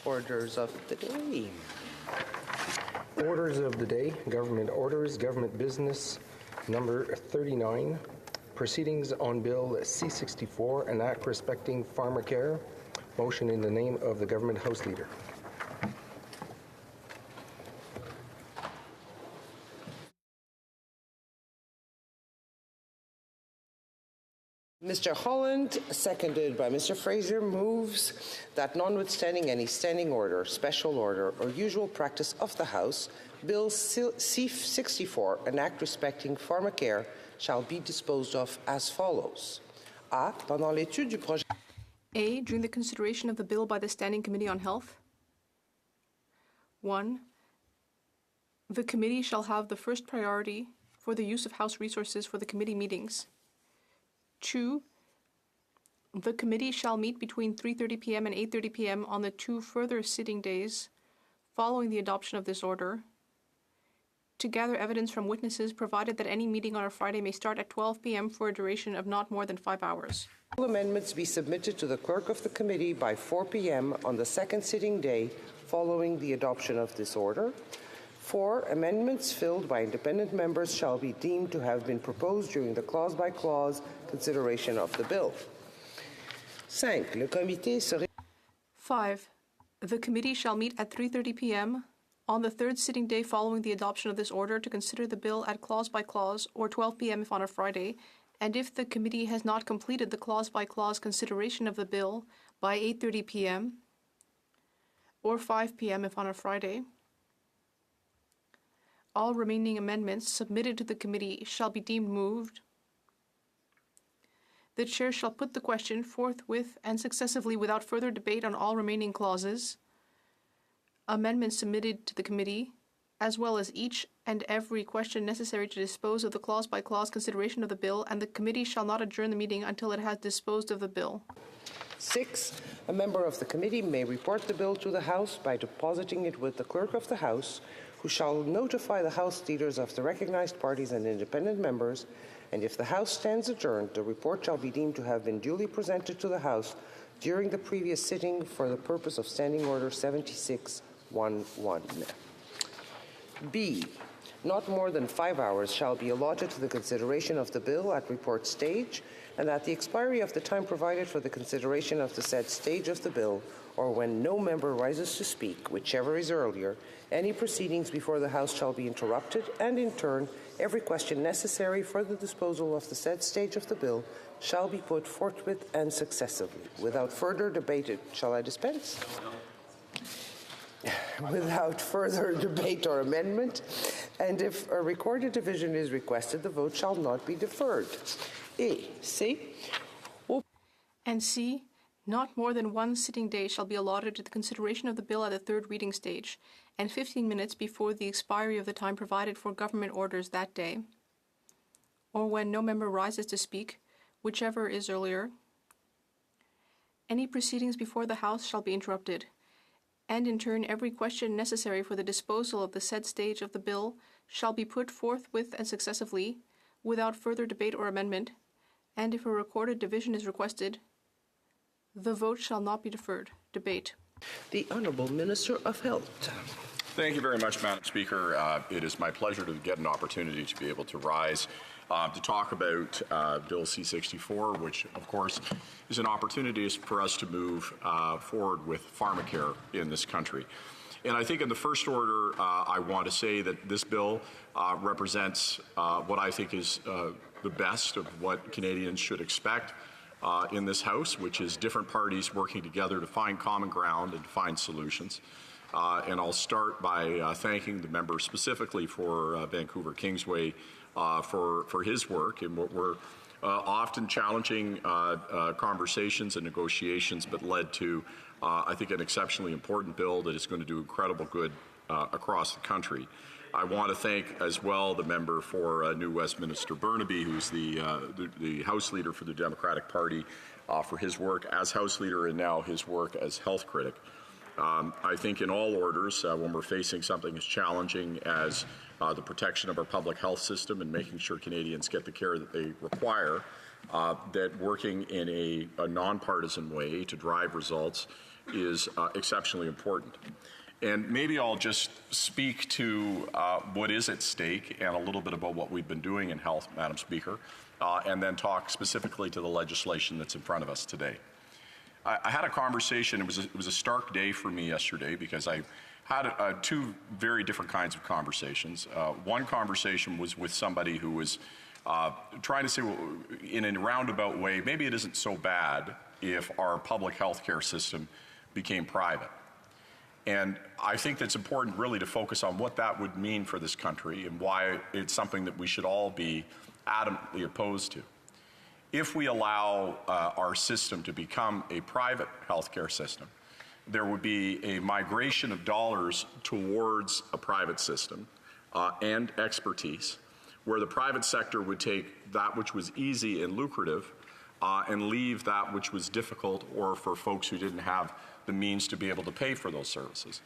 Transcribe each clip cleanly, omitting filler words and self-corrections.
Orders of the day. Orders of the day, government orders, government business number 39, proceedings on Bill C-64, an act respecting farmer care. Motion in the name of the government House Leader. Mr. Holland, seconded by Mr. Fraser, moves that notwithstanding any standing order, special order, or usual practice of the House, Bill C-64, an act respecting pharmacare, shall be disposed of as follows. A. Pendant l'étude du projet. A. During the consideration of the bill by the Standing Committee on Health. 1. The committee shall have the first priority for the use of House resources for the committee meetings. 2. The committee shall meet between 3:30 p.m. and 8:30 p.m. on the 2 further sitting days following the adoption of this order to gather evidence from witnesses, provided that any meeting on a Friday may start at 12 p.m. for a duration of not more than 5 hours. All amendments be submitted to the clerk of the committee by 4 p.m. on the second sitting day following the adoption of this order. 4. Amendments filled by independent members shall be deemed to have been proposed during the clause-by-clause consideration of the bill. 5. Le comité se 5. The committee shall meet at 3:30 p.m. on the third sitting day following the adoption of this order to consider the bill at clause-by-clause, or 12 p.m. if on a Friday, and if the committee has not completed the clause-by-clause consideration of the bill by 8:30 p.m. or 5 p.m. if on a Friday, all remaining amendments submitted to the committee shall be deemed moved. The chair shall put the question forthwith and successively without further debate on all remaining clauses, amendments submitted to the committee, as well as each and every question necessary to dispose of the clause-by-clause consideration of the bill, and the committee shall not adjourn the meeting until it has disposed of the bill. 6. A member of the committee may report the bill to the House by depositing it with the clerk of the House, who shall notify the House leaders of the recognized parties and independent members, and if the House stands adjourned, the report shall be deemed to have been duly presented to the House during the previous sitting for the purpose of Standing Order 7611. B. Not more than 5 hours shall be allotted to the consideration of the bill at report stage, and at the expiry of the time provided for the consideration of the said stage of the bill, or when no member rises to speak, whichever is earlier, any proceedings before the House shall be interrupted, and in turn, every question necessary for the disposal of the said stage of the bill shall be put forthwith and successively. Without further debate, shall I dispense? Without further debate or amendment, and if a recorded division is requested, the vote shall not be deferred. A. C. And C. Not more than 1 sitting day shall be allotted to the consideration of the bill at the third reading stage, and 15 minutes before the expiry of the time provided for government orders that day, or when no member rises to speak, whichever is earlier. Any proceedings before the House shall be interrupted, and in turn every question necessary for the disposal of the said stage of the bill shall be put forthwith and successively, without further debate or amendment, and if a recorded division is requested, the vote shall not be deferred. Debate. The Honourable Minister of Health. Thank you very much, Madam Speaker. It is my pleasure to get an opportunity to be able to rise to talk about Bill C-64, which, of course, is an opportunity for us to move forward with pharmacare in this country. And I think in the first order, I want to say that this bill represents what I think is the best of what Canadians should expect in this House, which is different parties working together to find common ground and to find solutions. And I'll start by thanking the member specifically for Vancouver Kingsway for his work in what were often challenging conversations and negotiations, but led to, I think, an exceptionally important bill that is going to do incredible good across the country. I want to thank as well the member for New Westminster Burnaby, who's the House Leader for the Democratic Party, for his work as House Leader and now his work as health critic. I think in all orders, when we're facing something as challenging as the protection of our public health system and making sure Canadians get the care that they require, that working in a nonpartisan way to drive results is exceptionally important. And maybe I'll just speak to what is at stake and a little bit about what we've been doing in health, Madam Speaker, and then talk specifically to the legislation that's in front of us today. I had a conversation. It was a stark day for me yesterday because I had two very different kinds of conversations. One conversation was with somebody who was trying to say, well, in a roundabout way, maybe it isn't so bad if our public health care system became private. And I think that's important really to focus on what that would mean for this country and why it's something that we should all be adamantly opposed to. If we allow our system to become a private healthcare system, there would be a migration of dollars towards a private system and expertise, where the private sector would take that which was easy and lucrative and leave that which was difficult or for folks who didn't have the means to be able to pay for those services,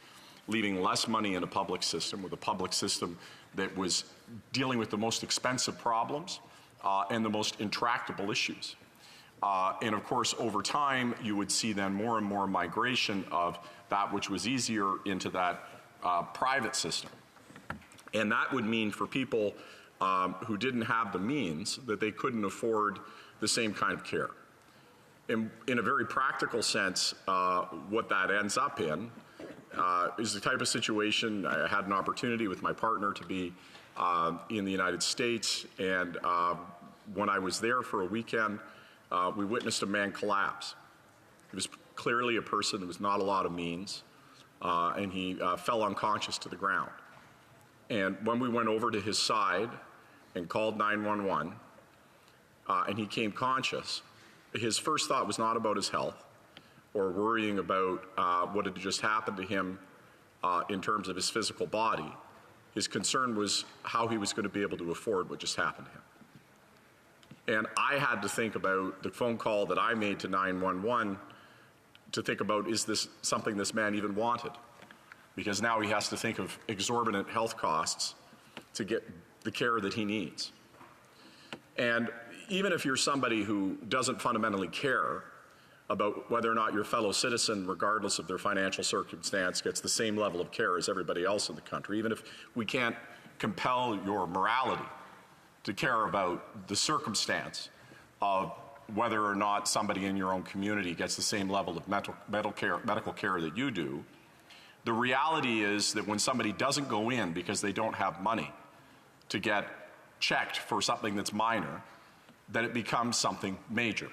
leaving less money in a public system with a public system that was dealing with the most expensive problems and the most intractable issues. And of course, over time, you would see then more and more migration of that which was easier into that private system. And that would mean for people who didn't have the means that they couldn't afford the same kind of care. In a very practical sense, what that ends up in is the type of situation. I had an opportunity with my partner to be in the United States, and when I was there for a weekend, we witnessed a man collapse. He was clearly a person that was not a lot of means, and he fell unconscious to the ground. And when we went over to his side and called 911, and he came conscious, his first thought was not about his health or worrying about what had just happened to him in terms of his physical body. His concern was how he was going to be able to afford what just happened to him. And I had to think about the phone call that I made to 911 to think about, is this something this man even wanted? Because now he has to think of exorbitant health costs to get the care that he needs. And even if you're somebody who doesn't fundamentally care about whether or not your fellow citizen, regardless of their financial circumstance, gets the same level of care as everybody else in the country, even if we can't compel your morality to care about the circumstance of whether or not somebody in your own community gets the same level of medical care that you do, the reality is that when somebody doesn't go in because they don't have money to get checked for something that's minor, that it becomes something major.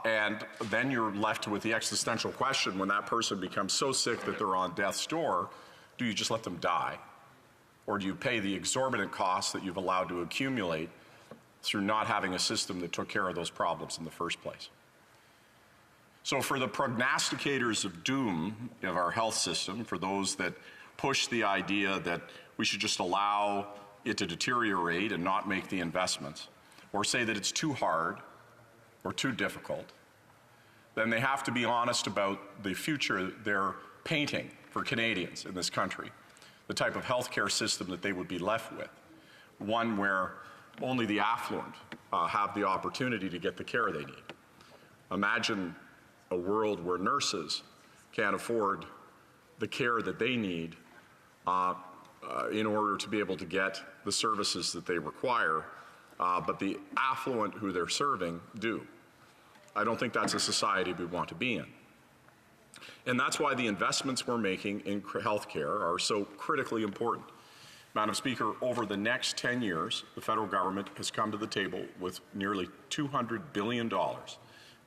And then you're left with the existential question, when that person becomes so sick that they're on death's door, do you just let them die? Or do you pay the exorbitant costs that you've allowed to accumulate through not having a system that took care of those problems in the first place? So for the prognosticators of doom of our health system, for those that push the idea that we should just allow it to deteriorate and not make the investments, or say that it's too hard or too difficult, then they have to be honest about the future they're painting for Canadians in this country, the type of healthcare system that they would be left with, one where only the affluent have the opportunity to get the care they need. Imagine a world where nurses can't afford the care that they need in order to be able to get the services that they require, but the affluent who they're serving do. I don't think that's a society we want to be in. And that's why the investments we're making in healthcare are so critically important. Madam Speaker, over the next 10 years, the federal government has come to the table with nearly $200 billion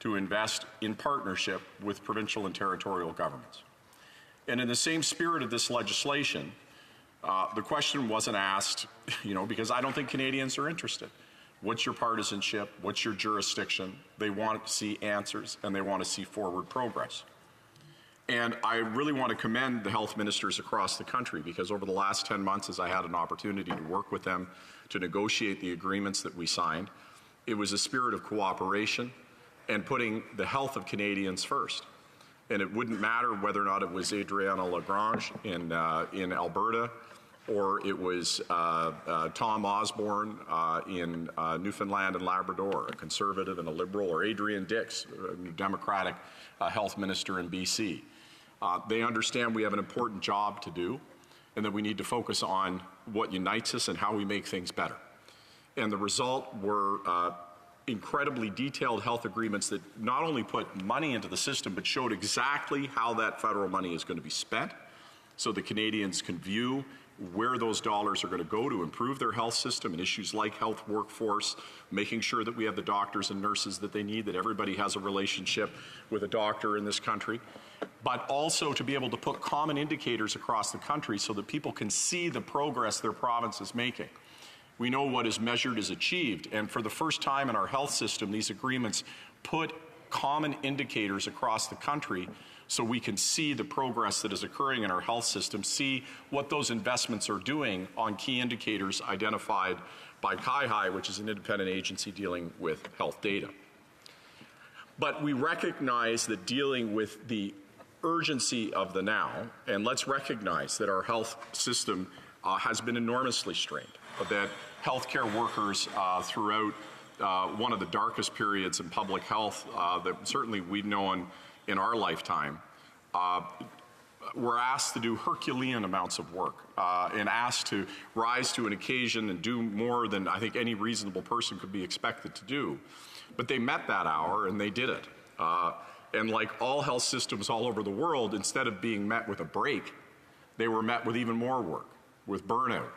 to invest in partnership with provincial and territorial governments. And in the same spirit of this legislation, the question wasn't asked, because I don't think Canadians are interested. What's your partisanship? What's your jurisdiction? They want to see answers, and they want to see forward progress. And I really want to commend the health ministers across the country, because over the last 10 months, as I had an opportunity to work with them to negotiate the agreements that we signed, it was a spirit of cooperation and putting the health of Canadians first. And it wouldn't matter whether or not it was Adriana Lagrange in Alberta, or it was Tom Osborne in Newfoundland and Labrador, a conservative and a liberal, or Adrian Dix, a Democratic health minister in BC. They understand we have an important job to do and that we need to focus on what unites us and how we make things better. And the result were incredibly detailed health agreements that not only put money into the system, but showed exactly how that federal money is going to be spent so the Canadians can view where those dollars are going to go to improve their health system and issues like health workforce, making sure that we have the doctors and nurses that they need, that everybody has a relationship with a doctor in this country, but also to be able to put common indicators across the country so that people can see the progress their province is making. We know what is measured is achieved, and for the first time in our health system, these agreements put common indicators across the country so we can see the progress that is occurring in our health system, see what those investments are doing on key indicators identified by CIHI, which is an independent agency dealing with health data. But we recognize that dealing with the urgency of the now, and let's recognize that our health system has been enormously strained, that healthcare workers throughout one of the darkest periods in public health that certainly we've known in our lifetime, were asked to do Herculean amounts of work and asked to rise to an occasion and do more than I think any reasonable person could be expected to do. But they met that hour and they did it. And like all health systems all over the world, instead of being met with a break, they were met with even more work, with burnout,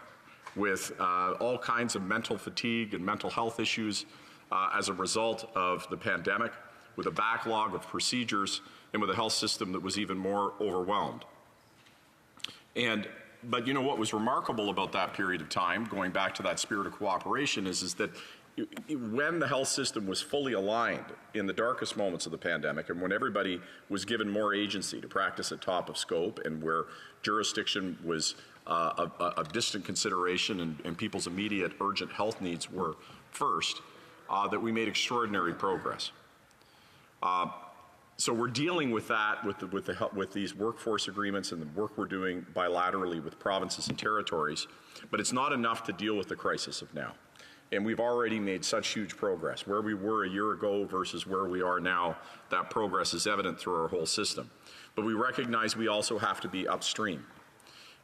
with all kinds of mental fatigue and mental health issues as a result of the pandemic, with a backlog of procedures, and with a health system that was even more overwhelmed. But you know what was remarkable about that period of time, going back to that spirit of cooperation, is that when the health system was fully aligned in the darkest moments of the pandemic, and when everybody was given more agency to practice at top of scope, and where jurisdiction was a distant consideration and people's immediate urgent health needs were first, that we made extraordinary progress. So we're dealing with that with these workforce agreements and the work we're doing bilaterally with provinces and territories, but it's not enough to deal with the crisis of now. And we've already made such huge progress. Where we were a year ago versus where we are now, that progress is evident through our whole system. But we recognize we also have to be upstream.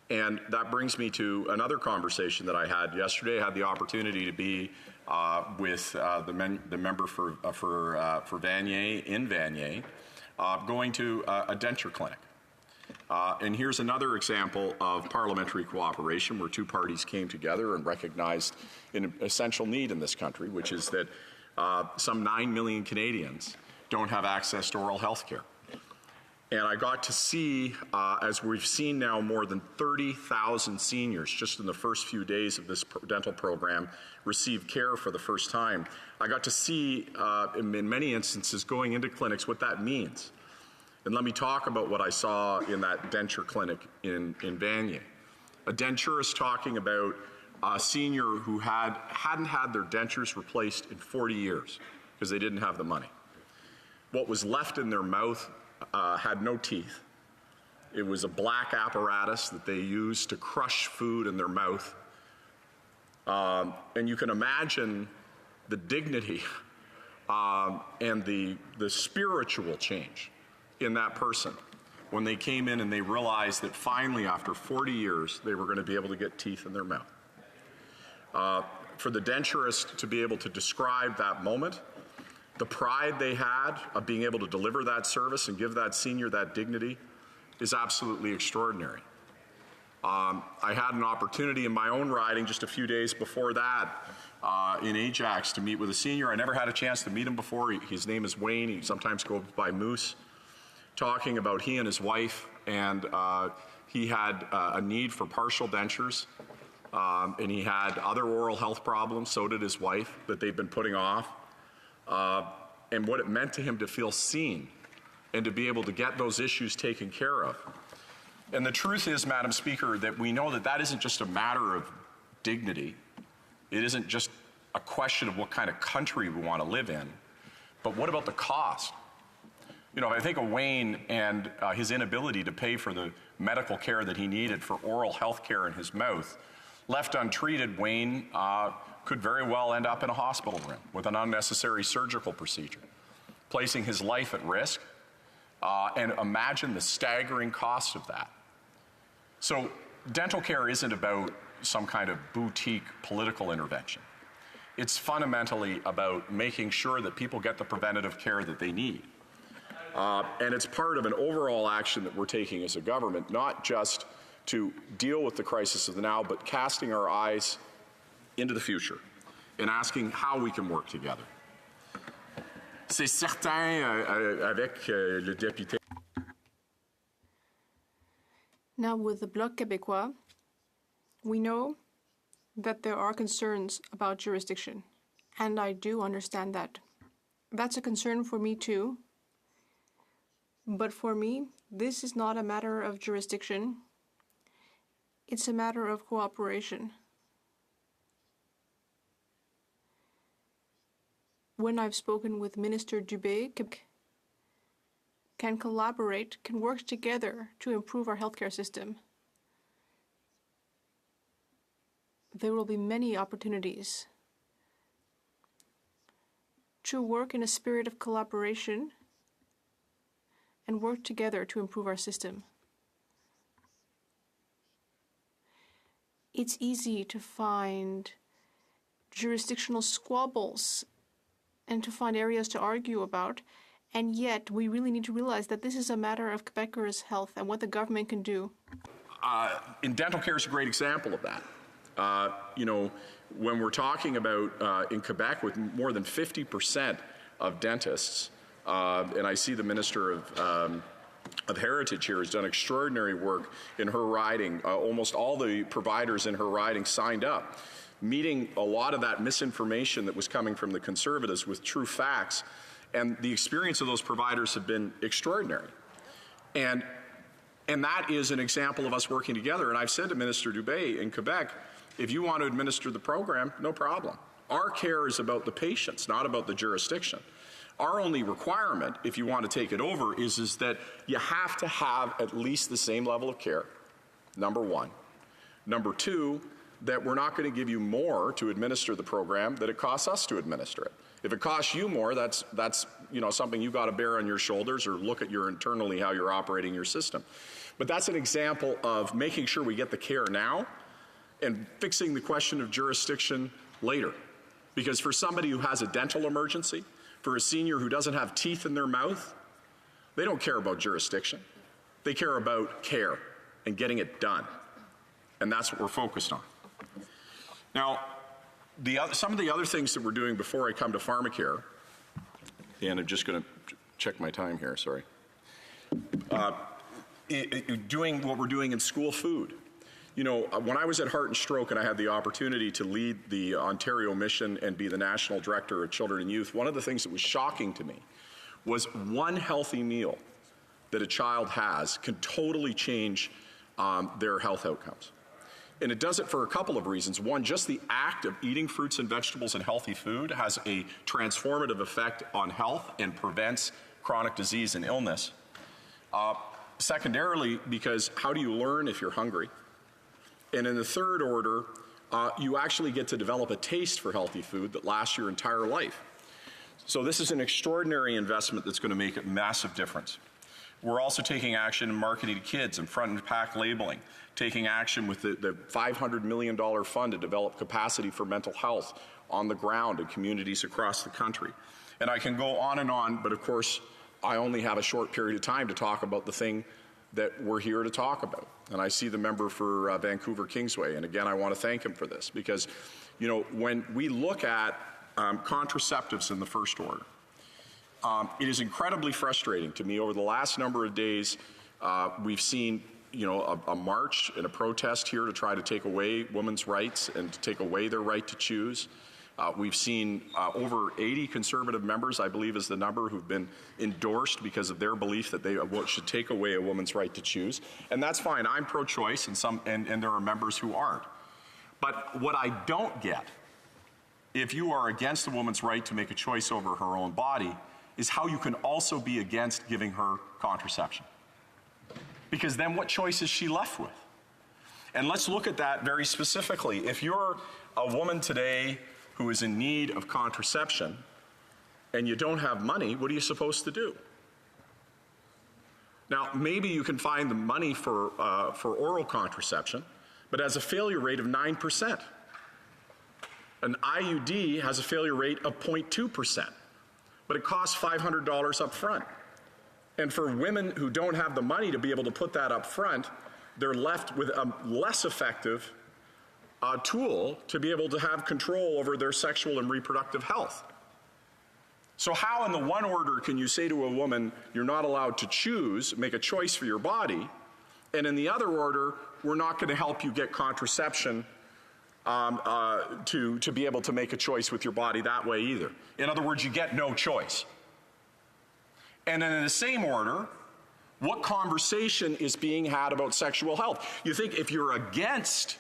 And that brings me to another conversation that I had yesterday. I had the opportunity to be with the member for Vanier in Vanier, going to a denture clinic. And here's another example of parliamentary cooperation where two parties came together and recognized an essential need in this country, which is that some 9 million Canadians don't have access to oral health care. And I got to see, as we've seen now, more than 30,000 seniors just in the first few days of this dental program receive care for the first time. I got to see, in many instances, going into clinics, what that means. And let me talk about what I saw in that denture clinic in Vanier. A denturist talking about a senior who hadn't had their dentures replaced in 40 years because they didn't have the money. What was left in their mouth had no teeth. It was a black apparatus that they used to crush food in their mouth. And you can imagine the dignity and the spiritual change in that person when they came in and they realized that finally, after 40 years, they were going to be able to get teeth in their mouth. For the denturist to be able to describe that moment, the pride they had of being able to deliver that service and give that senior that dignity is absolutely extraordinary. I had an opportunity in my own riding just a few days before that in Ajax to meet with a senior. I never had a chance to meet him before. His name is Wayne. He sometimes goes by Moose. Talking about he and his wife, and he had a need for partial dentures, and he had other oral health problems, so did his wife, that they've been putting off, and what it meant to him to feel seen and to be able to get those issues taken care of. And the truth is, Madam Speaker, that we know that that isn't just a matter of dignity. It isn't just a question of what kind of country we want to live in, but what about the cost? You know, if I think of Wayne and his inability to pay for the medical care that he needed for oral health care in his mouth, left untreated, Wayne could very well end up in a hospital room with an unnecessary surgical procedure, placing his life at risk. And imagine the staggering cost of that. So dental care isn't about some kind of boutique political intervention. It's fundamentally about making sure that people get the preventative care that they need. And it's part of an overall action that we're taking as a government, not just to deal with the crisis of the now, but casting our eyes into the future and asking how we can work together. C'est certain avec le député. Now, with the Bloc Québécois, we know that there are concerns about jurisdiction, and I do understand that. That's a concern for me too. But for me, this is not a matter of jurisdiction. It's a matter of cooperation. When I've spoken with Minister Dubé, can collaborate, can work together to improve our healthcare system. There will be many opportunities to work in a spirit of collaboration and work together to improve our system. It's easy to find jurisdictional squabbles and to find areas to argue about, and yet we really need to realize that this is a matter of Quebecers' health and what the government can do. And dental care is a great example of that. You know, when we're talking about in Quebec with more than 50% of dentists, and I see the Minister of Heritage here has done extraordinary work in her riding. Almost all the providers in her riding signed up, meeting a lot of that misinformation that was coming from the Conservatives with true facts. And the experience of those providers have been extraordinary. And that is an example of us working together. And I've said to Minister Dubé in Quebec, if you want to administer the program, no problem. Our care is about the patients, not about the jurisdiction. Our only requirement, if you want to take it over, is that you have to have at least the same level of care, number one. Number two, that we're not going to give you more to administer the program that it costs us to administer it. If it costs you more, that's you know, something you've got to bear on your shoulders, or look at your internally how you're operating your system. But that's an example of making sure we get the care now and fixing the question of jurisdiction later. Because for somebody who has a dental emergency, for a senior who doesn't have teeth in their mouth, they don't care about jurisdiction. They care about care and getting it done. And that's what we're focused on. Now, some of the other things that we're doing before I come to pharmacare, and I'm just going to check my time here, sorry. Doing what we're doing in school food. You know, when I was at Heart and Stroke and I had the opportunity to lead the Ontario mission and be the National Director of Children and Youth, one of the things that was shocking to me was one healthy meal that a child has can totally change their health outcomes. And it does it for a couple of reasons. One, just the act of eating fruits and vegetables and healthy food has a transformative effect on health and prevents chronic disease and illness. Secondarily, because how do you learn if you're hungry? And in the third order, you actually get to develop a taste for healthy food that lasts your entire life. So this is an extraordinary investment that's going to make a massive difference. We're also taking action in marketing to kids and front and pack labeling, taking action with the $500 million fund to develop capacity for mental health on the ground in communities across the country. And I can go on, but of course, I only have a short period of time to talk about the thing that we're here to talk about. And I see the member for Vancouver Kingsway, and again, I want to thank him for this, because, you know, when we look at contraceptives in the first order, it is incredibly frustrating to me. Over the last number of days, we've seen, you know, a march and a protest here to try to take away women's rights and to take away their right to choose. We've seen over 80 Conservative members, I believe is the number, who've been endorsed because of their belief that they should take away a woman's right to choose. And that's fine. I'm pro-choice, and there are members who aren't. But what I don't get, if you are against a woman's right to make a choice over her own body, is how you can also be against giving her contraception. Because then what choice is she left with? And let's look at that very specifically. If you're a woman today who is in need of contraception and you don't have money, what are you supposed to do? Now, maybe you can find the money for oral contraception, but has a failure rate of 9%. An IUD has a failure rate of 0.2%, but it costs $500 up front. And for women who don't have the money to be able to put that up front, they're left with a less effective tool to be able to have control over their sexual and reproductive health. So how in the one order can you say to a woman, you're not allowed to choose, make a choice for your body, and in the other order, we're not going to help you get contraception to be able to make a choice with your body that way either. In other words, you get no choice. And then in the same order, what conversation is being had about sexual health? You think if you're against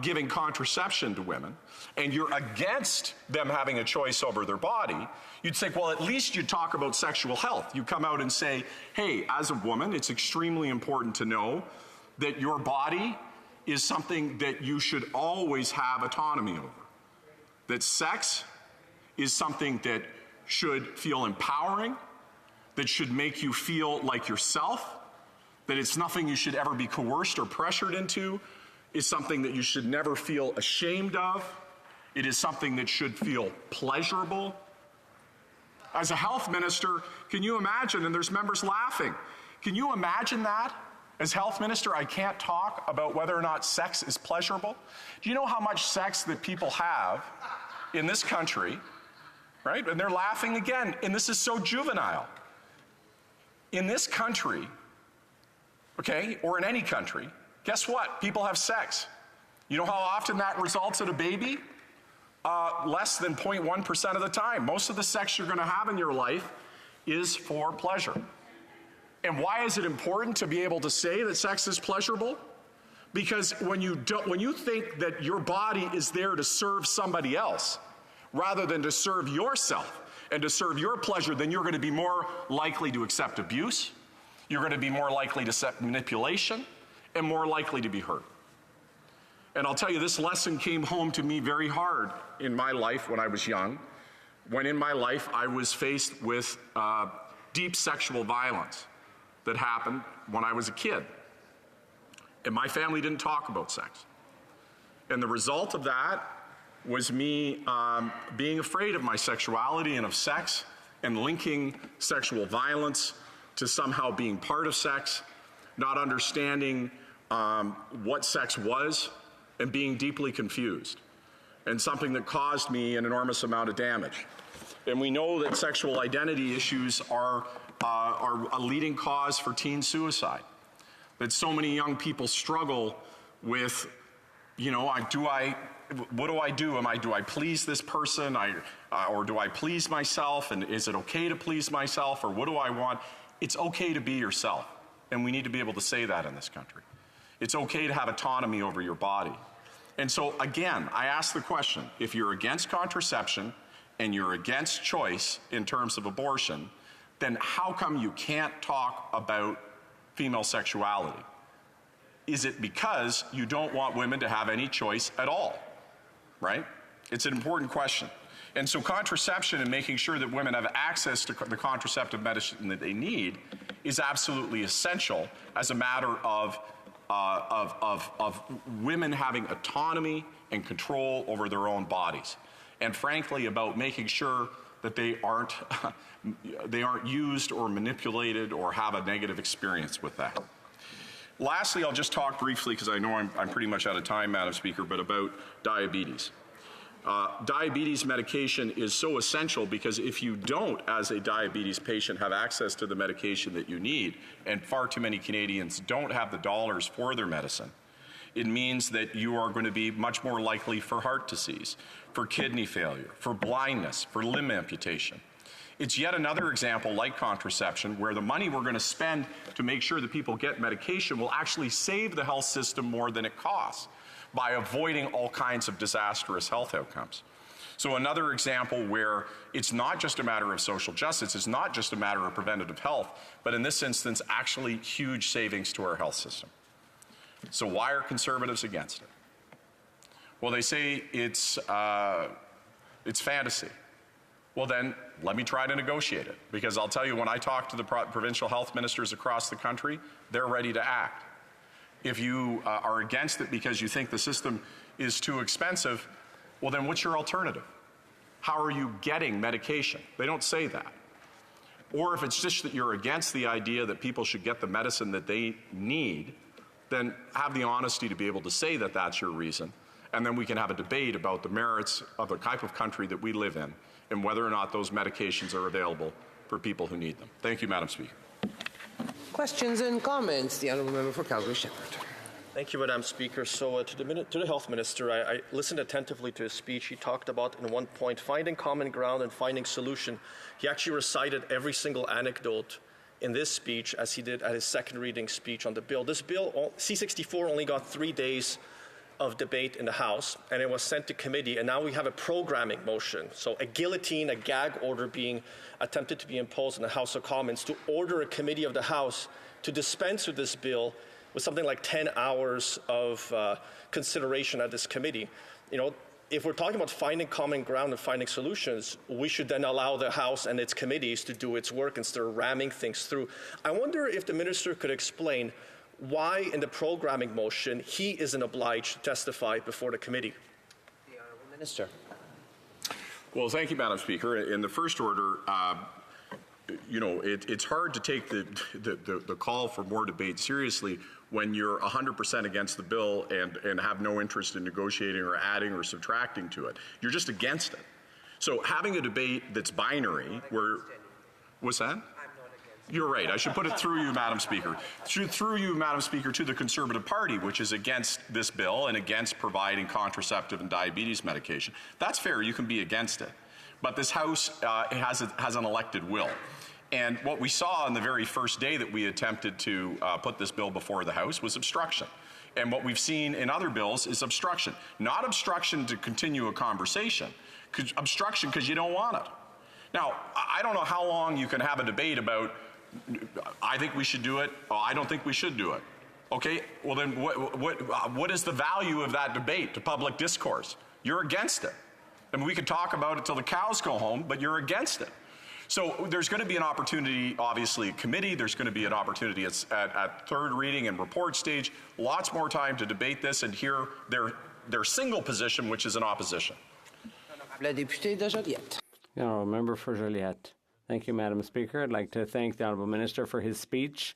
giving contraception to women, and you're against them having a choice over their body, you'd think, well, at least you'd talk about sexual health. You come out and say, hey, as a woman, it's extremely important to know that your body is something that you should always have autonomy over. That sex is something that should feel empowering, that should make you feel like yourself, that it's nothing you should ever be coerced or pressured into, is something that you should never feel ashamed of. It is something that should feel pleasurable. As a health minister, can you imagine, and there's members laughing, can you imagine that? As health minister, I can't talk about whether or not sex is pleasurable. Do you know how much sex that people have in this country, right? And they're laughing again, and this is so juvenile. In this country, okay, or in any country, guess what? People have sex. You know how often that results in a baby? Less than 0.1% of the time. Most of the sex you're going to have in your life is for pleasure. And why is it important to be able to say that sex is pleasurable? Because when you think that your body is there to serve somebody else, rather than to serve yourself and to serve your pleasure, then you're going to be more likely to accept abuse, you're going to be more likely to accept manipulation, and more likely to be hurt. And I'll tell you, this lesson came home to me very hard in my life when I was young, when in my life I was faced with deep sexual violence that happened when I was a kid. And my family didn't talk about sex. And the result of that was me being afraid of my sexuality and of sex, and linking sexual violence to somehow being part of sex, not understanding what sex was, and being deeply confused, and something that caused me an enormous amount of damage. And we know that sexual identity issues are a leading cause for teen suicide, that so many young people struggle with, you know, what do I do? Do I please this person, or do I please myself, and is it okay to please myself, or what do I want? It's okay to be yourself, and we need to be able to say that in this country. It's okay to have autonomy over your body. And so again, I ask the question, if you're against contraception and you're against choice in terms of abortion, then how come you can't talk about female sexuality? Is it because you don't want women to have any choice at all, right? It's an important question. And so contraception and making sure that women have access to the contraceptive medicine that they need is absolutely essential as a matter of women having autonomy and control over their own bodies. And frankly, about making sure that they aren't used or manipulated or have a negative experience with that. Lastly, I'll just talk briefly, because I know I'm pretty much out of time, Madam Speaker, but about diabetes. Diabetes medication is so essential because if you don't, as a diabetes patient, have access to the medication that you need, and far too many Canadians don't have the dollars for their medicine, it means that you are going to be much more likely for heart disease, for kidney failure, for blindness, for limb amputation. It's yet another example, like contraception, where the money we're going to spend to make sure that people get medication will actually save the health system more than it costs, by avoiding all kinds of disastrous health outcomes. So another example where it's not just a matter of social justice, it's not just a matter of preventative health, but in this instance, actually huge savings to our health system. So why are Conservatives against it? Well, they say it's fantasy. Well, then let me try to negotiate it, because I'll tell you, when I talk to the provincial health ministers across the country, they're ready to act. If you are against it because you think the system is too expensive, well, then what's your alternative? How are you getting medication? They don't say that. Or if it's just that you're against the idea that people should get the medicine that they need, then have the honesty to be able to say that that's your reason. And then we can have a debate about the merits of the type of country that we live in and whether or not those medications are available for people who need them. Thank you, Madam Speaker. Questions and comments? The Honourable Member for Calgary-Shepherd. Thank you, Madam Speaker. So to the Health Minister, I listened attentively to his speech. He talked about, in one point, finding common ground and finding solution. He actually recited every single anecdote in this speech as he did at his second reading speech on the bill. This bill, C-64, only got 3 days of debate in the House, and it was sent to committee, and now we have a programming motion. So a guillotine, a gag order being attempted to be imposed in the House of Commons to order a committee of the House to dispense with this bill with something like 10 hours of consideration at this committee. You know, if we're talking about finding common ground and finding solutions, we should then allow the House and its committees to do its work instead of ramming things through. I wonder if the minister could explain why in the programming motion he isn't obliged to testify before the committee. The Honourable Minister. Well, thank you, Madam Speaker. In the first order, you know, it's hard to take the call for more debate seriously when you're 100% against the bill and have no interest in negotiating or adding or subtracting to it. You're just against it. So having a debate that's binary, where, what's that? You're right. I should put it through you, Madam Speaker. Through you, Madam Speaker, to the Conservative Party, which is against this bill and against providing contraceptive and diabetes medication. That's fair. You can be against it. But this House has an elected will. And what we saw on the very first day that we attempted to put this bill before the House was obstruction. And what we've seen in other bills is obstruction. Not obstruction to continue a conversation, obstruction because you don't want it. Now, I don't know how long you can have a debate about, I think we should do it, or I don't think we should do it. Okay, well then what is the value of that debate to public discourse? You're against it. I mean, we could talk about it till the cows go home, but you're against it. So there's going to be an opportunity, obviously, committee. There's going to be an opportunity at third reading and report stage. Lots more time to debate this and hear their single position, which is an opposition. La députée de Joliette. The Honourable Member for Joliette. Thank you, Madam Speaker. I'd like to thank the Honourable Minister for his speech.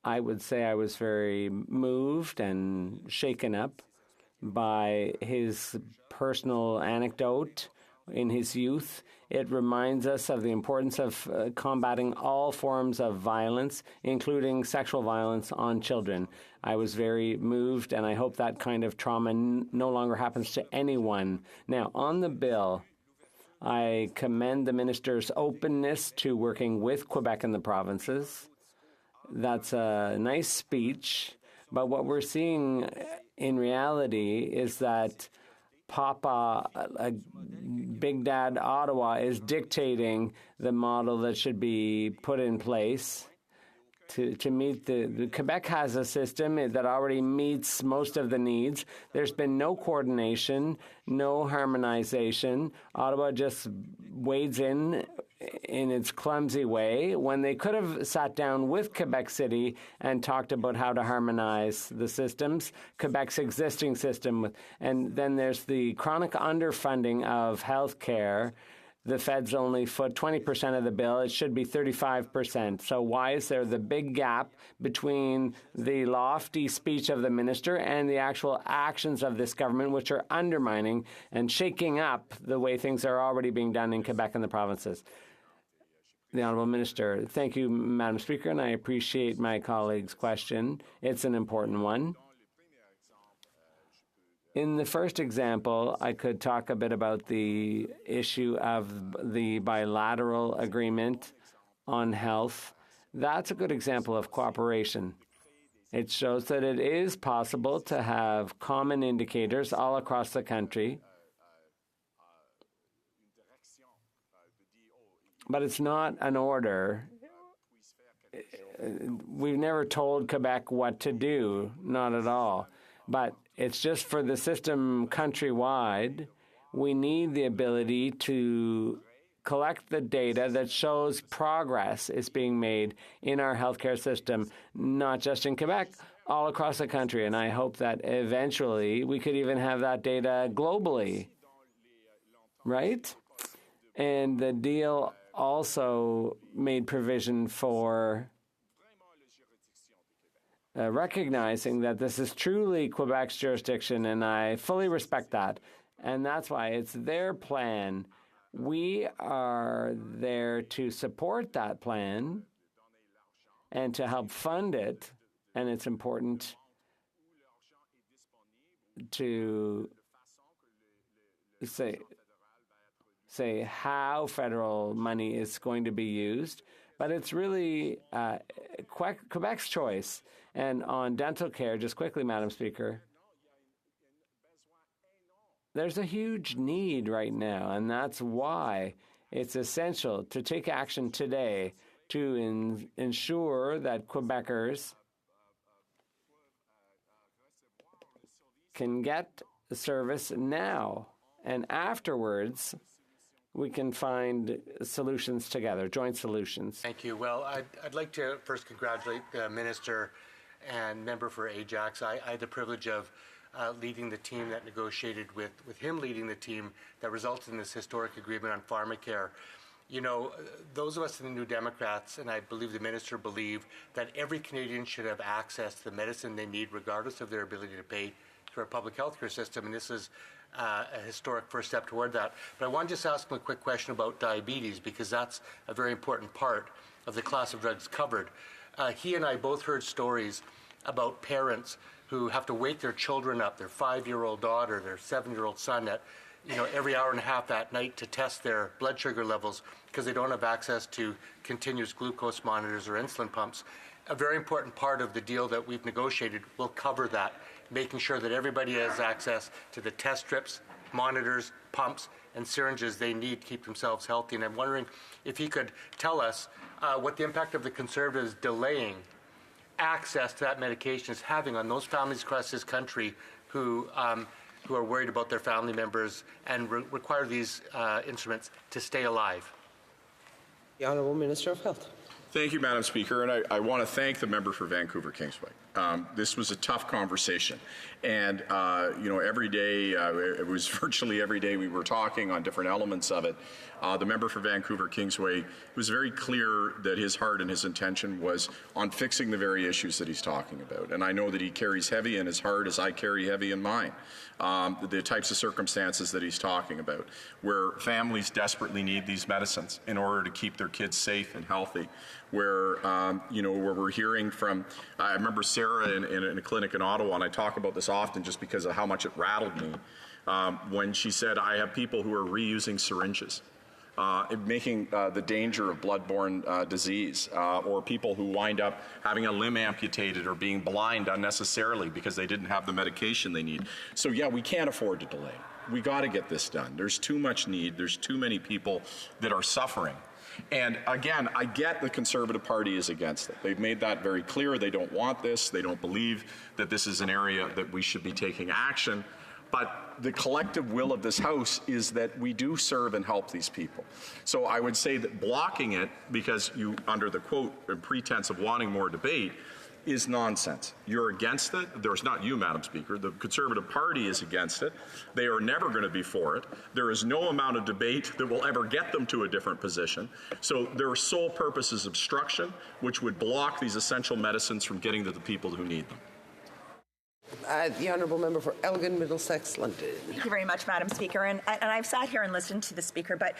I would say I was very moved and shaken up by his personal anecdote in his youth. It reminds us of the importance of combating all forms of violence, including sexual violence on children. I was very moved, and I hope that kind of trauma no longer happens to anyone. Now, on the bill, I commend the minister's openness to working with Quebec and the provinces. That's a nice speech, but what we're seeing in reality is that Papa, Big Dad Ottawa, is dictating the model that should be put in place to meet the Quebec has a system that already meets most of the needs. There's been no coordination, no harmonization. Ottawa just wades in its clumsy way when they could have sat down with Quebec City and talked about how to harmonize the systems, Quebec's existing system. And then there's the chronic underfunding of health care. The feds only foot 20% of the bill. It should be 35%. So why is there the big gap between the lofty speech of the minister and the actual actions of this government, which are undermining and shaking up the way things are already being done in Quebec and the provinces? The Honourable Minister. Thank you, Madam Speaker, and I appreciate my colleague's question. It's an important one. In the first example, I could talk a bit about the issue of the bilateral agreement on health. That's a good example of cooperation. It shows that it is possible to have common indicators all across the country but it's not an order. We've never told Quebec what to do, not at all. But it's just for the system countrywide. We need the ability to collect the data that shows progress is being made in our healthcare system, not just in Quebec, all across the country. And I hope that eventually we could even have that data globally, right? And the deal also made provision for recognizing that this is truly Quebec's jurisdiction, and I fully respect that. And that's why it's their plan. We are there to support that plan and to help fund it, and it's important to say how federal money is going to be used, but it's really Quebec's choice. And on dental care, just quickly, Madam Speaker, there's a huge need right now, and that's why it's essential to take action today to ensure that Quebecers can get the service now, and afterwards we can find solutions together, joint solutions. Thank you. Well, I'd like to first congratulate the Minister and member for Ajax. I had the privilege of leading the team that negotiated with him leading the team that resulted in this historic agreement on pharmacare. You know, those of us in the New Democrats, and I believe the Minister believe, that every Canadian should have access to the medicine they need regardless of their ability to pay through our public health care system, and this is a historic first step toward that. But I want to just ask him a quick question about diabetes, because that's a very important part of the class of drugs covered. He and I both heard stories about parents who have to wake their children up, their 5-year-old daughter, their 7-year-old son, at every hour and a half at night to test their blood sugar levels because they don't have access to continuous glucose monitors or insulin pumps. A very important part of the deal that we've negotiated will cover that, making sure that everybody has access to the test strips, monitors, pumps, and syringes they need to keep themselves healthy. And I'm wondering if he could tell us what the impact of the Conservatives delaying access to that medication is having on those families across this country who are worried about their family members and require these instruments to stay alive. The Honourable Minister of Health. Thank you, Madam Speaker, and I want to thank the member for Vancouver Kingsway. This was a tough conversation, and every day, it was virtually every day we were talking on different elements of it. The member for Vancouver Kingsway was very clear that his heart and his intention was on fixing the very issues that he's talking about, and I know that he carries heavy in his heart as I carry heavy in mine. The types of circumstances that he's talking about, where families desperately need these medicines in order to keep their kids safe and healthy, where where we're hearing from, I remember Sarah in a clinic in Ottawa, and I talk about this often just because of how much it rattled me, when she said, I have people who are reusing syringes, making the danger of bloodborne disease, or people who wind up having a limb amputated or being blind unnecessarily because they didn't have the medication they need. So yeah, we can't afford to delay. We got to get this done. There's too much need. There's too many people that are suffering. And again, I get the Conservative Party is against it. They've made that very clear. They don't want this. They don't believe that this is an area that we should be taking action. But the collective will of this House is that we do serve and help these people. So I would say that blocking it, because you, under the quote, pretense of wanting more debate, is nonsense. You're against it. There's not you, Madam Speaker. The Conservative Party is against it. They are never going to be for it. There is no amount of debate that will ever get them to a different position. So their sole purpose is obstruction, which would block these essential medicines from getting to the people who need them. The Honourable Member for Elgin, Middlesex, London. Thank you very much, Madam Speaker. And I've sat here and listened to the Speaker, but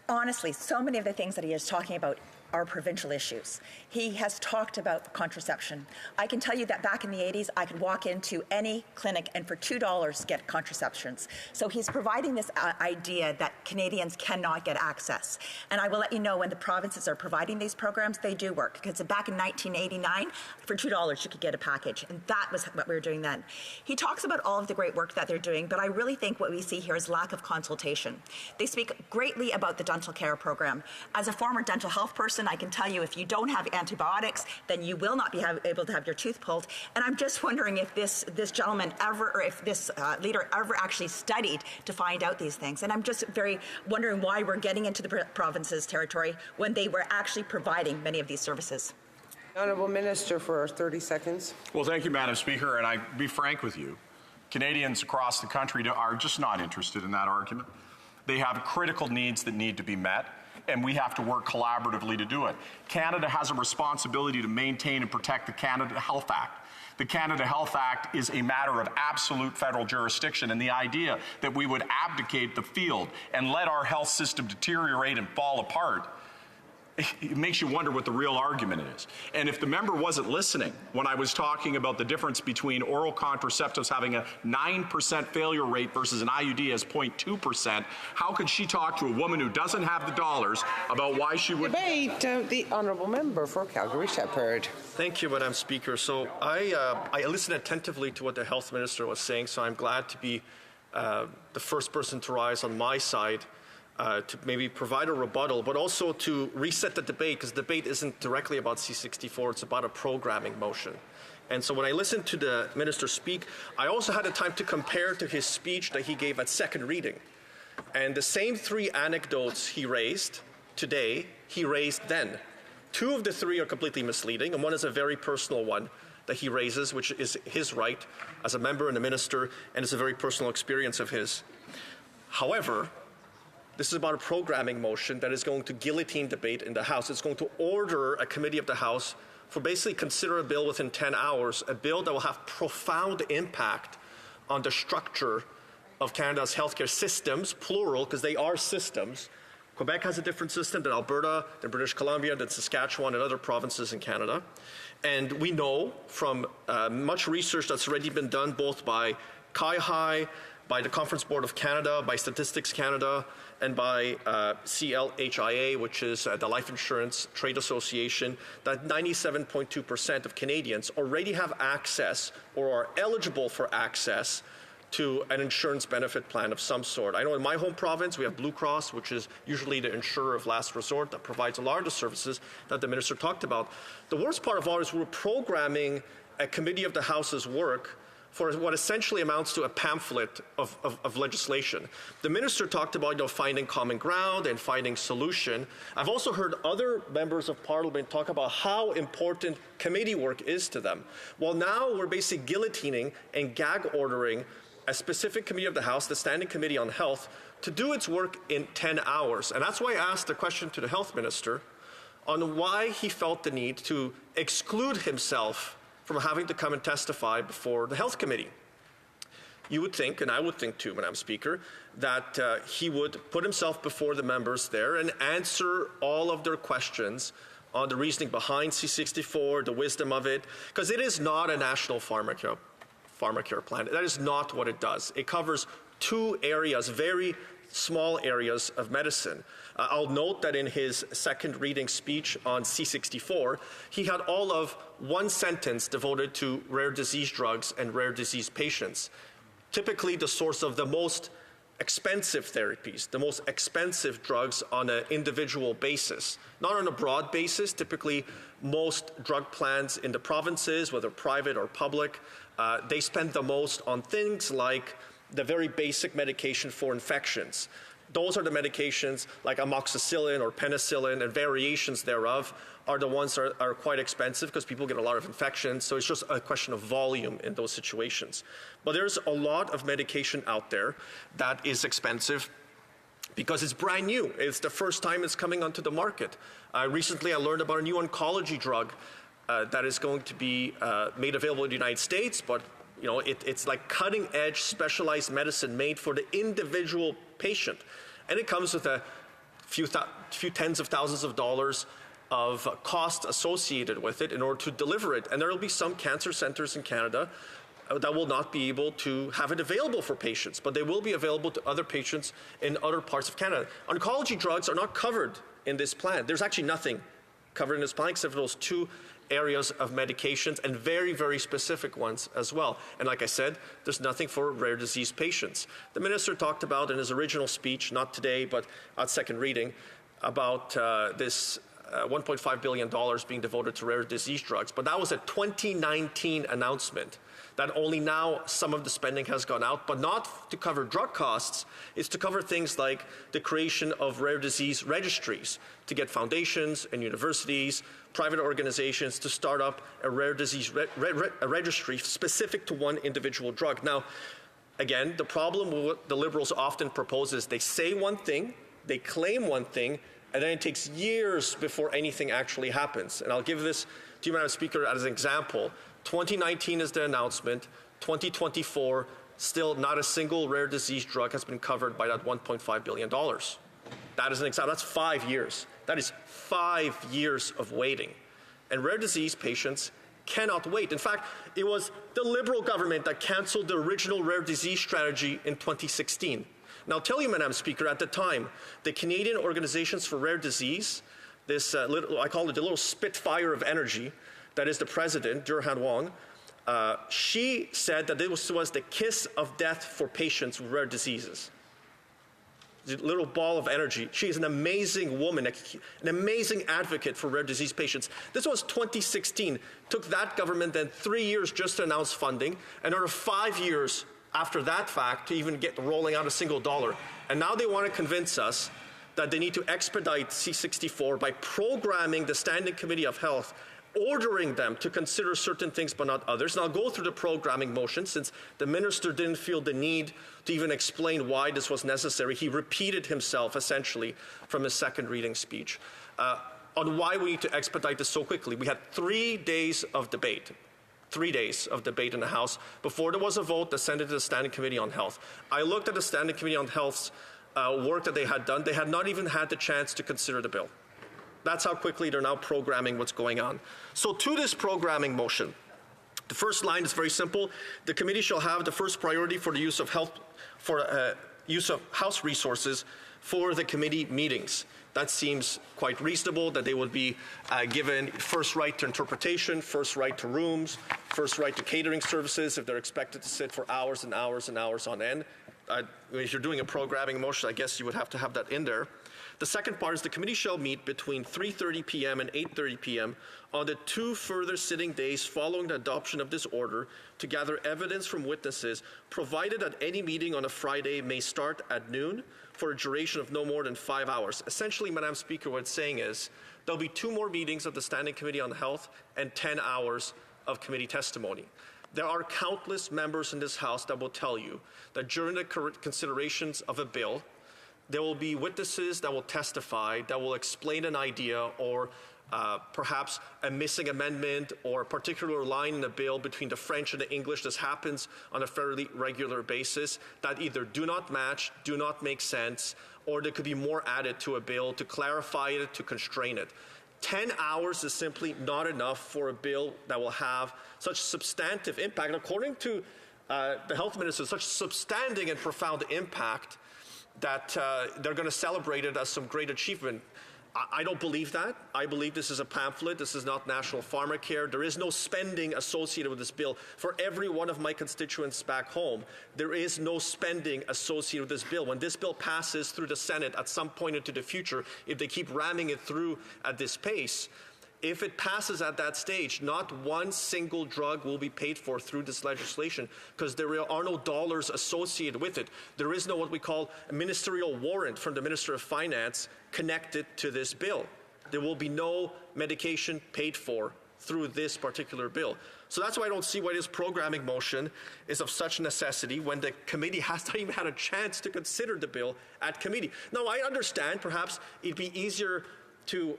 honestly, so many of the things that he is talking about are provincial issues. He has talked about contraception. I can tell you that back in the 80s, I could walk into any clinic and for $2 get contraceptions. So he's providing this idea that Canadians cannot get access. And I will let you know, when the provinces are providing these programs, they do work. Because back in 1989, for $2 you could get a package. And that was what we were doing then. He talks about all of the great work that they're doing, but I really think what we see here is lack of consultation. They speak greatly about the dental care program. As a former dental health person, I can tell you, if you don't have antibiotics, then you will not be able to have your tooth pulled. And I'm just wondering if this gentleman ever, or if this leader ever actually studied to find out these things. And I'm just very wondering why we're getting into the province's territory when they were actually providing many of these services. Honourable Minister for 30 seconds. Well, thank you, Madam Speaker, and I be frank with you. Canadians across the country are just not interested in that argument. They have critical needs that need to be met, and we have to work collaboratively to do it. Canada has a responsibility to maintain and protect the Canada Health Act. The Canada Health Act is a matter of absolute federal jurisdiction, and the idea that we would abdicate the field and let our health system deteriorate and fall apart, it makes you wonder what the real argument is. And if the member wasn't listening when I was talking about the difference between oral contraceptives having a 9% failure rate versus an IUD as 0.2%, how could she talk to a woman who doesn't have the dollars about why she would... Debate. The Honourable Member for Calgary Shepherd. Thank you, Madam Speaker. So I listened attentively to what the Health Minister was saying, so I'm glad to be the first person to rise on my side to maybe provide a rebuttal, but also to reset the debate, because the debate isn't directly about C-64, it's about a programming motion. And so when I listened to the Minister speak, I also had the time to compare to his speech that he gave at second reading. And the same three anecdotes he raised today, he raised then. Two of the three are completely misleading, and one is a very personal one that he raises, which is his right as a member and a minister, and it's a very personal experience of his. However, this is about a programming motion that is going to guillotine debate in the House. It's going to order a committee of the House for basically consider a bill within 10 hours, a bill that will have profound impact on the structure of Canada's healthcare systems, plural, because they are systems. Quebec has a different system than Alberta, than British Columbia, than Saskatchewan, and other provinces in Canada. And we know from much research that's already been done both by CIHI, by the Conference Board of Canada, by Statistics Canada, and by CLHIA, which is the Life Insurance Trade Association, that 97.2% of Canadians already have access or are eligible for access to an insurance benefit plan of some sort. I know in my home province, we have Blue Cross, which is usually the insurer of last resort that provides a lot of the services that the minister talked about. The worst part of all is we're programming a committee of the House's work for what essentially amounts to a pamphlet of legislation. The minister talked about finding common ground and finding solution. I've also heard other members of parliament talk about how important committee work is to them. Well, now we're basically guillotining and gag ordering a specific committee of the House, the Standing Committee on Health, to do its work in 10 hours. And that's why I asked the question to the health minister on why he felt the need to exclude himself from having to come and testify before the Health Committee. You would think, and I would think too, Madam Speaker, that he would put himself before the members there and answer all of their questions on the reasoning behind C-64, the wisdom of it, because it is not a national pharmacare plan. That is not what it does. It covers two areas, very small areas of medicine. I'll note that in his second reading speech on C-64, he had all of one sentence devoted to rare disease drugs and rare disease patients, typically the source of the most expensive therapies, the most expensive drugs on an individual basis, not on a broad basis. Typically, most drug plans in the provinces, whether private or public, they spend the most on things like the very basic medication for infections. Those are the medications like amoxicillin or penicillin and variations thereof are the ones that are quite expensive because people get a lot of infections. So it's just a question of volume in those situations. But there's a lot of medication out there that is expensive because it's brand new. It's the first time it's coming onto the market. Recently, I learned about a new oncology drug that is going to be made available in the United States, but it's like cutting-edge specialized medicine made for the individual patient. And it comes with a few tens of thousands of dollars of cost associated with it in order to deliver it. And there will be some cancer centers in Canada that will not be able to have it available for patients, but they will be available to other patients in other parts of Canada. Oncology drugs are not covered in this plan. There's actually nothing covered in this plan except for those 2 areas of medications, and very, very specific ones as well. And like I said, there's nothing for rare disease patients. The minister talked about in his original speech, not today, but at second reading, about this $1.5 billion being devoted to rare disease drugs. But that was a 2019 announcement. That only now some of the spending has gone out, but not to cover drug costs. It's to cover things like the creation of rare disease registries, to get foundations and universities, private organizations to start up a rare disease a registry specific to one individual drug. Now, again, the problem with what the Liberals often propose is they say one thing, they claim one thing, and then it takes years before anything actually happens. And I'll give this to you, Madam Speaker, as an example. 2019 is the announcement. 2024, still not a single rare disease drug has been covered by that $1.5 billion. That is an example. That's 5 years. That is 5 years of waiting. And rare disease patients cannot wait. In fact, it was the Liberal government that canceled the original rare disease strategy in 2016. Now, I'll tell you, Madam Speaker, at the time, the Canadian Organizations for Rare Disease, this I call it the little spitfire of energy, that is the president, Jurhan Wong, she said that this was the kiss of death for patients with rare diseases. The little ball of energy. She is an amazing woman, an amazing advocate for rare disease patients. This was 2016. Took that government then 3 years just to announce funding, and another 5 years after that fact to even get rolling out a single dollar. And now they want to convince us that they need to expedite C-64 by programming the Standing Committee of Health, ordering them to consider certain things but not others. And I'll go through the programming motion since the minister didn't feel the need to even explain why this was necessary. He repeated himself essentially from his second reading speech on why we need to expedite this so quickly. We had 3 days of debate. 3 days of debate in the House before there was a vote that sent it to the Standing Committee on Health. I looked at the Standing Committee on Health's work that they had done. They had not even had the chance to consider the bill. That's how quickly they're now programming what's going on. So to this programming motion, the first line is very simple. The committee shall have the first priority for the use of use of House resources for the committee meetings. That seems quite reasonable, that they would be given first right to interpretation, first right to rooms, first right to catering services if they're expected to sit for hours and hours and hours on end. If you're doing a programming motion, I guess you would have to have that in there. The second part is the committee shall meet between 3:30 p.m. and 8:30 p.m. on the 2 further sitting days following the adoption of this order to gather evidence from witnesses, provided that any meeting on a Friday may start at noon for a duration of no more than 5 hours. Essentially, Madam Speaker, what it's saying is there'll be 2 more meetings of the Standing Committee on Health and 10 hours of committee testimony. There are countless members in this House that will tell you that during the considerations of a bill, there will be witnesses that will testify, that will explain an idea or perhaps a missing amendment or a particular line in the bill between the French and the English. This happens on a fairly regular basis that either do not match, do not make sense, or there could be more added to a bill to clarify it, to constrain it. 10 hours is simply not enough for a bill that will have such substantive impact. And according to the health minister, such substantive and profound impact that they're going to celebrate it as some great achievement. I don't believe that. I believe this is a pamphlet. This is not national pharmacare. There is no spending associated with this bill. For every one of my constituents back home, there is no spending associated with this bill. When this bill passes through the Senate at some point into the future, if they keep ramming it through at this pace, if it passes at that stage, not one single drug will be paid for through this legislation because there are no dollars associated with it. There is no what we call a ministerial warrant from the Minister of Finance connected to this bill. There will be no medication paid for through this particular bill. So that's why I don't see why this programming motion is of such necessity when the committee has not even had a chance to consider the bill at committee. Now, I understand perhaps it'd be easier to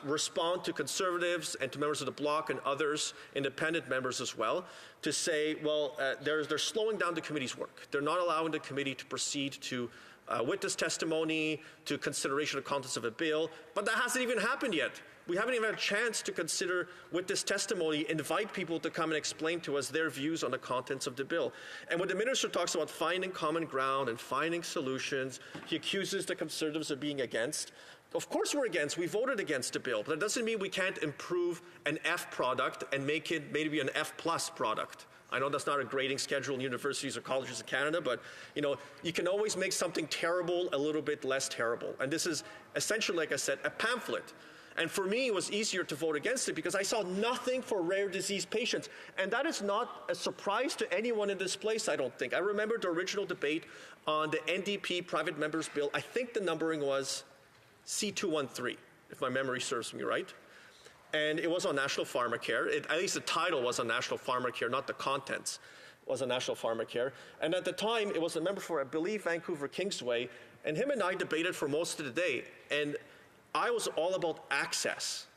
respond to Conservatives and to members of the Bloc and others, independent members as well, to say, well, they're slowing down the committee's work. They're not allowing the committee to proceed to witness testimony, to consideration of contents of a bill, but that hasn't even happened yet. We haven't even had a chance to consider, with this testimony, invite people to come and explain to us their views on the contents of the bill. And when the minister talks about finding common ground and finding solutions, he accuses the Conservatives of being against. Of course we're against. We voted against the bill. But that doesn't mean we can't improve an F product and make it maybe an F+ product. I know that's not a grading schedule in universities or colleges in Canada, but you can always make something terrible a little bit less terrible. And this is essentially, like I said, a pamphlet. And for me, it was easier to vote against it because I saw nothing for rare disease patients. And that is not a surprise to anyone in this place, I don't think. I remember the original debate on the NDP private members bill. I think the numbering was C213, if my memory serves me right. And it was on National Pharmacare. At least the title was on National Pharmacare, not the contents was on National Pharmacare. And at the time, it was a member for, I believe, Vancouver Kingsway. And him and I debated for most of the day. And I was all about access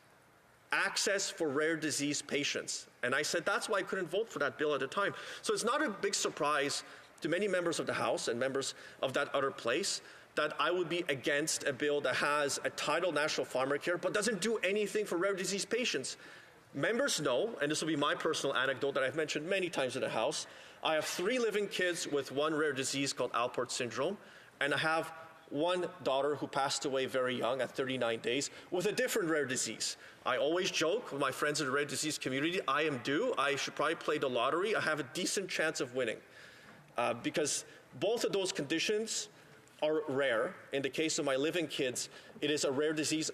for rare disease patients. And I said that's why I couldn't vote for that bill at the time. So it's not a big surprise to many members of the House and members of that other place that I would be against a bill that has a title National Pharmacare but doesn't do anything for rare disease patients. Members know, and this will be my personal anecdote that I've mentioned many times in the House, I have 3 living kids with one rare disease called Alport syndrome, and I have one daughter who passed away very young at 39 days with a different rare disease. I always joke with my friends in the rare disease community, I am due. I should probably play the lottery. I have a decent chance of winning because both of those conditions are rare. In the case of my living kids, it is a rare disease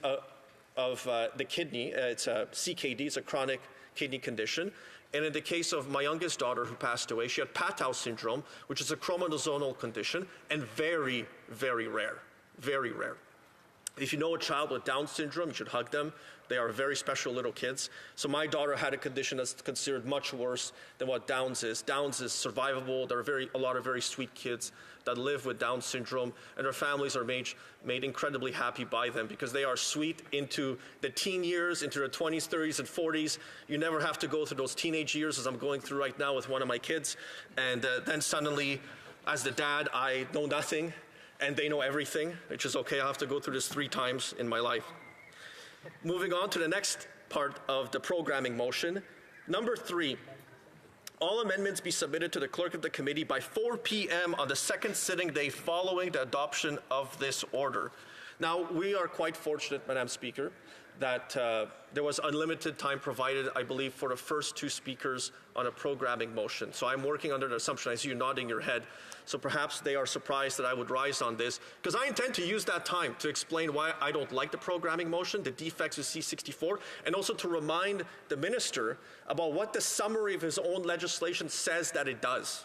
of the kidney. It's a CKD, it's a chronic kidney condition. And in the case of my youngest daughter who passed away, she had Patau syndrome, which is a chromosomal condition, and very, very rare, very rare. If you know a child with Down syndrome, you should hug them. They are very special little kids. So my daughter had a condition that's considered much worse than what Down's is. Down's is survivable. There are a lot of very sweet kids that live with Down syndrome, and their families are made incredibly happy by them because they are sweet into the teen years, into their 20s, 30s, and 40s. You never have to go through those teenage years as I'm going through right now with one of my kids. And then suddenly, as the dad, I know nothing, and they know everything, which is okay. I have to go through this 3 times in my life. Moving on to the next part of the programming motion. Number 3, all amendments be submitted to the clerk of the committee by 4 p.m. on the second sitting day following the adoption of this order. Now, we are quite fortunate, Madam Speaker, that there was unlimited time provided, I believe, for the first 2 speakers on a programming motion. So I'm working under the assumption, I see you nodding your head, so perhaps they are surprised that I would rise on this, because I intend to use that time to explain why I don't like the programming motion, the defects of C-64, and also to remind the minister about what the summary of his own legislation says that it does.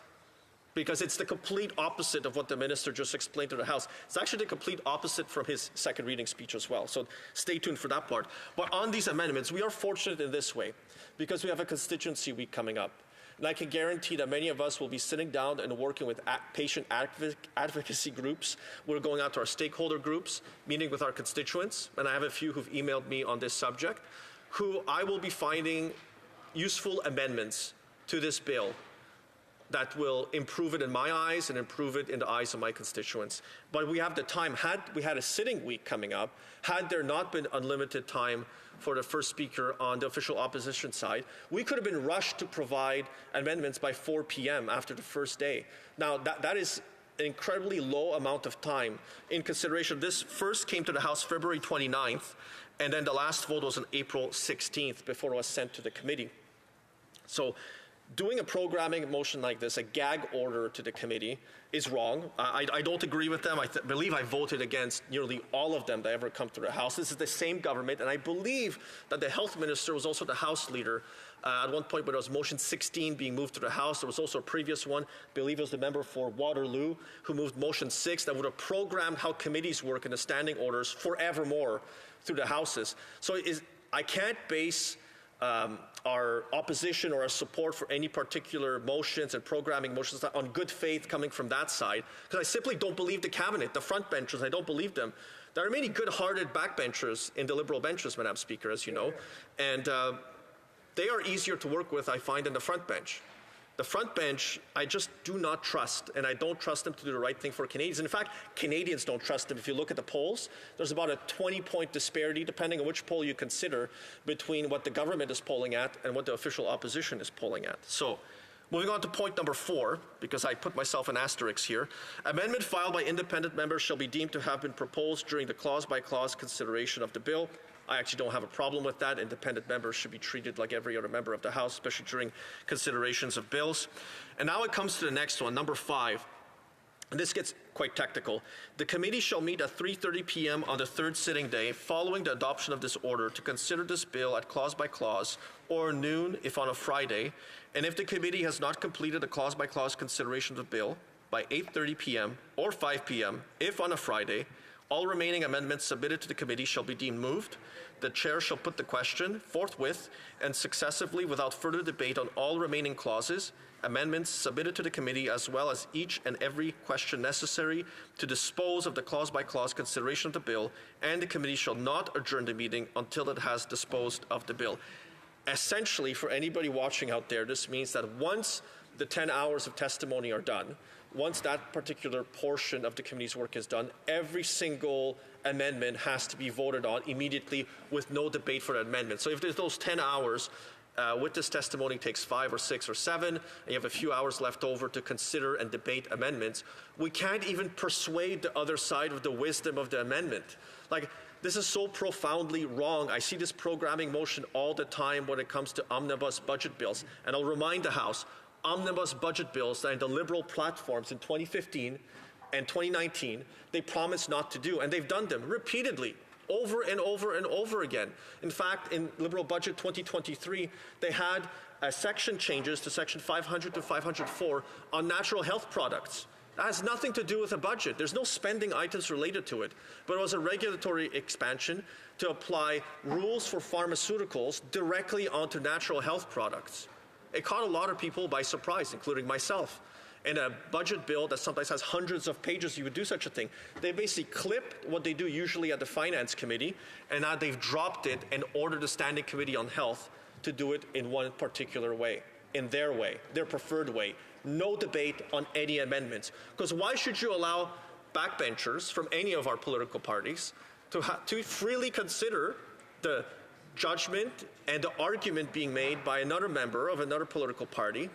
Because it's the complete opposite of what the minister just explained to the House. It's actually the complete opposite from his second reading speech as well. So stay tuned for that part. But on these amendments, we are fortunate in this way because we have a constituency week coming up. And I can guarantee that many of us will be sitting down and working with patient advocacy groups. We're going out to our stakeholder groups, meeting with our constituents, and I have a few who've emailed me on this subject, who I will be finding useful amendments to this bill that will improve it in my eyes and improve it in the eyes of my constituents. But we have the time. Had we had a sitting week coming up, had there not been unlimited time for the first speaker on the official opposition side, we could have been rushed to provide amendments by 4 p.m. after the first day. Now, that is an incredibly low amount of time in consideration. This first came to the House February 29th, and then the last vote was on April 16th before it was sent to the committee. So doing a programming motion like this, a gag order to the committee, is wrong. I don't agree with them. I believe I voted against nearly all of them that ever come to the House. This is the same government, and I believe that the health minister was also the House leader. At one point when there was motion 16 being moved to the House, there was also a previous one, I believe it was the member for Waterloo, who moved motion 6 that would have programmed how committees work in the standing orders forevermore through the Houses. So I can't base our opposition or our support for any particular motions and programming motions on good faith coming from that side, because I simply don't believe the cabinet, the front benchers, I don't believe them. There are many good-hearted backbenchers in the Liberal benches, Madam Speaker, as you know, and they are easier to work with, I find, than the front bench. The front bench, I just do not trust, and I don't trust them to do the right thing for Canadians. In fact, Canadians don't trust them. If you look at the polls, there's about a 20-point disparity, depending on which poll you consider, between what the government is polling at and what the official opposition is polling at. So, moving on to point number 4, because I put myself an asterisk here. Amendment filed by independent members shall be deemed to have been proposed during the clause-by-clause consideration of the bill. I actually don't have a problem with that. Independent members should be treated like every other member of the House, especially during considerations of bills. And now it comes to the next one, number 5. And this gets quite technical. The committee shall meet at 3:30 p.m. on the third sitting day following the adoption of this order to consider this bill at clause by clause, or noon if on a Friday, and if the committee has not completed a clause by clause consideration of the bill by 8:30 p.m. or 5 p.m. if on a Friday, all remaining amendments submitted to the committee shall be deemed moved. The chair shall put the question forthwith and successively without further debate on all remaining clauses, amendments submitted to the committee, as well as each and every question necessary to dispose of the clause-by-clause consideration of the bill, and the committee shall not adjourn the meeting until it has disposed of the bill. Essentially, for anybody watching out there, this means that once the 10 hours of testimony are done, once that particular portion of the committee's work is done, every single amendment has to be voted on immediately with no debate for that amendment. So if there's those 10 hours, witness testimony takes 5 or 6 or 7, and you have a few hours left over to consider and debate amendments, we can't even persuade the other side of the wisdom of the amendment. Like, this is so profoundly wrong. I see this programming motion all the time when it comes to omnibus budget bills. And I'll remind the House, omnibus budget bills that in the Liberal platforms in 2015 and 2019, they promised not to do, and they've done them repeatedly, over and over and over again. In fact, in Liberal Budget 2023, they had section changes to Section 500 to 504 on natural health products. That has nothing to do with the budget. There's no spending items related to it, but it was a regulatory expansion to apply rules for pharmaceuticals directly onto natural health products. It caught a lot of people by surprise, including myself. In a budget bill that sometimes has hundreds of pages, you would do such a thing. They basically clipped what they do usually at the Finance Committee, and now they've dropped it and ordered the Standing Committee on Health to do it in one particular way, in their way, their preferred way. No debate on any amendments. Because why should you allow backbenchers from any of our political parties to freely consider the judgment and the argument being made by another member of another political party,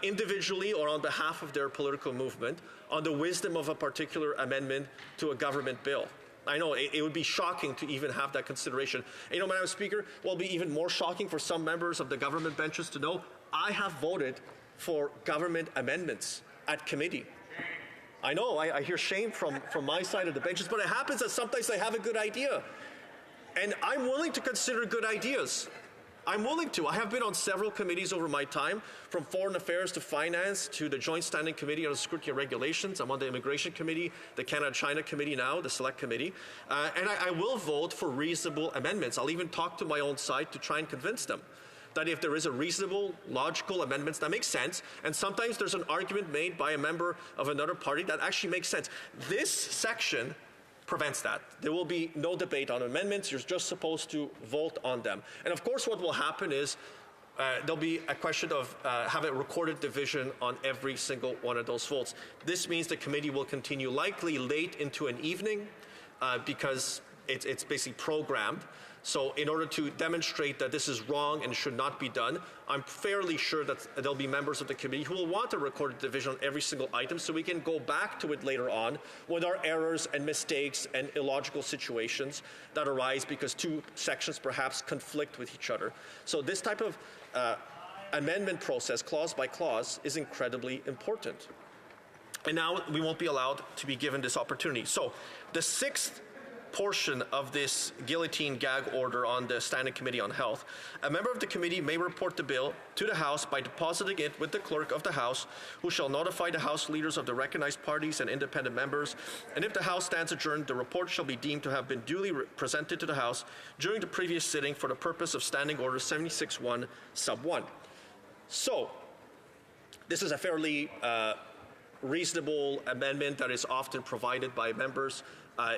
individually or on behalf of their political movement, on the wisdom of a particular amendment to a government bill? I know it would be shocking to even have that consideration. And, you know, Madam Speaker, what will be even more shocking for some members of the government benches to know, I have voted for government amendments at committee. I know, I hear shame from my side of the benches, but it happens that sometimes they have a good idea. And I'm willing to consider good ideas. I'm willing to. I have been on several committees over my time, from Foreign Affairs to Finance to the Joint Standing Committee on Scrutiny and Regulations. I'm on the Immigration Committee, the Canada-China Committee now, the Select Committee. And I will vote for reasonable amendments. I'll even talk to my own side to try and convince them that if there is a reasonable, logical amendments that make sense, and sometimes there's an argument made by a member of another party that actually makes sense. This section prevents that. There will be no debate on amendments. You're just supposed to vote on them. And of course, what will happen is there'll be a question of have a recorded division on every single one of those votes. This means the committee will continue likely late into an evening because it's basically programmed. So in order to demonstrate that this is wrong and should not be done, I'm fairly sure that there'll be members of the committee who will want a recorded division on every single item so we can go back to it later on when there are errors and mistakes and illogical situations that arise because two sections perhaps conflict with each other. So this type of amendment process, clause by clause, is incredibly important. And now we won't be allowed to be given this opportunity. So the sixth portion of this guillotine gag order on the Standing Committee on Health, a member of the committee may report the bill to the House by depositing it with the clerk of the House, who shall notify the House leaders of the recognized parties and independent members. And if the House stands adjourned, the report shall be deemed to have been duly presented to the House during the previous sitting for the purpose of Standing Order 76-1, Sub 1. So, this is a fairly reasonable amendment that is often provided by members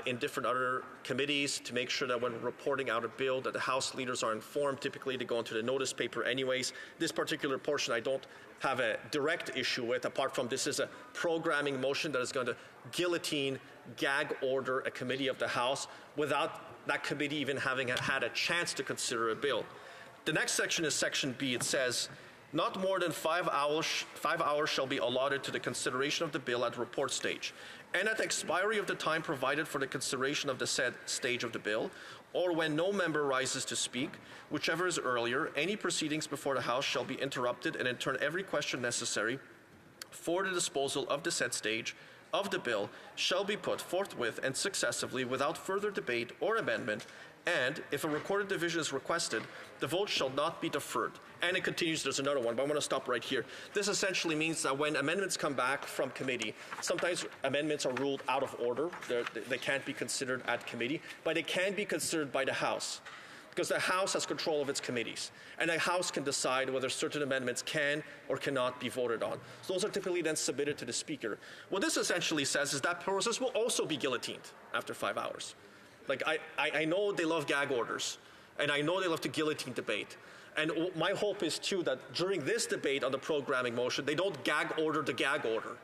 in different other committees to make sure that when reporting out a bill that the House leaders are informed. Typically they go into the notice paper anyways. This particular portion I don't have a direct issue with, apart from this is a programming motion that is going to guillotine, gag order a committee of the House without that committee even having had a chance to consider a bill. The next section is Section B. It says, not more than 5 hours shall be allotted to the consideration of the bill at report stage, and at the expiry of the time provided for the consideration of the said stage of the bill, or when no member rises to speak, whichever is earlier, any proceedings before the House shall be interrupted, and in turn every question necessary for the disposal of the said stage of the bill shall be put forthwith and successively without further debate or amendment, and if a recorded division is requested, the vote shall not be deferred. And it continues, there's another one, but I want to stop right here. This essentially means that when amendments come back from committee, sometimes amendments are ruled out of order. They can't be considered at committee, but they can be considered by the House, because the House has control of its committees, and the House can decide whether certain amendments can or cannot be voted on. So those are typically then submitted to the Speaker. What this essentially says is that process will also be guillotined after 5 hours. Like, I know they love gag orders, and I know they love to guillotine debate. And my hope is, too, that during this debate on the programming motion, they don't gag order the gag order.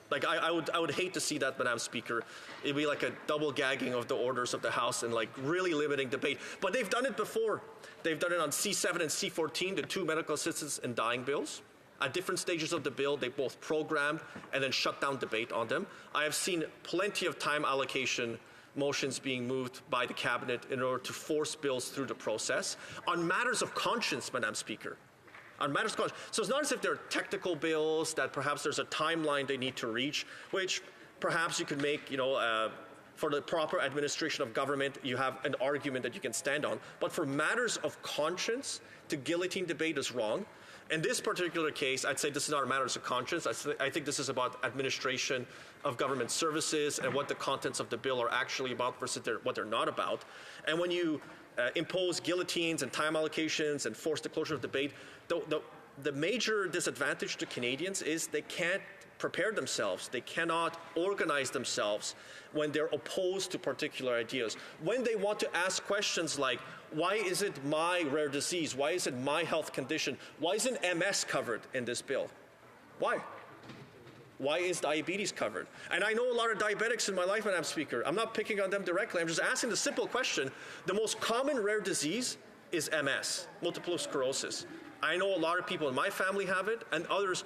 Like, I would hate to see that, Madam Speaker. It'd be like a double gagging of the orders of the House and, like, really limiting debate. But they've done it before. They've done it on C7 and C14, the 2 medical assistance and dying bills. At different stages of the bill, they both programmed and then shut down debate on them. I have seen plenty of time allocation motions being moved by the Cabinet in order to force bills through the process on matters of conscience, Madam Speaker. On matters of conscience. So it's not as if they're technical bills that perhaps there's a timeline they need to reach, which perhaps you could make, for the proper administration of government, you have an argument that you can stand on. But for matters of conscience, to guillotine debate is wrong. In this particular case, I'd say this is not a matter of conscience. I think this is about administration of government services and what the contents of the bill are actually about versus what they're not about. And when you impose guillotines and time allocations and force the closure of debate, the major disadvantage to Canadians is they can't prepare themselves. They cannot organize themselves when they're opposed to particular ideas. When they want to ask questions like, why is it my rare disease? Why is it my health condition? Why isn't MS covered in this bill? Why? Why is diabetes covered? And I know a lot of diabetics in my life, Madam Speaker. I'm not picking on them directly. I'm just asking the simple question. The most common rare disease is MS, multiple sclerosis. I know a lot of people in my family have it, and others,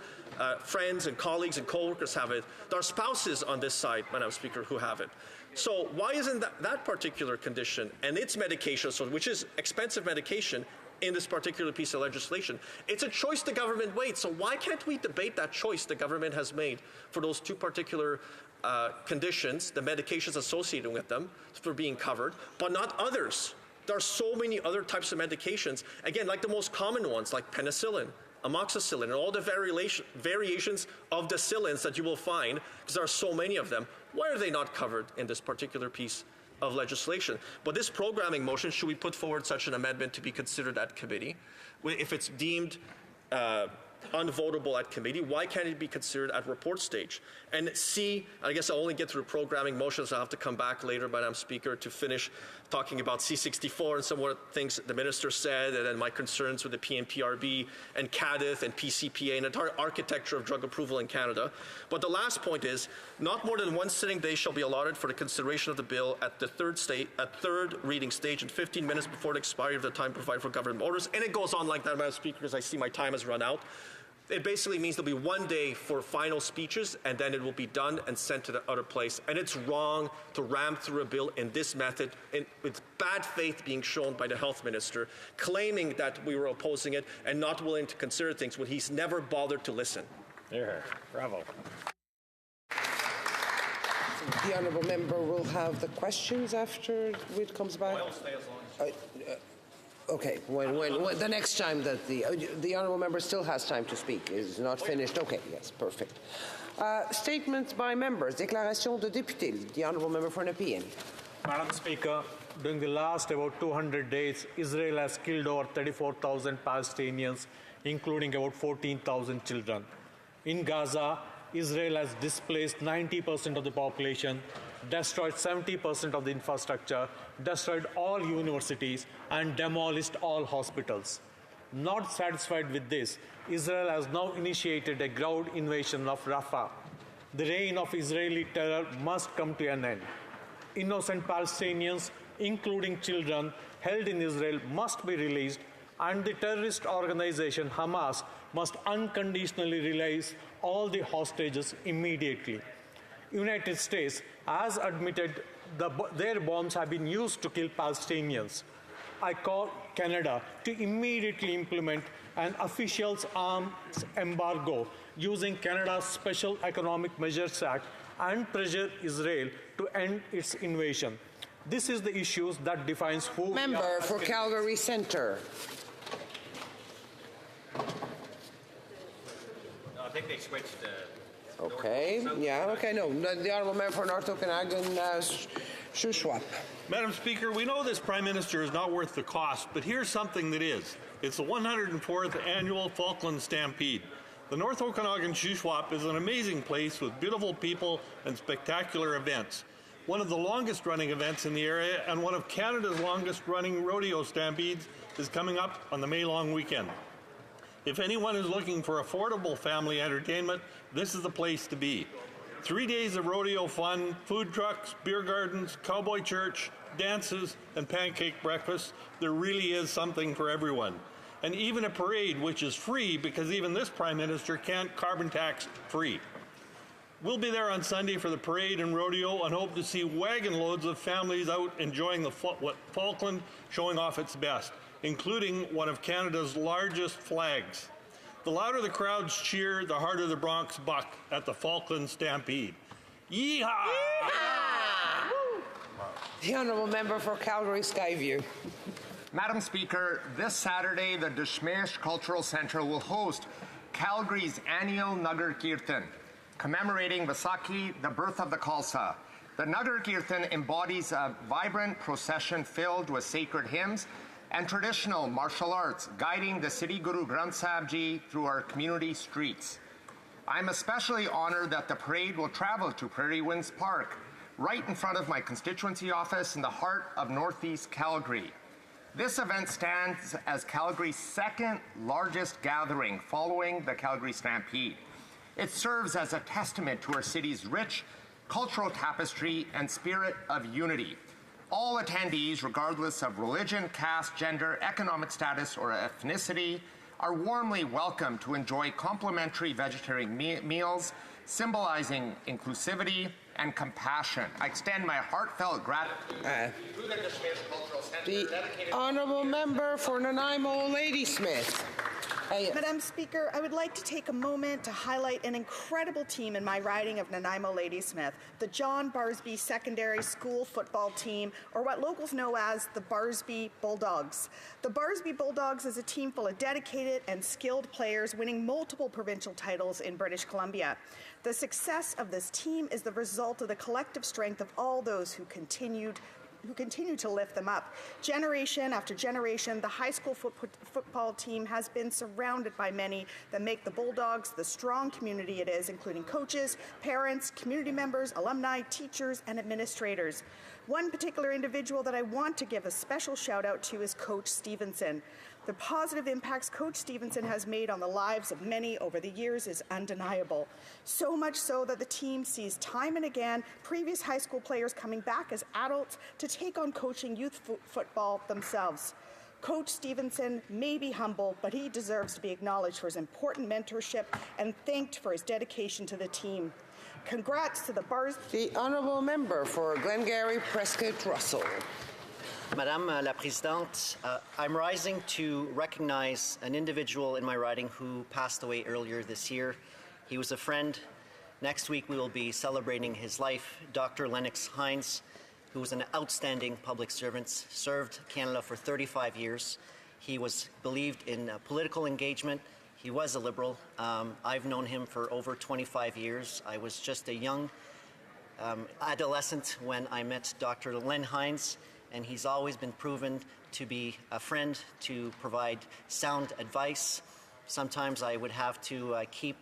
friends and colleagues and coworkers have it. There are spouses on this side, Madam Speaker, who have it. So why isn't that particular condition and its medication, which is expensive medication, in this particular piece of legislation? It's a choice the government made. So why can't we debate that choice the government has made for those 2 particular conditions, the medications associated with them, for being covered, but not others? There are so many other types of medications, again, like the most common ones, like penicillin, amoxicillin, and all the variations of the cillins that you will find, because there are so many of them. Why are they not covered in this particular piece of legislation? But this programming motion, should we put forward such an amendment to be considered at committee? If it's deemed unvotable at committee, why can't it be considered at report stage? And C, I guess I'll only get through programming motions. I'll have to come back later, Madam Speaker, to finish talking about C64 and some of the things the minister said, and then my concerns with the PNPRB and CADIF and PCPA and the entire architecture of drug approval in Canada. But the last point is, not more than 1 sitting day shall be allotted for the consideration of the bill at the third reading stage and 15 minutes before the expiry of the time provided for government orders. And it goes on like that, Madam Speaker, because I see my time has run out. It basically means there'll be 1 day for final speeches, and then it will be done and sent to the other place. And it's wrong to ram through a bill in this method, with bad faith being shown by the health minister, claiming that we were opposing it and not willing to consider things when he's never bothered to listen. Here, bravo. The honourable member will have the questions after it comes back. I'll stay as long as Okay, when the next time that the honourable member still has time to speak, is not finished. Okay, yes, perfect. Statements by members. Déclaration de député. The honourable member for Nepean. Madam Speaker, during the last about 200 days, Israel has killed over 34,000 Palestinians, including about 14,000 children. In Gaza, Israel has displaced 90% of the population, destroyed 70% of the infrastructure, destroyed all universities, and demolished all hospitals. Not satisfied with this, Israel has now initiated a ground invasion of Rafah. The reign of Israeli terror must come to an end. Innocent Palestinians, including children held in Israel, must be released, and the terrorist organization Hamas must unconditionally release all the hostages immediately. United States has admitted their bombs have been used to kill Palestinians. I call Canada to immediately implement an official arms embargo using Canada's Special Economic Measures Act and pressure Israel to end its invasion. This is the issue that defines who Member for Calgary Centre. No, I think they switched. Okay, yeah, okay, no. The Honourable Member for North Okanagan, Shuswap. Madam Speaker, we know this Prime Minister is not worth the cost, but here's something that is. It's the 104th annual Falkland Stampede. The North Okanagan Shuswap is an amazing place with beautiful people and spectacular events. One of the longest running events in the area and one of Canada's longest running rodeo stampedes is coming up on the May long weekend. If anyone is looking for affordable family entertainment, this is the place to be. 3 days of rodeo fun, food trucks, beer gardens, cowboy church, dances, and pancake breakfast. There really is something for everyone. And even a parade, which is free because even this Prime Minister can't carbon tax free. We'll be there on Sunday for the parade and rodeo and hope to see wagon loads of families out enjoying the Falkland showing off its best, including one of Canada's largest flags. The louder the crowds cheer, the harder the Bronx buck at the Falkland Stampede. Yeehaw! Yeehaw! The Honourable Member for Calgary Skyview. Madam Speaker, this Saturday, the Deshmesh Cultural Centre will host Calgary's annual Nagar Kirtan, commemorating Vaisakhi, the birth of the Khalsa. The Nagar Kirtan embodies a vibrant procession filled with sacred hymns and traditional martial arts, guiding the City Guru Granth Sahib Ji through our community streets. I'm especially honored that the parade will travel to Prairie Winds Park, right in front of my constituency office in the heart of Northeast Calgary. This event stands as Calgary's second largest gathering following the Calgary Stampede. It serves as a testament to our city's rich cultural tapestry and spirit of unity. All attendees, regardless of religion, caste, gender, economic status, or ethnicity, are warmly welcome to enjoy complimentary vegetarian meals, symbolizing inclusivity and compassion. I extend my heartfelt gratitude to the Deshmesh Cultural Centre. The Honourable Member for Nanaimo Ladysmith. Madam Speaker, I would like to take a moment to highlight an incredible team in my riding of Nanaimo Ladysmith, the John Barsby Secondary School football team, or what locals know as the Barsby Bulldogs. The Barsby Bulldogs is a team full of dedicated and skilled players winning multiple provincial titles in British Columbia. The success of this team is the result of the collective strength of all those who continue to lift them up. Generation after generation, the high school football team has been surrounded by many that make the Bulldogs the strong community it is, including coaches, parents, community members, alumni, teachers, and administrators. One particular individual that I want to give a special shout out to is Coach Stevenson. The positive impacts Coach Stevenson has made on the lives of many over the years is undeniable. So much so that the team sees time and again previous high school players coming back as adults to take on coaching youth football themselves. Coach Stevenson may be humble, but he deserves to be acknowledged for his important mentorship and thanked for his dedication to the team. Congrats to the Bars. The Honourable Member for Glengarry Prescott Russell. Madame la Présidente, I'm rising to recognize an individual in my riding who passed away earlier this year. He was a friend. Next week we will be celebrating his life. Dr. Lennox Hines, who was an outstanding public servant, served Canada for 35 years. He was believed in political engagement. He was a Liberal. I've known him for over 25 years. I was just a young adolescent when I met Dr. Len Hines, and he's always been proven to be a friend, to provide sound advice. Sometimes I would have to keep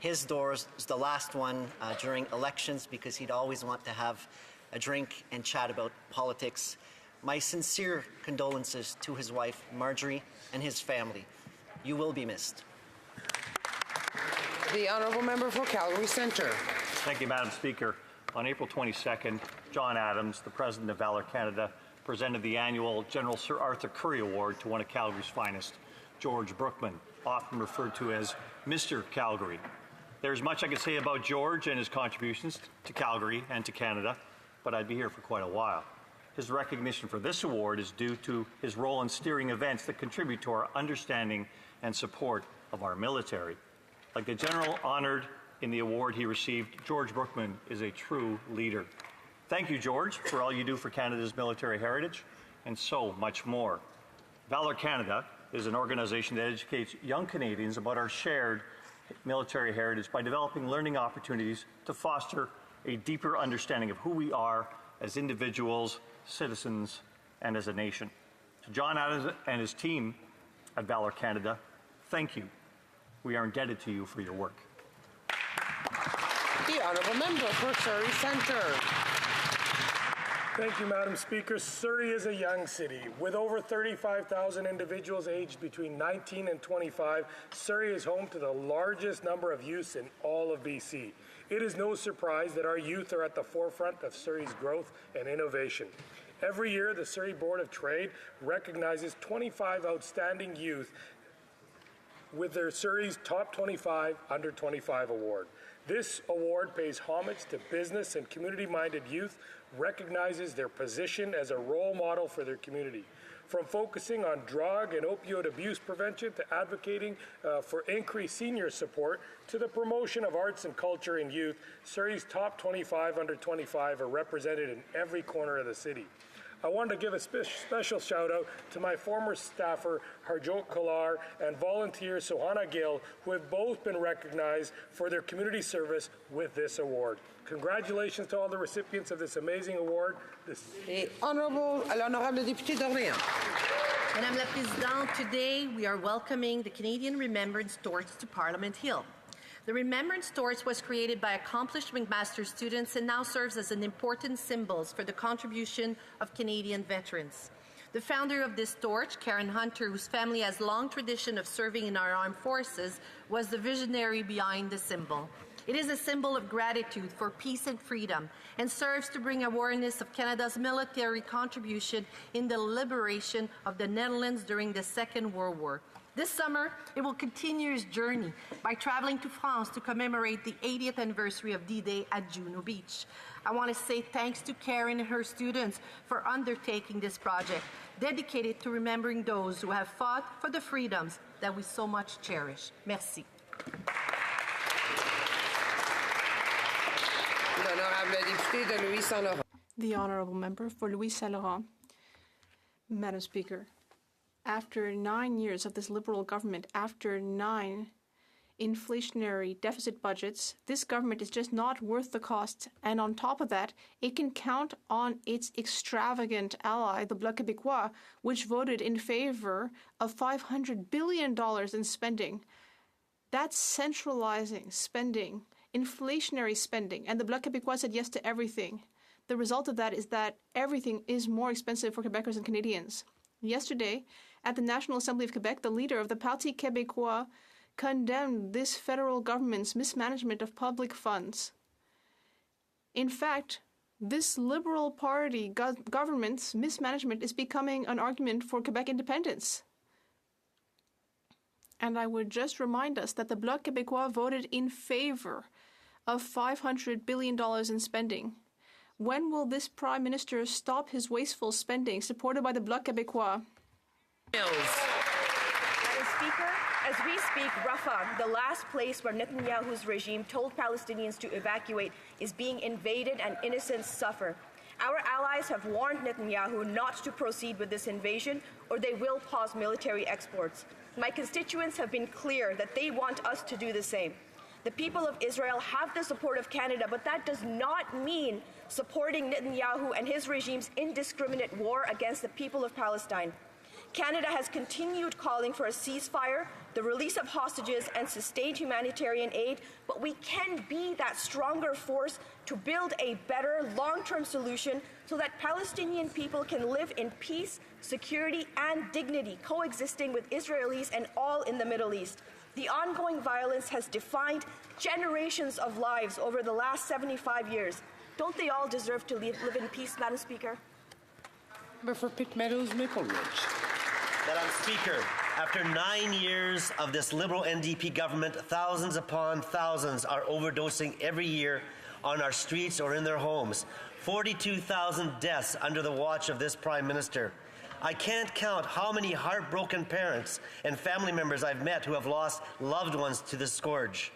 his doors the last one during elections because he'd always want to have a drink and chat about politics. My sincere condolences to his wife, Marjorie, and his family. You will be missed. The honourable member for Calgary Centre. Thank you, Madam Speaker. On April 22nd, John Adams, the President of Valour Canada, presented the annual General Sir Arthur Currie Award to one of Calgary's finest, George Brookman, often referred to as Mr. Calgary. There's much I could say about George and his contributions to Calgary and to Canada, but I'd be here for quite a while. His recognition for this award is due to his role in steering events that contribute to our understanding and support of our military. Like the general honored in the award he received, George Brookman is a true leader. Thank you, George, for all you do for Canada's military heritage and so much more. Valour Canada is an organization that educates young Canadians about our shared military heritage by developing learning opportunities to foster a deeper understanding of who we are as individuals, citizens, and as a nation. To John Adams and his team at Valour Canada, thank you. We are indebted to you for your work. The honourable member for Surrey Centre. Thank you, Madam Speaker. Surrey is a young city. With over 35,000 individuals aged between 19 and 25, Surrey is home to the largest number of youths in all of BC. It is no surprise that our youth are at the forefront of Surrey's growth and innovation. Every year, the Surrey Board of Trade recognizes 25 outstanding youth with their Surrey's Top 25 Under 25 Award. This award pays homage to business and community-minded youth, recognizes their position as a role model for their community. From focusing on drug and opioid abuse prevention to advocating for increased senior support to the promotion of arts and culture in youth, Surrey's Top 25 Under 25 are represented in every corner of the city. I wanted to give a special shout out to my former staffer, Harjot Kalar, and volunteer Sohana Gill, who have both been recognized for their community service with this award. Congratulations to all the recipients of this amazing award. L'honorable député d'Orléans. Madame la Présidente, today we are welcoming the Canadian Remembrance Torch to Parliament Hill. The Remembrance Torch was created by accomplished McMaster students and now serves as an important symbol for the contribution of Canadian veterans. The founder of this torch, Karen Hunter, whose family has long tradition of serving in our armed forces, was the visionary behind the symbol. It is a symbol of gratitude for peace and freedom and serves to bring awareness of Canada's military contribution in the liberation of the Netherlands during the Second World War. This summer, it will continue its journey by traveling to France to commemorate the 80th anniversary of D-Day at Juno Beach. I want to say thanks to Karen and her students for undertaking this project, dedicated to remembering those who have fought for the freedoms that we so much cherish. Merci. The honourable member for Louis Saint Laurent. Madam Speaker, after 9 years of this Liberal government, after 9 inflationary deficit budgets, this government is just not worth the cost. And on top of that, it can count on its extravagant ally, the Bloc Québécois, which voted in favor of $500 billion in spending. That's centralizing spending, inflationary spending, and the Bloc Québécois said yes to everything. The result of that is that everything is more expensive for Quebecers and Canadians. Yesterday, at the National Assembly of Quebec, the leader of the Parti Québécois condemned this federal government's mismanagement of public funds. In fact, this Liberal Party government's mismanagement is becoming an argument for Quebec independence. And I would just remind us that the Bloc Québécois voted in favor of $500 billion in spending. When will this Prime Minister stop his wasteful spending supported by the Bloc Québécois? Madam Speaker, as we speak, Rafah, the last place where Netanyahu's regime told Palestinians to evacuate, is being invaded and innocents suffer. Our allies have warned Netanyahu not to proceed with this invasion or they will pause military exports. My constituents have been clear that they want us to do the same. The people of Israel have the support of Canada, but that does not mean supporting Netanyahu and his regime's indiscriminate war against the people of Palestine. Canada has continued calling for a ceasefire, the release of hostages, and sustained humanitarian aid, but we can be that stronger force to build a better long-term solution so that Palestinian people can live in peace, security, and dignity, coexisting with Israelis and all in the Middle East. The ongoing violence has defined generations of lives over the last 75 years. Don't they all deserve to live in peace, Madam Speaker? Member for Pitt Meadows, Maple Ridge. Madam Speaker, after 9 years of this Liberal NDP government, thousands upon thousands are overdosing every year on our streets or in their homes. 42,000 deaths under the watch of this Prime Minister. I can't count how many heartbroken parents and family members I've met who have lost loved ones to the scourge.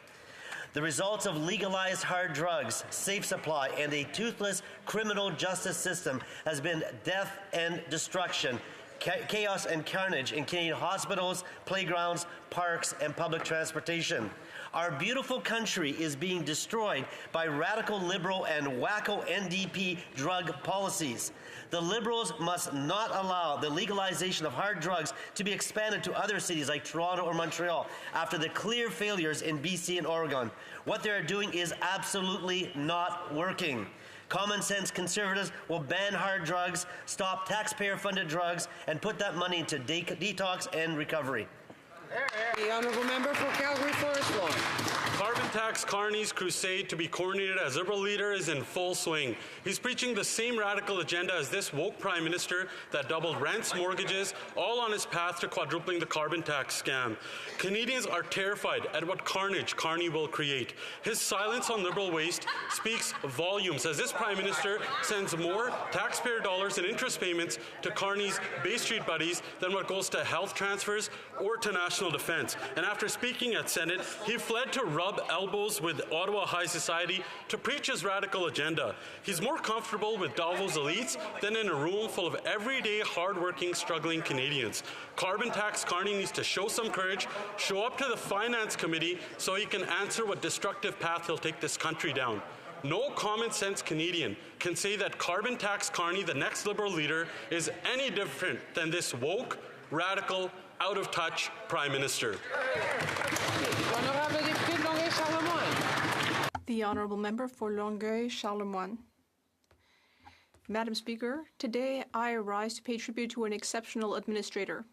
The results of legalized hard drugs, safe supply, and a toothless criminal justice system has been death and destruction, chaos and carnage in Canadian hospitals, playgrounds, parks, and public transportation. Our beautiful country is being destroyed by radical Liberal and wacko NDP drug policies. The Liberals must not allow the legalization of hard drugs to be expanded to other cities like Toronto or Montreal after the clear failures in BC and Oregon. What they are doing is absolutely not working. Common sense Conservatives will ban hard drugs, stop taxpayer-funded drugs, and put that money into detox and recovery. The Honourable Member for Calgary Forest Lawn. Carbon tax Carney's crusade to be coronated as Liberal leader is in full swing. He's preaching the same radical agenda as this woke Prime Minister that doubled rents, mortgages, all on his path to quadrupling the carbon tax scam. Canadians are terrified at what carnage Carney will create. His silence on Liberal waste speaks volumes as this Prime Minister sends more taxpayer dollars and interest payments to Carney's Bay Street buddies than what goes to health transfers or to national defense. And after speaking at Senate, he fled to rub elbows with Ottawa high society to preach his radical agenda. He's more comfortable with Davos elites than in a room full of everyday, hardworking, struggling Canadians. Carbon tax Carney needs to show some courage, show up to the Finance Committee so he can answer what destructive path he'll take this country down. No common sense Canadian can say that carbon tax Carney, the next Liberal leader, is any different than this woke, radical, out-of-touch Prime Minister. The Honourable Member for Longueuil-Charlemagne. Madam Speaker, today I rise to pay tribute to an exceptional administrator.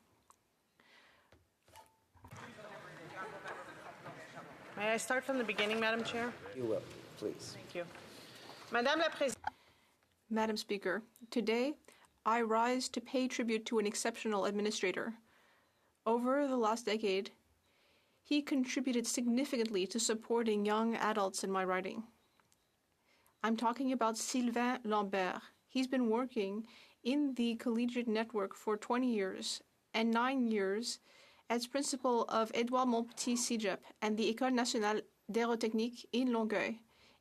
May I start from the beginning, Madam Chair? You will, please. Thank you. Madam Speaker, today I rise to pay tribute to an exceptional administrator. Over the last decade, he contributed significantly to supporting young adults in my riding. I'm talking about Sylvain Lambert. He's been working in the collegiate network for 20 years and 9 years as principal of Édouard Montpetit Cégep and the École Nationale d'Aérotechnique in Longueuil.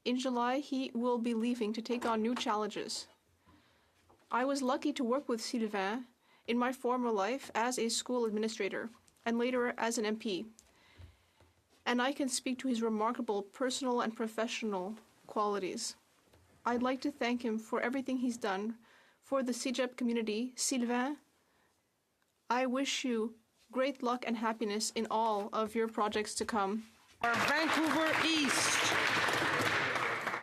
In July, he will be leaving to take on new challenges. I was lucky to work with Sylvain in my former life as a school administrator and later as an MP. And I can speak to his remarkable personal and professional qualities. I'd like to thank him for everything he's done for the Cégep community. Sylvain, I wish you great luck and happiness in all of your projects to come. Vancouver East.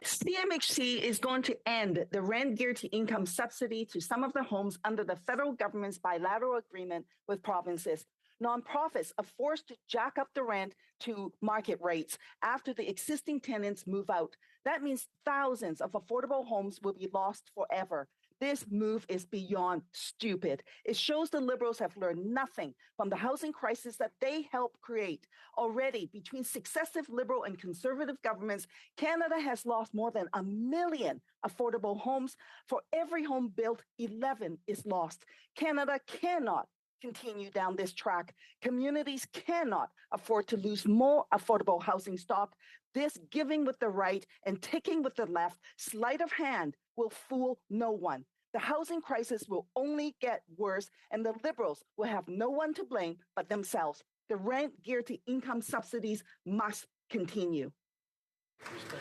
CMHC is going to end the rent guarantee income subsidy to some of the homes under the federal government's bilateral agreement with provinces. Nonprofits are forced to jack up the rent to market rates after the existing tenants move out. That means thousands of affordable homes will be lost forever. This move is beyond stupid. It shows the Liberals have learned nothing from the housing crisis that they helped create. Already, between successive Liberal and Conservative governments, Canada has lost more than 1 million affordable homes. For every home built, 11 is lost. Canada cannot continue down this track. Communities cannot afford to lose more affordable housing stock. This giving with the right and taking with the left sleight of hand will fool no one. The housing crisis will only get worse, and the Liberals will have no one to blame but themselves. The rent guarantee income subsidies must continue.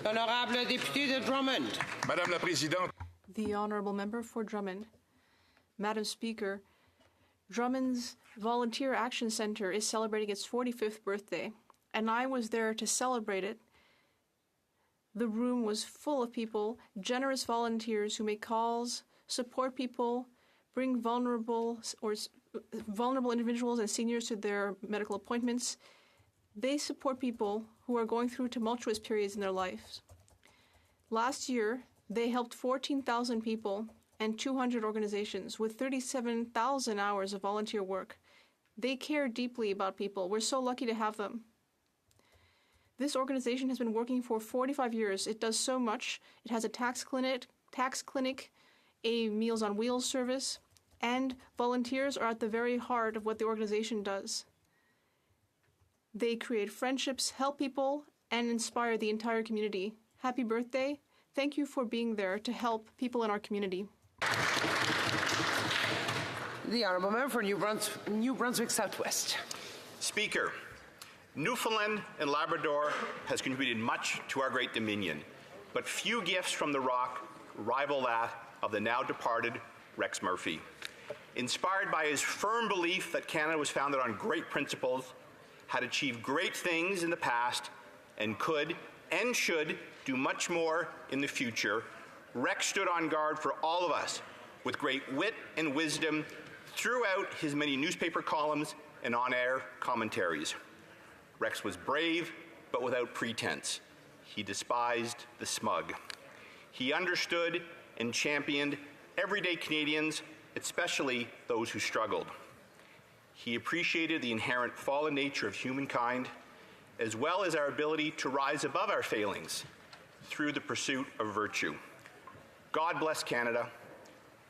Honorable député de Drummond. Madame la Présidente. The Honourable Member for Drummond. Madam Speaker, Drummond's Volunteer Action Center is celebrating its 45th birthday, and I was there to celebrate it. The room was full of people, generous volunteers who make calls, support people, bring vulnerable individuals and seniors to their medical appointments. They support people who are going through tumultuous periods in their lives. Last year, they helped 14,000 people and 200 organizations with 37,000 hours of volunteer work. They care deeply about people. We're so lucky to have them. This organization has been working for 45 years. It does so much. It has a tax clinic, a Meals on Wheels service, and volunteers are at the very heart of what the organization does. They create friendships, help people, and inspire the entire community. Happy birthday. Thank you for being there to help people in our community. The Honourable Member for New Brunswick Southwest. Speaker, Newfoundland and Labrador has contributed much to our great Dominion, but few gifts from the Rock rival that of the now departed Rex Murphy. Inspired by his firm belief that Canada was founded on great principles, had achieved great things in the past, and could and should do much more in the future, Rex stood on guard for all of us with great wit and wisdom throughout his many newspaper columns and on-air commentaries. Rex was brave, but without pretense. He despised the smug. He understood and championed everyday Canadians, especially those who struggled. He appreciated the inherent fallen nature of humankind, as well as our ability to rise above our failings through the pursuit of virtue. God bless Canada,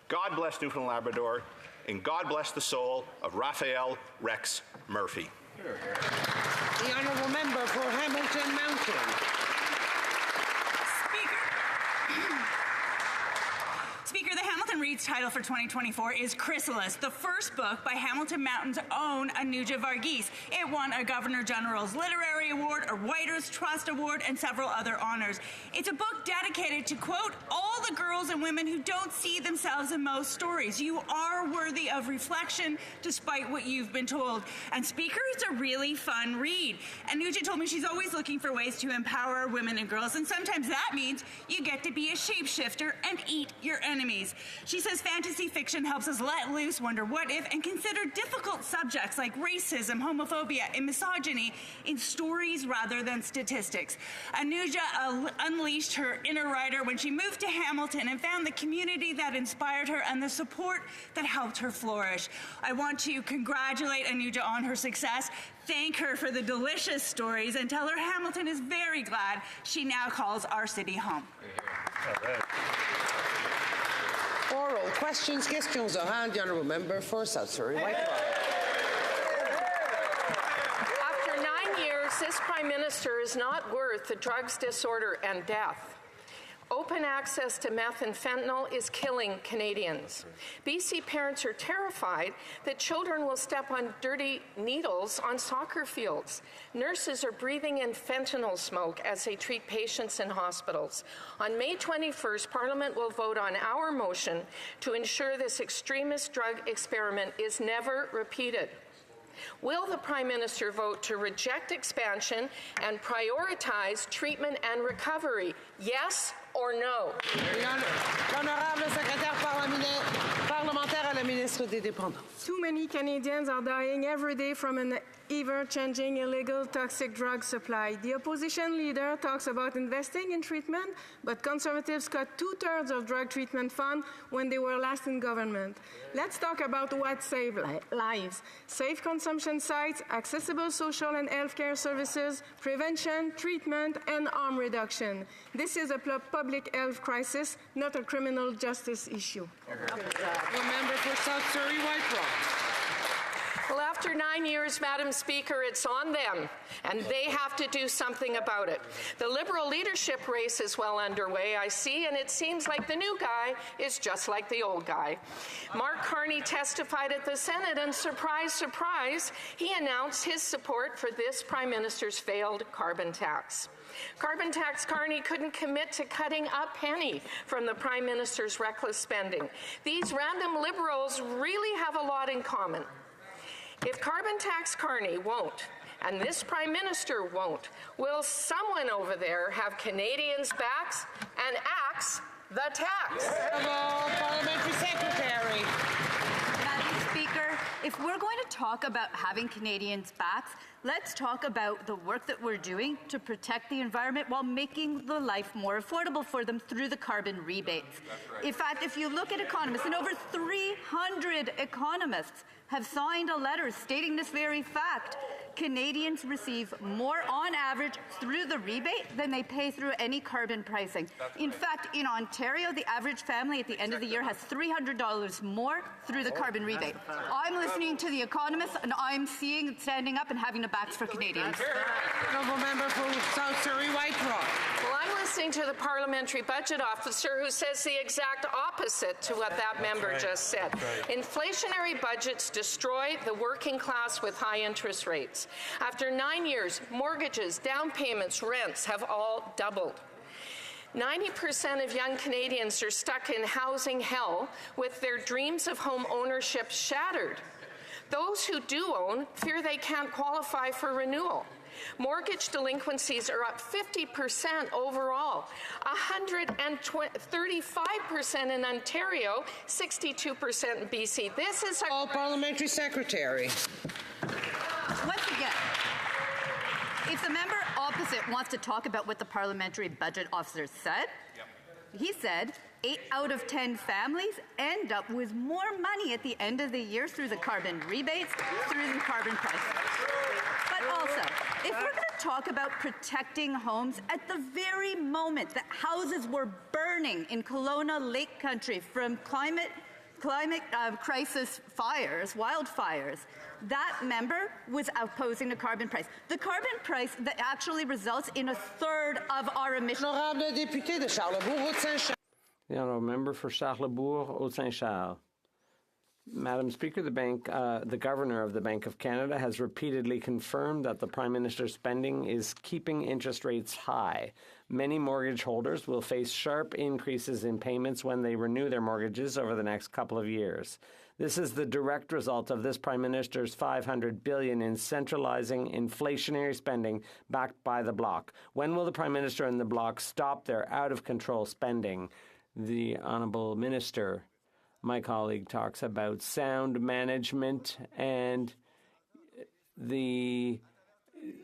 God bless Newfoundland and Labrador, and God bless the soul of Raphael Rex Murphy. The Honourable Member for Hamilton Mountain. Speaker, the Hamilton Reads title for 2024 is Chrysalis, the first book by Hamilton Mountain's own Anuja Varghese. It won a Governor General's Literary Award, a Writers' Trust Award, and several other honors. It's a book dedicated to, quote, all the girls and women who don't see themselves in most stories. You are worthy of reflection despite what you've been told. And Speaker, it's a really fun read. Anuja told me she's always looking for ways to empower women and girls, and sometimes that means you get to be a shapeshifter and eat your enemies. She says fantasy fiction helps us let loose, wonder what if, and consider difficult subjects like racism, homophobia, and misogyny in stories rather than statistics. Anuja unleashed her inner writer when she moved to Hamilton and found the community that inspired her and the support that helped her flourish. I want to congratulate Anuja on her success, thank her for the delicious stories, and tell her Hamilton is very glad she now calls our city home. Oral questions, questions orales. The Honourable Member for South Surrey Whitecross. After 9 years, this Prime Minister is not worth the drugs, disorder, and death. Open access to meth and fentanyl is killing Canadians. BC parents are terrified that children will step on dirty needles on soccer fields. Nurses are breathing in fentanyl smoke as they treat patients in hospitals. On May 21st, Parliament will vote on our motion to ensure this extremist drug experiment is never repeated. Will the Prime Minister vote to reject expansion and prioritize treatment and recovery? Yes or no? L'honorable secrétaire parlementaire à la ministre des Dépendances. Too many Canadians are dying every day from an ever-changing illegal toxic drug supply. The opposition leader talks about investing in treatment, but Conservatives cut 2/3 of drug treatment fund when they were last in government. Let's talk about what saves lives. Safe consumption sites, accessible social and healthcare services, prevention, treatment, and harm reduction. This is a public health crisis, not a criminal justice issue. The member for South Surrey Whitecross. Well, after 9 years, Madam Speaker, it's on them, and they have to do something about it. The Liberal leadership race is well underway, I see, and it seems like the new guy is just like the old guy. Mark Carney testified at the Senate, and surprise, surprise, he announced his support for this Prime Minister's failed carbon tax. Carbon tax Carney couldn't commit to cutting a penny from the Prime Minister's reckless spending. These random Liberals really have a lot in common. If carbon tax Carney won't, and this Prime Minister won't, will someone over there have Canadians' backs and axe the tax? Parliamentary Secretary. Madam Speaker, if we're going to talk about having Canadians' backs, let's talk about the work that we're doing to protect the environment while making the life more affordable for them through the carbon rebates. In fact, if you look at economists, and over 300 economists have signed a letter stating this very fact, Canadians receive more on average through the rebate than they pay through any carbon pricing. In fact, in Ontario, the average family at the end of the year has $300 more through the carbon rebate. I'm listening to the economists, and I'm seeing it standing up and having the backs for Canadians. Honourable member for South Surrey White Rock. Well, I'm listening to the parliamentary budget officer who says the exact opposite to what that member just said. Inflationary budgets destroy the working class with high interest rates. After 9 years, mortgages, down payments, rents have all doubled. 90% of young Canadians are stuck in housing hell with their dreams of home ownership shattered. Those who do own fear they can't qualify for renewal. Mortgage delinquencies are up 50% overall, 135% in Ontario, 62% in BC. This is All Parliamentary Secretary. Once again, if the member opposite wants to talk about what the parliamentary budget officer said, he said 8 out of 10 families end up with more money at the end of the year through the carbon rebates, through the carbon price. But also, if we're going to talk about protecting homes, at the very moment that houses were burning in Kelowna Lake Country from climate crisis fires, wildfires, that member was opposing the carbon price. The carbon price that actually results in a third of our emissions. Honorable député de Charlebourg-Haute-Saint-Charles. The honourable member for Charlebourg-Haute-Saint-Charles. Madam Speaker, the Governor of the Bank of Canada has repeatedly confirmed that the Prime Minister's spending is keeping interest rates high. Many mortgage holders will face sharp increases in payments when they renew their mortgages over the next couple of years. This is the direct result of this Prime Minister's $500 billion in centralizing inflationary spending backed by the Bloc. When will the Prime Minister and the Bloc stop their out-of-control spending? The Honourable Minister, my colleague, talks about sound management and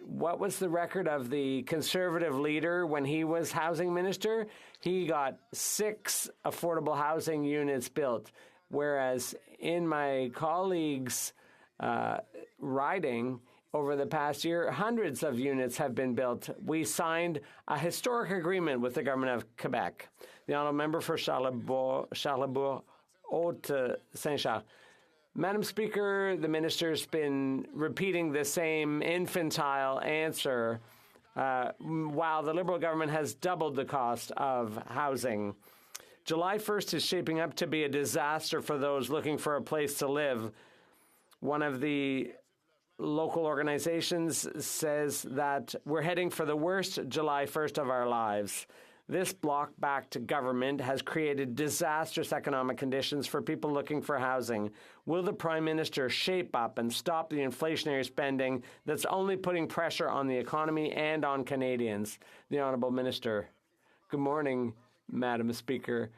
what was the record of the Conservative leader when he was housing minister? He got 6 affordable housing units built, whereas in my colleague's riding over the past year, hundreds of units have been built. We signed a historic agreement with the government of Quebec. The honourable member for Charlebourg-Haute-Saint-Charles. Madam Speaker, the minister's been repeating the same infantile answer while the Liberal government has doubled the cost of housing. July 1st is shaping up to be a disaster for those looking for a place to live. One of the local organizations says that we're heading for the worst July 1st of our lives. This Bloc-backed government has created disastrous economic conditions for people looking for housing. Will the Prime Minister shape up and stop the inflationary spending that's only putting pressure on the economy and on Canadians? The Honourable Minister. Good morning, Madam Speaker.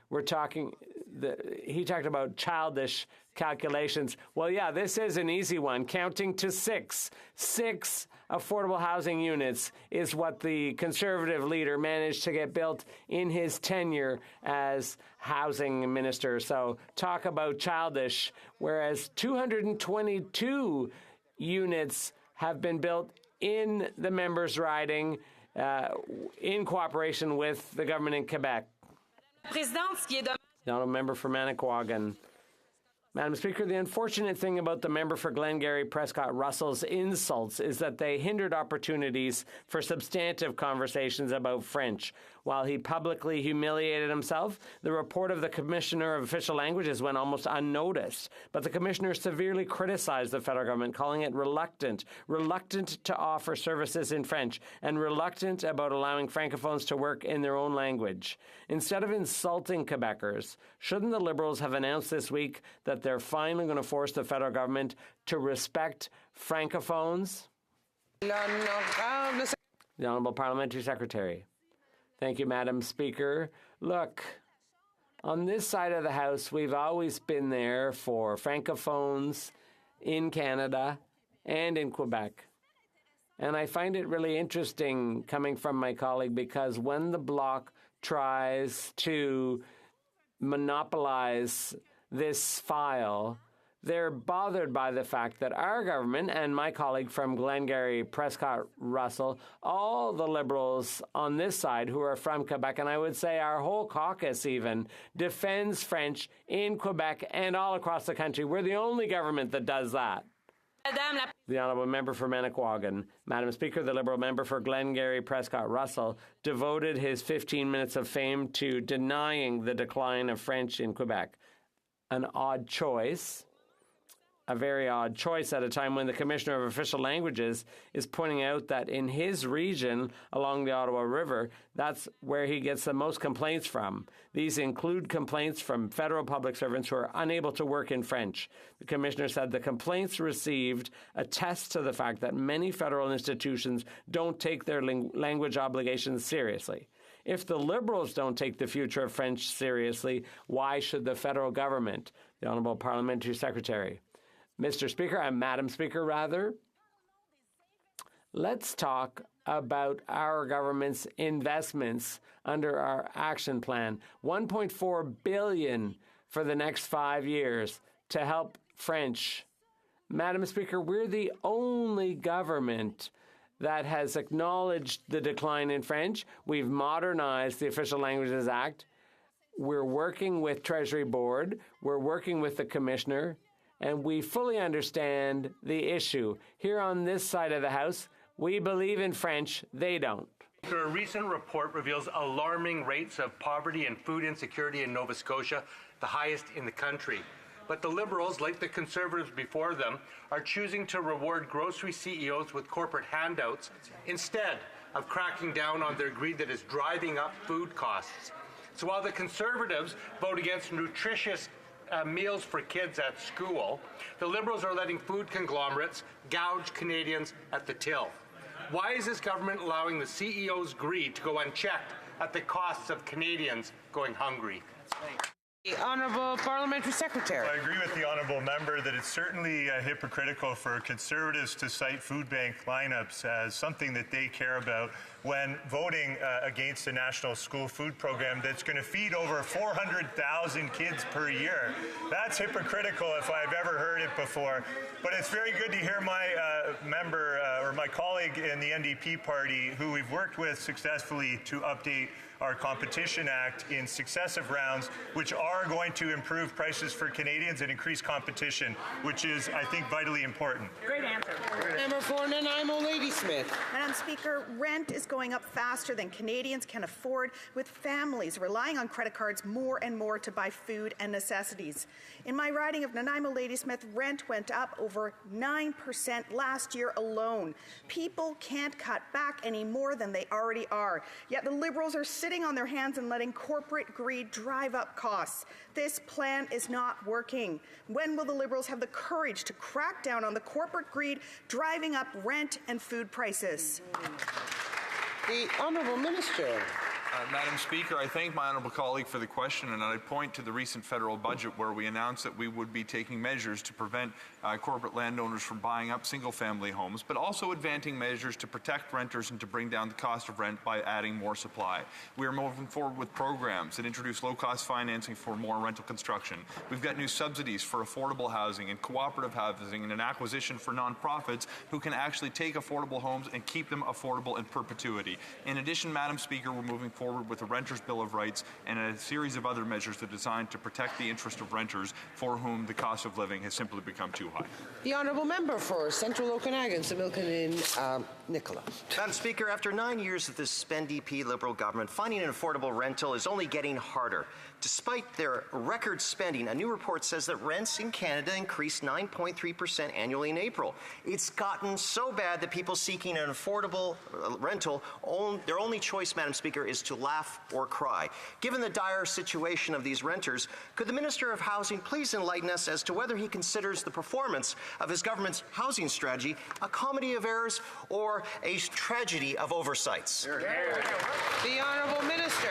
He talked about childish calculations. Well, yeah, this is an easy one. Counting to 6. 6 affordable housing units is what the Conservative leader managed to get built in his tenure as housing minister. So talk about childish, whereas 222 units have been built in the members' riding in cooperation with the government in Quebec. The honourable member for Manicouagan. Madam Speaker, the unfortunate thing about the member for Glengarry Prescott Russell's insults is that they hindered opportunities for substantive conversations about French. While he publicly humiliated himself, the report of the Commissioner of Official Languages went almost unnoticed. But the Commissioner severely criticized the federal government, calling it reluctant to offer services in French, and reluctant about allowing Francophones to work in their own language. Instead of insulting Quebecers, shouldn't the Liberals have announced this week that they're finally going to force the federal government to respect Francophones? The Honourable Parliamentary Secretary. Thank you, Madam Speaker. Look, on this side of the House, we've always been there for Francophones in Canada and in Quebec. And I find it really interesting coming from my colleague, because when the Bloc tries to monopolize this file, they're bothered by the fact that our government and my colleague from Glengarry, Prescott Russell, all the Liberals on this side who are from Quebec, and I would say our whole caucus even, defends French in Quebec and all across the country. We're the only government that does that. The Honourable Member for Manicouagan. Madam Speaker, the Liberal member for Glengarry, Prescott Russell, devoted his 15 minutes of fame to denying the decline of French in Quebec. An odd choice. A very odd choice at a time when the Commissioner of Official Languages is pointing out that in his region along the Ottawa River, that's where he gets the most complaints from. These include complaints from federal public servants who are unable to work in French. The Commissioner said the complaints received attest to the fact that many federal institutions don't take their language obligations seriously. If the Liberals don't take the future of French seriously, why should the federal government? The Honourable Parliamentary Secretary. Mr. Speaker, and Madam Speaker, rather, let's talk about our government's investments under our action plan. $1.4 billion for the next 5 years to help French. Madam Speaker, we're the only government that has acknowledged the decline in French. We've modernized the Official Languages Act. We're working with Treasury Board. We're working with the Commissioner. And we fully understand the issue. Here on this side of the House, we believe in French. They don't. A recent report reveals alarming rates of poverty and food insecurity in Nova Scotia, the highest in the country. But the Liberals, like the Conservatives before them, are choosing to reward grocery CEOs with corporate handouts instead of cracking down on their greed that is driving up food costs. So while the Conservatives vote against nutritious meals for kids at school, the Liberals are letting food conglomerates gouge Canadians at the till. Why is this government allowing the CEO's greed to go unchecked at the costs of Canadians going hungry? The Honourable Parliamentary Secretary. I agree with the Honourable Member that it's certainly hypocritical for Conservatives to cite food bank lineups as something that they care about when voting against a national school food program that's going to feed over 400,000 kids per year. That's hypocritical if I've ever heard it before. But it's very good to hear my member or my colleague in the NDP party, who we've worked with successfully to update our Competition Act in successive rounds, which are going to improve prices for Canadians and increase competition, which is, I think, vitally important. Great answer. Member for Nanaimo Ladysmith. Madam Speaker, rent is going up faster than Canadians can afford, with families relying on credit cards more and more to buy food and necessities. In my riding of Nanaimo Ladysmith, rent went up over 9% last year alone. People can't cut back any more than they already are. Yet the Liberals are sitting on their hands and letting corporate greed drive up costs. This plan is not working. When will the Liberals have the courage to crack down on the corporate greed driving up rent and food prices? The Honourable Minister. Madam Speaker, I thank my honourable colleague for the question, and I point to the recent federal budget where we announced that we would be taking measures to prevent corporate landowners from buying up single-family homes, but also advancing measures to protect renters and to bring down the cost of rent by adding more supply. We are moving forward with programs that introduce low-cost financing for more rental construction. We've got new subsidies for affordable housing and cooperative housing and an acquisition for nonprofits who can actually take affordable homes and keep them affordable in perpetuity. In addition, Madam Speaker, we're moving forward forward with a Renters' Bill of Rights and a series of other measures that are designed to protect the interest of renters for whom the cost of living has simply become too high. The honourable member for Central Okanagan, Similkameen, Nicola. Madam Speaker, after 9 years of this NDP Liberal government, finding an affordable rental is only getting harder. Despite their record spending, a new report says that rents in Canada increased 9.3% annually in April. It's gotten so bad that people seeking an affordable rental, their only choice, Madam Speaker, is to laugh or cry. Given the dire situation of these renters, could the Minister of Housing please enlighten us as to whether he considers the performance of his government's housing strategy a comedy of errors or a tragedy of oversights? The Honourable Minister.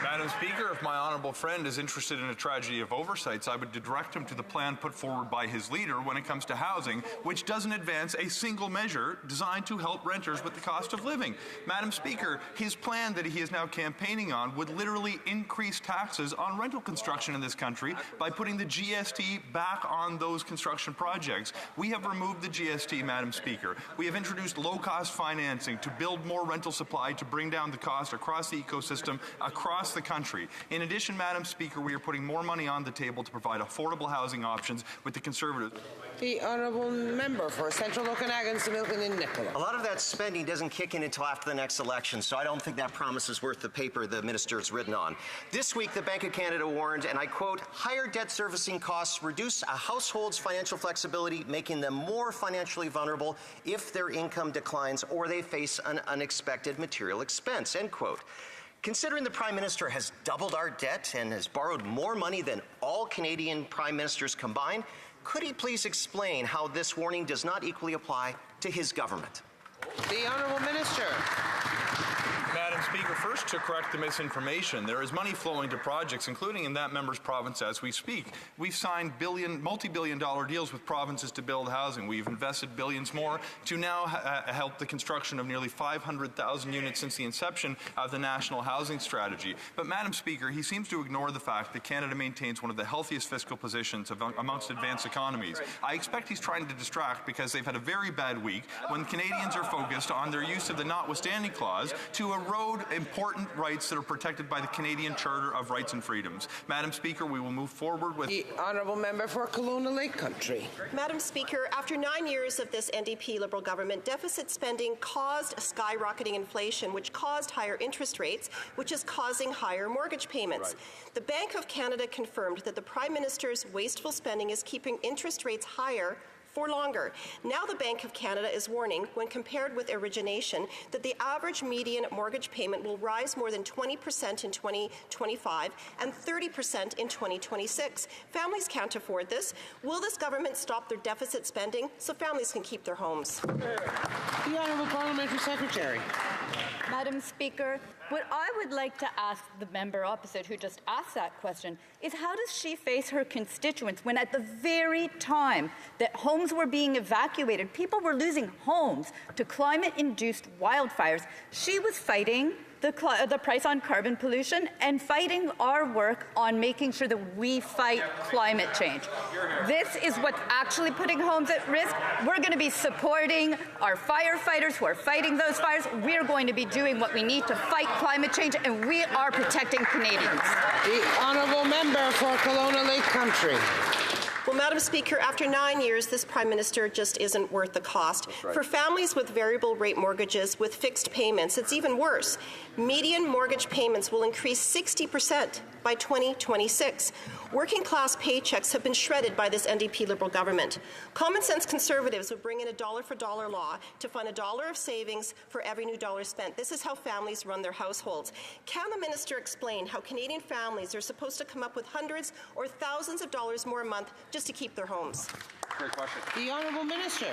Madam Speaker, if my honourable friend is interested in a tragedy of oversights, I would direct him to the plan put forward by his leader when it comes to housing, which doesn't advance a single measure designed to help renters with the cost of living. Madam Speaker, his plan that he is now campaigning on would literally increase taxes on rental construction in this country by putting the GST back on those construction projects. We have removed the GST, Madam Speaker. We have introduced low-cost financing to build more rental supply to bring down the cost across the ecosystem, across the country. In addition, Madam Speaker, we are putting more money on the table to provide affordable housing options with the Conservatives. The honourable member for Central Okanagan, Similkameen, Nicola. A lot of that spending doesn't kick in until after the next election, so I don't think that promise is worth the paper the minister is written on. This week, the Bank of Canada warned, and I quote, higher debt servicing costs reduce a household's financial flexibility, making them more financially vulnerable if their income declines or they face an unexpected material expense, end quote. Considering the Prime Minister has doubled our debt and has borrowed more money than all Canadian Prime Ministers combined, could he please explain how this warning does not equally apply to his government? The Honourable Minister. Madam Speaker, first to correct the misinformation, there is money flowing to projects, including in that member's province as we speak. We've signed multi-billion-dollar deals with provinces to build housing. We've invested billions more to now help the construction of nearly 500,000 units since the inception of the National Housing Strategy. But Madam Speaker, he seems to ignore the fact that Canada maintains one of the healthiest fiscal positions amongst advanced economies. I expect he's trying to distract because they've had a very bad week when Canadians are focused on their use of the notwithstanding clause to erode important rights that are protected by the Canadian Charter of Rights and Freedoms. Madam Speaker, we will move forward with... The honourable member for Kelowna Lake Country. Madam Speaker, after 9 years of this NDP Liberal government, deficit spending caused skyrocketing inflation, which caused higher interest rates, which is causing higher mortgage payments. Right. The Bank of Canada confirmed that the Prime Minister's wasteful spending is keeping interest rates higher for longer. Now the Bank of Canada is warning, when compared with origination, that the average median mortgage payment will rise more than 20% in 2025 and 30% in 2026. Families can't afford this. Will this government stop their deficit spending so families can keep their homes? The Honourable Parliamentary Secretary. Madam Speaker, what I would like to ask the member opposite who just asked that question is how does she face her constituents when at the very time that homes were being evacuated, people were losing homes to climate-induced wildfires, she was fighting the price on carbon pollution and fighting our work on making sure that we fight climate change. This is what's actually putting homes at risk. We're going to be supporting our firefighters who are fighting those fires. We're going to be doing what we need to fight climate change, and we are protecting Canadians. The honourable member for Kelowna Lake Country. Well, Madam Speaker, after 9 years, this Prime Minister just isn't worth the cost. Right. For families with variable rate mortgages with fixed payments, it's even worse. Median mortgage payments will increase 60% by 2026. Working class paychecks have been shredded by this NDP Liberal government. Common sense Conservatives would bring in a dollar-for-dollar law to fund $1 of savings for every new dollar spent. This is how families run their households. Can the minister explain how Canadian families are supposed to come up with hundreds or thousands of dollars more a month just to keep their homes? Great question. The Honourable Minister.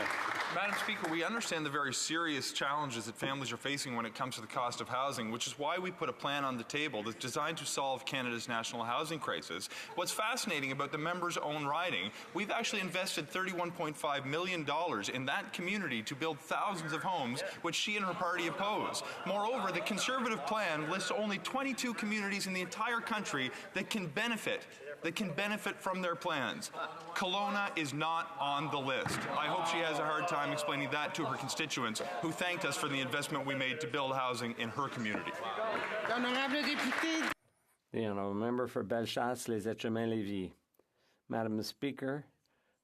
Madam Speaker, we understand the very serious challenges that families are facing when it comes to the cost of housing, which is why we put a plan on the table that's designed to solve Canada's national housing crisis. What's fascinating about the member's own riding, we've actually invested $31.5 million in that community to build thousands of homes, which she and her party oppose. Moreover, the Conservative plan lists only 22 communities in the entire country that can benefit that can benefit from their plans. Kelowna is not on the list. I hope she has a hard time explaining that to her constituents who thanked us for the investment we made to build housing in her community. The honourable member for Bellechasse, Les Etchemins-Lévis. Madam Speaker,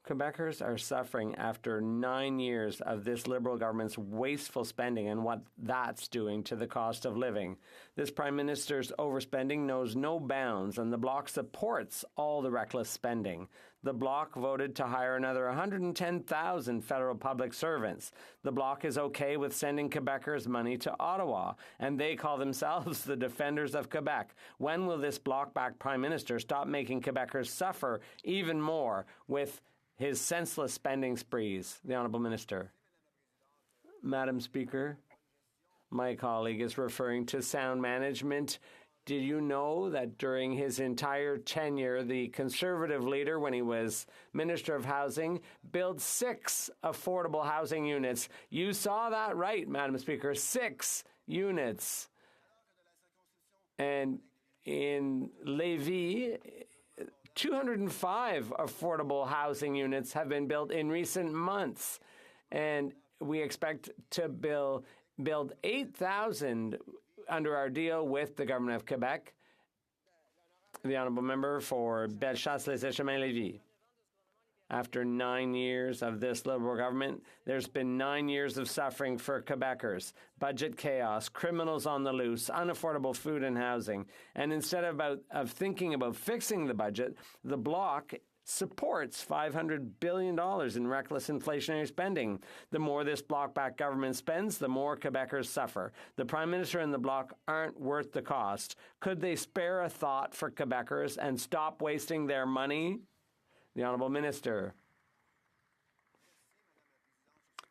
Quebecers are suffering after 9 years of this Liberal government's wasteful spending and what that's doing to the cost of living. This Prime Minister's overspending knows no bounds, and the Bloc supports all the reckless spending. The Bloc voted to hire another 110,000 federal public servants. The Bloc is okay with sending Quebecers money to Ottawa, and they call themselves the defenders of Quebec. When will this Bloc-backed Prime Minister stop making Quebecers suffer even more with his senseless spending sprees? The Honourable Minister. Madam Speaker, my colleague is referring to sound management. Did you know that during his entire tenure, the Conservative leader, when he was Minister of Housing, built 6 affordable housing units? You saw that right, Madam Speaker, 6 units. And in Lévis, 205 affordable housing units have been built in recent months, and we expect to build 8,000 under our deal with the Government of Quebec. The honourable member for Bellechasse, Les Etchemins-Lévis. After 9 years of this Liberal government, there's been 9 years of suffering for Quebecers, budget chaos, criminals on the loose, unaffordable food and housing. And instead of thinking about fixing the budget, the Bloc supports $500 billion in reckless inflationary spending. The more this Bloc-backed government spends, the more Quebecers suffer. The Prime Minister and the Bloc aren't worth the cost. Could they spare a thought for Quebecers and stop wasting their money? The Honourable Minister.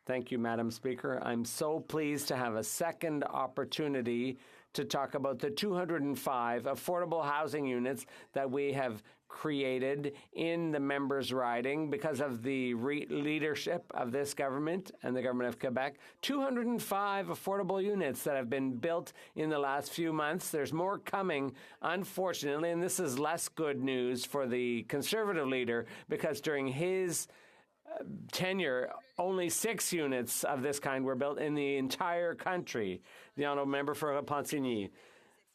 Thank you, Madam Speaker. I'm so pleased to have a second opportunity to talk about the 205 affordable housing units that we have created in the members' riding because of the leadership of this government and the Government of Quebec. 205 affordable units that have been built in the last few months. There's more coming, unfortunately, and this is less good news for the Conservative leader because during his tenure, only 6 units of this kind were built in the entire country. The honourable member for Repentigny.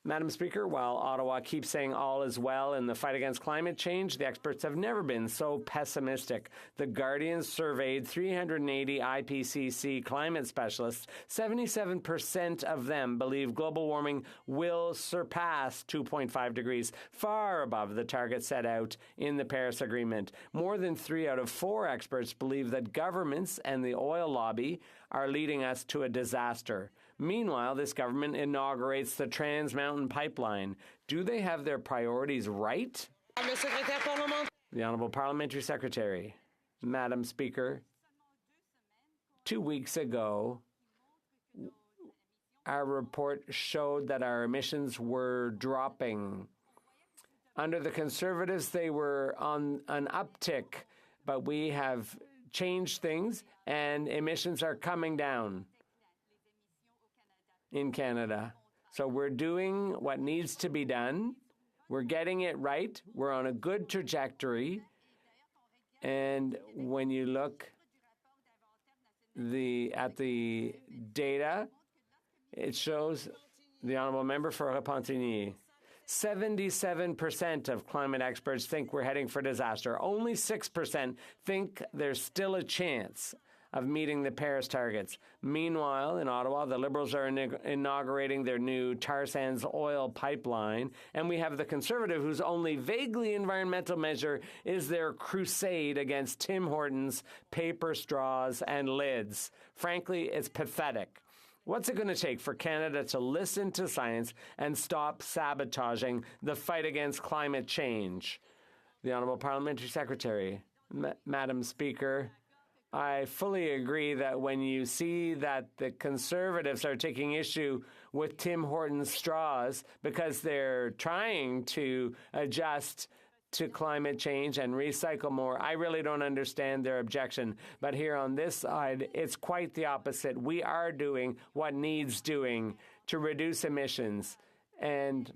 Madam Speaker, while Ottawa keeps saying all is well in the fight against climate change, the experts have never been so pessimistic. The Guardian surveyed 380 IPCC climate specialists. 77% of them believe global warming will surpass 2.5 degrees, far above the target set out in the Paris Agreement. More than 3 out of 4 experts believe that governments and the oil lobby are leading us to a disaster. Meanwhile, this government inaugurates the Trans Mountain Pipeline. Do they have their priorities right? The Honourable Parliamentary Secretary. Madam Speaker, 2 weeks ago, our report showed that our emissions were dropping. Under the Conservatives, they were on an uptick, but we have changed things and emissions are coming down in Canada. So we're doing what needs to be done. We're getting it right. We're on a good trajectory. And when you look at the data, it shows, the honourable member for Repentigny, 77% of climate experts think we're heading for disaster. Only 6% think there's still a chance of meeting the Paris targets. Meanwhile, in Ottawa, the Liberals are inaugurating their new tar sands oil pipeline, and we have the Conservative, whose only vaguely environmental measure is their crusade against Tim Hortons, paper straws, and lids. Frankly, it's pathetic. What's it going to take for Canada to listen to science and stop sabotaging the fight against climate change? The Honourable Parliamentary Secretary. Madam Speaker, I fully agree that when you see that the Conservatives are taking issue with Tim Hortons straws because they're trying to adjust to climate change and recycle more, I really don't understand their objection. But here on this side, it's quite the opposite. We are doing what needs doing to reduce emissions. And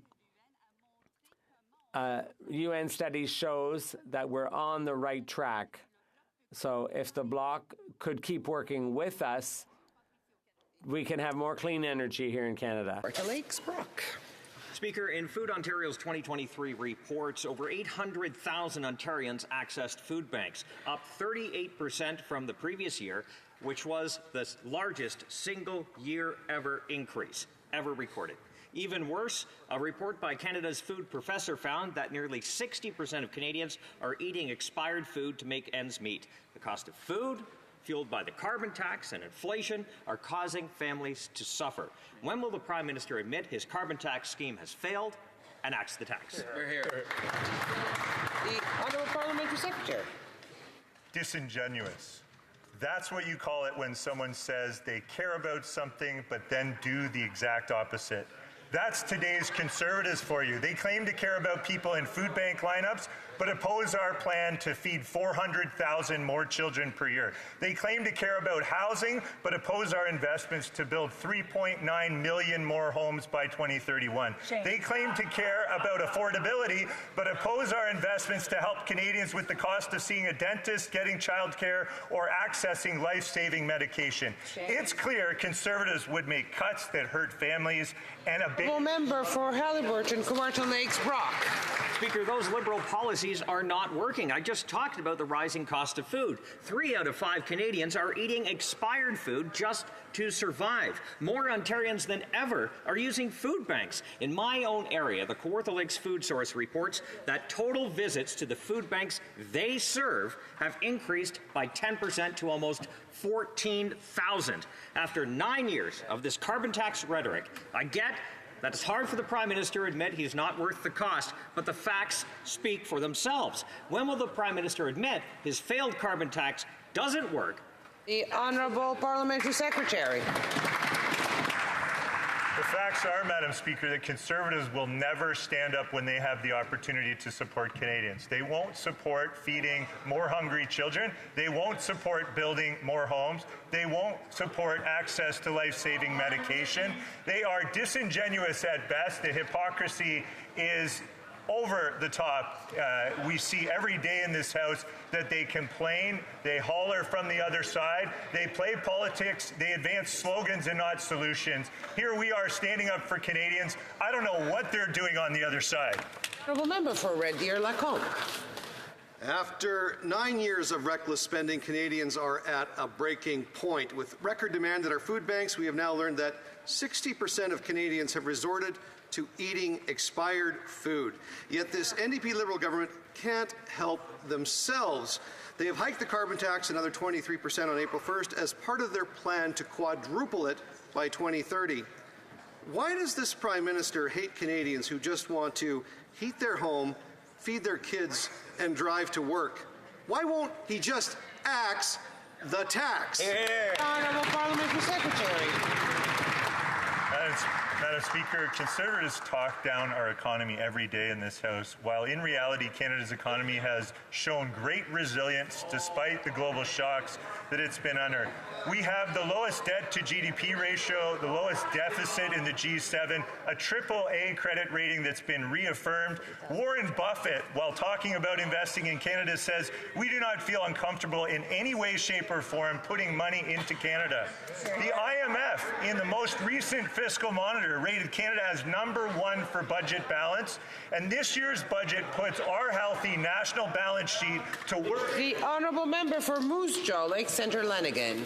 UN study shows that we're on the right track. So if the Bloc could keep working with us, we can have more clean energy here in Canada. Lakes Brock. Speaker, in Food Ontario's 2023 reports, over 800,000 Ontarians accessed food banks, up 38% from the previous year, which was the largest single year ever increase ever recorded. Even worse, a report by Canada's food professor found that nearly 60% of Canadians are eating expired food to make ends meet. The cost of food, fueled by the carbon tax and inflation, are causing families to suffer. When will the Prime Minister admit his carbon tax scheme has failed and axe the tax? The Honourable Parliamentary Secretary. Disingenuous. That's what you call it when someone says they care about something but then do the exact opposite. That's today's Conservatives for you. They claim to care about people in food bank lineups, but oppose our plan to feed 400,000 more children per year. They claim to care about housing, but oppose our investments to build 3.9 million more homes by 2031. Shame. They claim to care about affordability, but oppose our investments to help Canadians with the cost of seeing a dentist, getting childcare, or accessing life-saving medication. Shame. It's clear Conservatives would make cuts that hurt families and a big... Member for Haliburton, Kawartha Lakes Brock. Speaker, those Liberal policies are not working. I just talked about the rising cost of food. 3 out of 5 Canadians are eating expired food just to survive. More Ontarians than ever are using food banks. In my own area, the Kawartha Lakes Food Source reports that total visits to the food banks they serve have increased by 10% to almost 14,000. After 9 years of this carbon tax rhetoric, I get that it's hard for the Prime Minister to admit he's not worth the cost, but the facts speak for themselves. When will the Prime Minister admit his failed carbon tax doesn't work? The Honourable Parliamentary Secretary. The facts are, Madam Speaker, that Conservatives will never stand up when they have the opportunity to support Canadians. They won't support feeding more hungry children. They won't support building more homes. They won't support access to life-saving medication. They are disingenuous at best. The hypocrisy is over the top. We see every day in this House that they complain, they holler from the other side, they play politics, they advance slogans and not solutions. Here we are standing up for Canadians. I don't know what they're doing on the other side. Honourable Member for Red Deer, Lacombe. After 9 years of reckless spending, Canadians are at a breaking point. With record demand at our food banks, we have now learned that 60% of Canadians have resorted to eating expired food. Yet this NDP Liberal government can't help themselves. They have hiked the carbon tax another 23% on April 1st as part of their plan to quadruple it by 2030. Why does this Prime Minister hate Canadians who just want to heat their home, feed their kids, and drive to work? Why won't he just axe the tax? Honourable Parliamentary Secretary. Madam Speaker, Conservatives talk down our economy every day in this House, while in reality Canada's economy has shown great resilience despite the global shocks that it's been under. We have the lowest debt to GDP ratio, the lowest deficit in the G7, a AAA credit rating that's been reaffirmed. Warren Buffett, while talking about investing in Canada, says we do not feel uncomfortable in any way, shape, or form putting money into Canada. The IMF, in the most recent fiscal monitor, rated Canada as #1 for budget balance, and this year's budget puts our healthy national balance sheet to work. The Honourable Member for Moose Jaw, Lake Centre, Lanigan.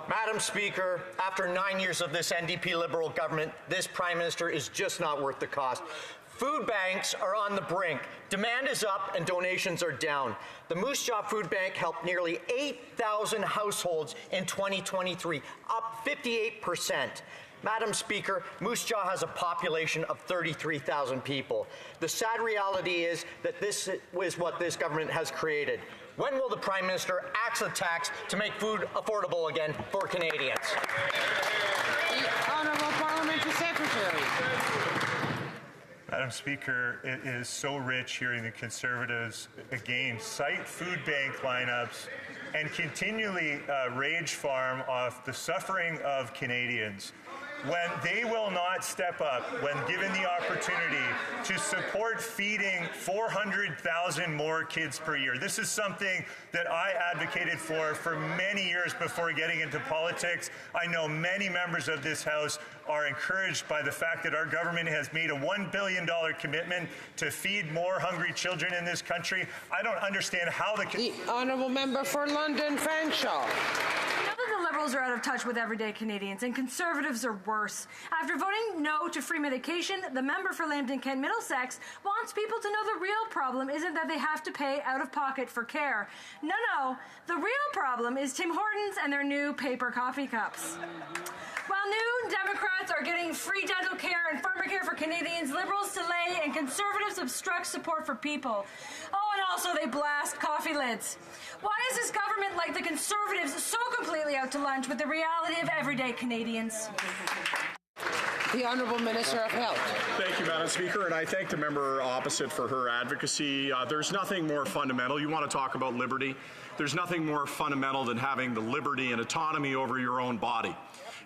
Madam Speaker, after 9 years of this NDP Liberal government, this Prime Minister is just not worth the cost. Food banks are on the brink. Demand is up and donations are down. The Moose Jaw Food Bank helped nearly 8,000 households in 2023, up 58%. Madam Speaker, Moose Jaw has a population of 33,000 people. The sad reality is that this is what this government has created. When will the Prime Minister axe the tax to make food affordable again for Canadians? The Honourable Parliamentary Secretary. Madam Speaker, it is so rich hearing the Conservatives again cite food bank lineups and continually rage farm off the suffering of Canadians. when they will not step up when given the opportunity to support feeding 400,000 more kids per year. This is something that I advocated for many years before getting into politics. I know many members of this House are encouraged by the fact that our government has made a $1 billion commitment to feed more hungry children in this country. I don't understand how the honourable member for London Fanshawe. Now that the Liberals are out of touch with everyday Canadians and Conservatives are worse. After voting no to free medication, the member for Lambton Kent Middlesex wants people to know the real problem isn't that they have to pay out of pocket for care. No, the real problem is Tim Hortons and their new paper coffee cups. While New Democrats are getting free dental care and pharmacare for Canadians, Liberals delay and Conservatives obstruct support for people. Oh, and also they blast coffee lids. Why is this government, like the Conservatives, so completely out to lunch with the reality of everyday Canadians? The Honourable Minister of Health. Thank you, Madam Speaker, and I thank the member opposite for her advocacy. There's nothing more fundamental. You want to talk about liberty? There's nothing more fundamental than having the liberty and autonomy over your own body.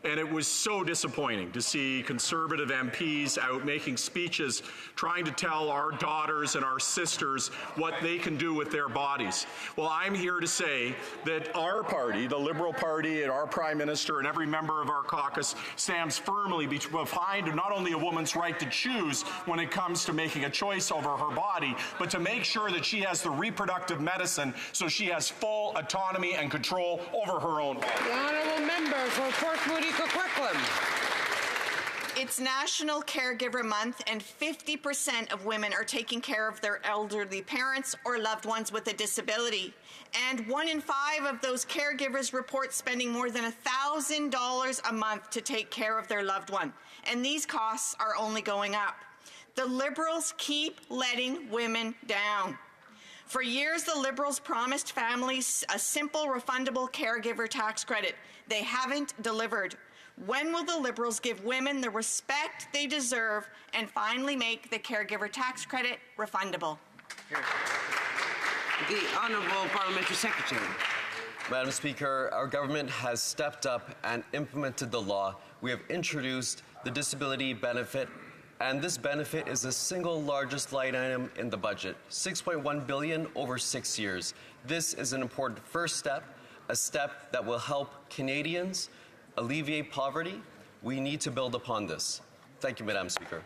And it was so disappointing to see Conservative MPs out making speeches trying to tell our daughters and our sisters what they can do with their bodies. Well, I'm here to say that our party, the Liberal Party, and our Prime Minister and every member of our caucus stands firmly behind not only a woman's right to choose when it comes to making a choice over her body, but to make sure that she has the reproductive medicine so she has full autonomy and control over her own body. The Honourable Member for Port Moody Coquitlam. It's National Caregiver Month, and 50% of women are taking care of their elderly parents or loved ones with a disability. And 1 in 5 of those caregivers report spending more than $1,000 a month to take care of their loved one. And these costs are only going up. The Liberals keep letting women down. For years, the Liberals promised families a simple, refundable caregiver tax credit. They haven't delivered. When will the Liberals give women the respect they deserve and finally make the caregiver tax credit refundable? The Honourable Parliamentary Secretary. Madam Speaker, our government has stepped up and implemented the law. We have introduced the disability benefit, and this benefit is the single largest line item in the budget, $6.1 billion over 6 years. This is an important first step, a step that will help Canadians alleviate poverty. We need to build upon this. Thank you, Madam Speaker.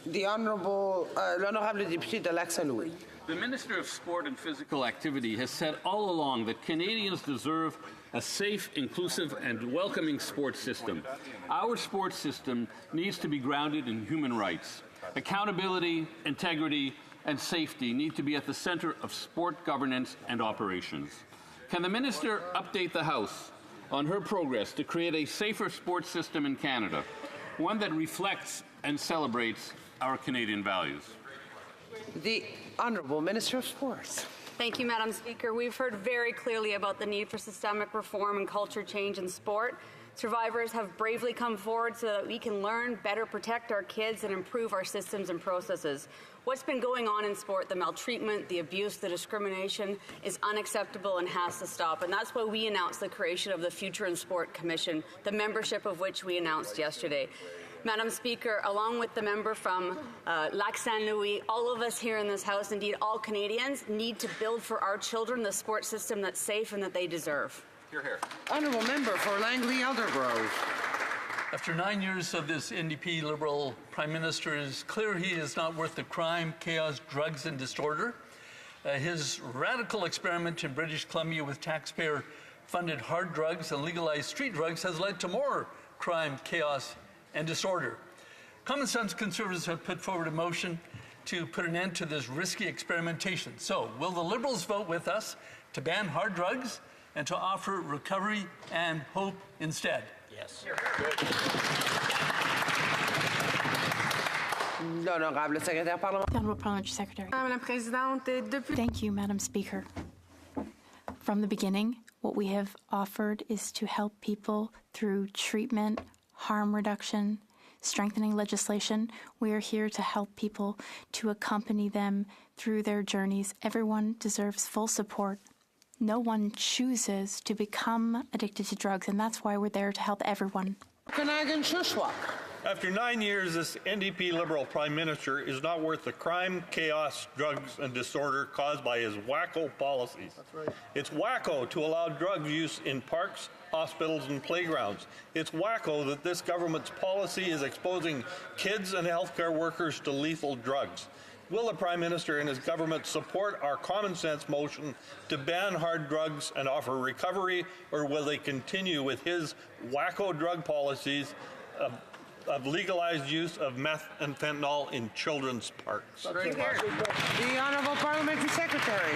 The Honourable, l'Honourable Député de Lac-Saint-Louis. The Minister of Sport and Physical Activity has said all along that Canadians deserve a safe, inclusive, and welcoming sports system. Our sports system needs to be grounded in human rights. Accountability, integrity, and safety need to be at the center of sport governance and operations. Can the Minister update the House on her progress to create a safer sports system in Canada, one that reflects and celebrates our Canadian values? The Honourable Minister of Sports. Thank you, Madam Speaker. We've heard very clearly about the need for systemic reform and culture change in sport. Survivors have bravely come forward so that we can learn, better protect our kids, and improve our systems and processes. What's been going on in sport, the maltreatment, the abuse, the discrimination, is unacceptable and has to stop. And that's why we announced the creation of the Future in Sport Commission, the membership of which we announced yesterday. Madam Speaker, along with the member from Lac-Saint-Louis, all of us here in this House, indeed all Canadians, need to build for our children the sports system that's safe and that they deserve. Hear, hear. Honourable Member for Langley Eldergrove. After 9 years of this NDP Liberal Prime Minister, it is clear he is not worth the crime, chaos, drugs, and disorder. His radical experiment in British Columbia with taxpayer-funded hard drugs and legalized street drugs has led to more crime, chaos, and disorder. Common Sense Conservatives have put forward a motion to put an end to this risky experimentation. So, will the Liberals vote with us to ban hard drugs and to offer recovery and hope instead? Yes. L'Honourable Secrétaire Parlementaire. Honourable Parliamentary Secretary. Thank you, Madam Speaker. From the beginning, what we have offered is to help people through treatment, harm reduction, strengthening legislation. We are here to help people, to accompany them through their journeys. Everyone deserves full support, No one chooses to become addicted to drugs, and that's why we're there to help everyone. After 9 years, this NDP Liberal Prime Minister is not worth the crime, chaos, drugs, and disorder caused by his wacko policies. That's right. It's wacko to allow drug use in parks, hospitals, and playgrounds. It's wacko that this government's policy is exposing kids and healthcare workers to lethal drugs. Will the Prime Minister and his government support our common sense motion to ban hard drugs and offer recovery, or will they continue with his wacko drug policies of legalized use of meth and fentanyl in children's parks? The Honourable Parliamentary Secretary.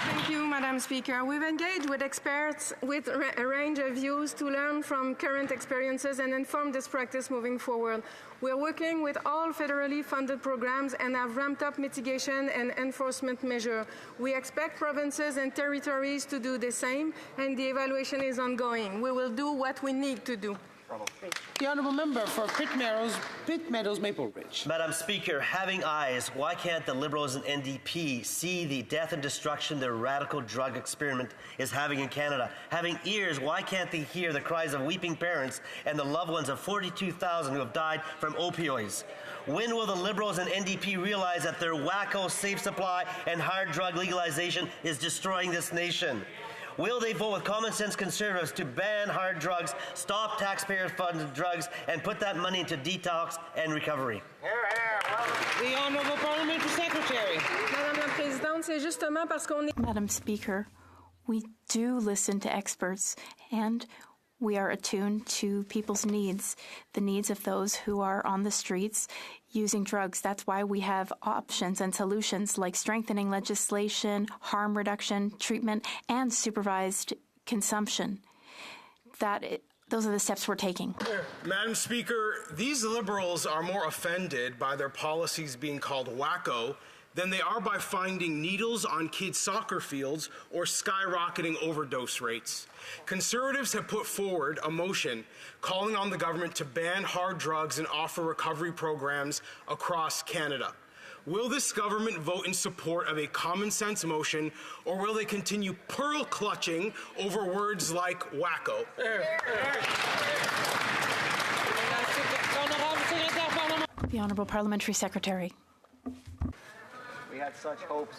Thank you, Madam Speaker. We've engaged with experts with a range of views to learn from current experiences and inform this practice moving forward. We're working with all federally funded programs and have ramped up mitigation and enforcement measures. We expect provinces and territories to do the same, and the evaluation is ongoing. We will do what we need to do. The Honourable Member for Pitt Meadows, Maple Ridge. Madam Speaker, having eyes, why can't the Liberals and NDP see the death and destruction the radical drug experiment is having in Canada? Having ears, why can't they hear the cries of weeping parents and the loved ones of 42,000 who have died from opioids? When will the Liberals and NDP realize that their wacko safe supply and hard drug legalization is destroying this nation? Will they vote with common sense Conservatives to ban hard drugs, stop taxpayer-funded drugs, and put that money into detox and recovery? The Honourable Parliamentary Secretary. Madame la Présidente, c'est justement parce qu'on est... Madam Speaker, we do listen to experts, and we are attuned to people's needs, the needs of those who are on the streets using drugs. That's why we have options and solutions like strengthening legislation, harm reduction, treatment, and supervised consumption. Those are the steps we're taking. Madam Speaker, these Liberals are more offended by their policies being called wacko than they are by finding needles on kids' soccer fields or skyrocketing overdose rates. Conservatives have put forward a motion calling on the government to ban hard drugs and offer recovery programs across Canada. Will this government vote in support of a common sense motion, or will they continue pearl clutching over words like wacko? The Honourable Parliamentary Secretary. We had such hopes.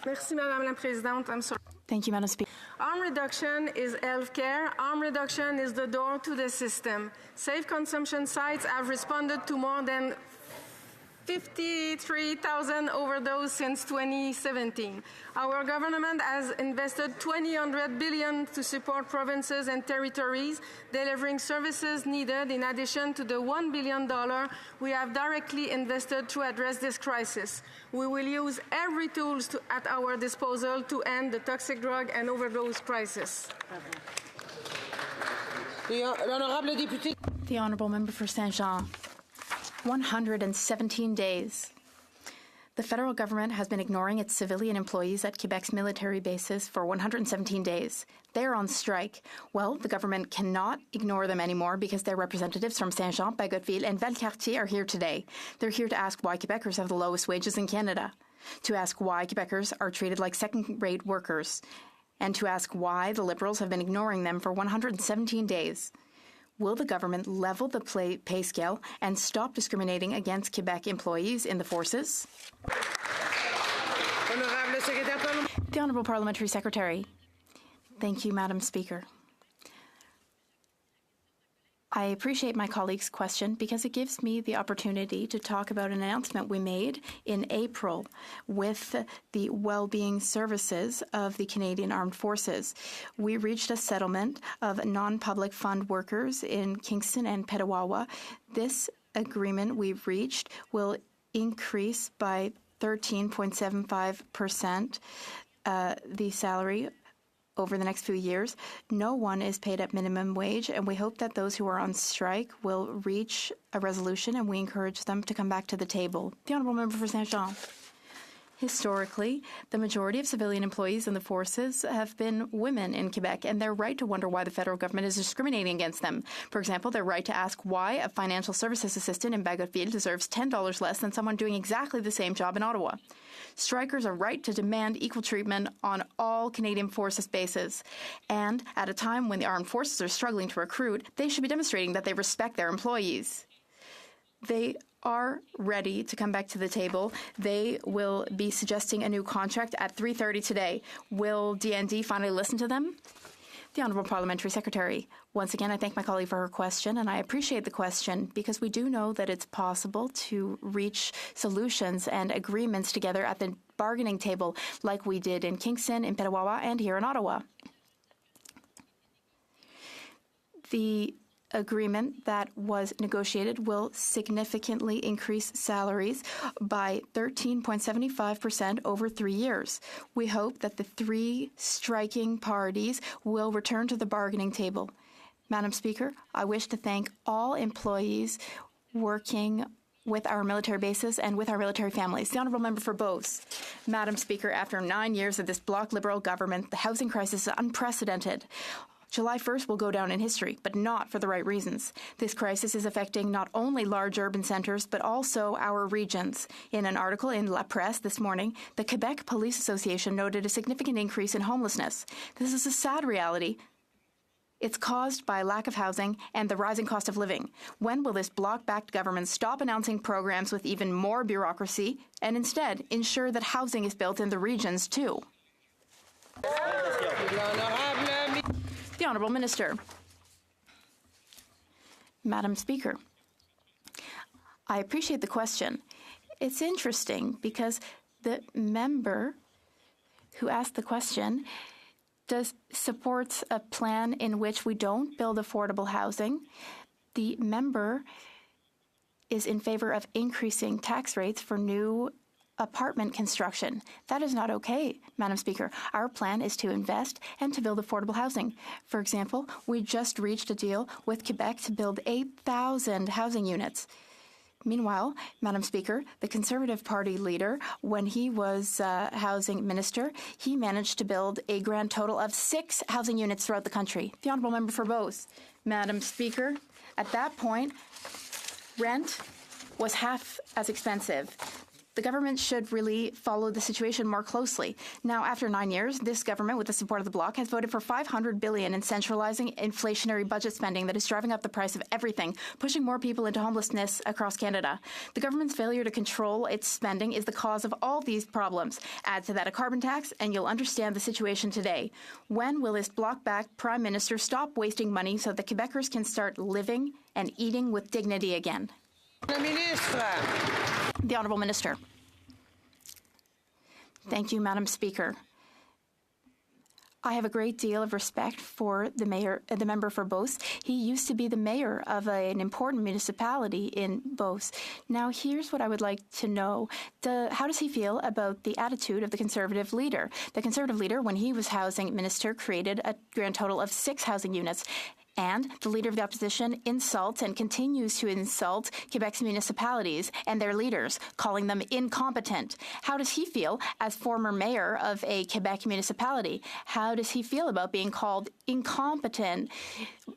Merci, Madame la Présidente. I'm sorry. Thank you, Madam Speaker. Harm reduction is healthcare. Harm reduction is the door to the system. Safe consumption sites have responded to more than 53,000 overdoses since 2017. Our government has invested $200 billion to support provinces and territories delivering services needed in addition to the $1 billion we have directly invested to address this crisis. We will use every tool at our disposal to end the toxic drug and overdose crisis. The Honourable Member for Saint-Jean. 117 days. The federal government has been ignoring its civilian employees at Quebec's military bases for 117 days. They're on strike. Well, the government cannot ignore them anymore because their representatives from Saint-Jean, Bagotville, and Valcartier are here today. They're here to ask why Quebecers have the lowest wages in Canada, to ask why Quebecers are treated like second-rate workers, and to ask why the Liberals have been ignoring them for 117 days. Will the government level the pay scale and stop discriminating against Quebec employees in the forces? The Honourable Parliamentary Secretary. Thank you, Madam Speaker. I appreciate my colleague's question because it gives me the opportunity to talk about an announcement we made in April with the well-being services of the Canadian Armed Forces. We reached a settlement of non-public fund workers in Kingston and Petawawa. This agreement we've reached will increase by 13.75% the salary over the next few years. No one is paid at minimum wage, and we hope that those who are on strike will reach a resolution, and we encourage them to come back to the table. The Honourable Member for Saint-Jean. Historically, the majority of civilian employees in the forces have been women in Quebec, and they're right to wonder why the federal government is discriminating against them. For example, they're right to ask why a financial services assistant in Bagotville deserves $10 less than someone doing exactly the same job in Ottawa. Strikers are right to demand equal treatment on all Canadian Forces bases. And at a time when the armed forces are struggling to recruit, they should be demonstrating that they respect their employees. They are ready to come back to the table. They will be suggesting a new contract at 3:30 today. Will DND finally listen to them? The Honourable Parliamentary Secretary. Once again, I thank my colleague for her question, and I appreciate the question because we do know that it's possible to reach solutions and agreements together at the bargaining table like we did in Kingston, in Petawawa, and here in Ottawa. The agreement that was negotiated will significantly increase salaries by 13.75% over 3 years. We hope that the three striking parties will return to the bargaining table. Madam Speaker, I wish to thank all employees working with our military bases and with our military families. The Honourable Member for Beauce. Madam Speaker, after 9 years of this Bloc Liberal government, the housing crisis is unprecedented. July 1st will go down in history, but not for the right reasons. This crisis is affecting not only large urban centres, but also our regions. In an article in La Presse this morning, the Quebec Police Association noted a significant increase in homelessness. This is a sad reality. It's caused by lack of housing and the rising cost of living. When will this Bloc-backed government stop announcing programs with even more bureaucracy and instead ensure that housing is built in the regions too? The Honourable Minister. Madam Speaker, I appreciate the question. It's interesting because the member who asked the question supports a plan in which we don't build affordable housing. The member is in favor of increasing tax rates for new apartment construction. That is not okay, Madam Speaker. Our plan is to invest and to build affordable housing. For example, we just reached a deal with Quebec to build 8,000 housing units. Meanwhile, Madam Speaker, the Conservative Party leader, when he was housing minister, he managed to build a grand total of 6 housing units throughout the country. The Honourable Member for Beauce. Madam Speaker, at that point, rent was half as expensive. The government should really follow the situation more closely. Now, after 9 years, this government, with the support of the Bloc, has voted for $500 billion in centralizing inflationary budget spending that is driving up the price of everything, pushing more people into homelessness across Canada. The government's failure to control its spending is the cause of all these problems. Add to that a carbon tax, and you'll understand the situation today. When will this Bloc-backed Prime Minister stop wasting money so that Quebecers can start living and eating with dignity again? The Honourable Minister. Thank you, Madam Speaker. I have a great deal of respect for the member for Beauce. He used to be the mayor of an important municipality in Beauce. Now, here's what I would like to know. How does he feel about the attitude of the Conservative leader? The Conservative leader, when he was housing minister, created a grand total of 6 housing units. And the Leader of the Opposition insults and continues to insult Quebec's municipalities and their leaders, calling them incompetent. How does he feel as former mayor of a Quebec municipality? How does he feel about being called incompetent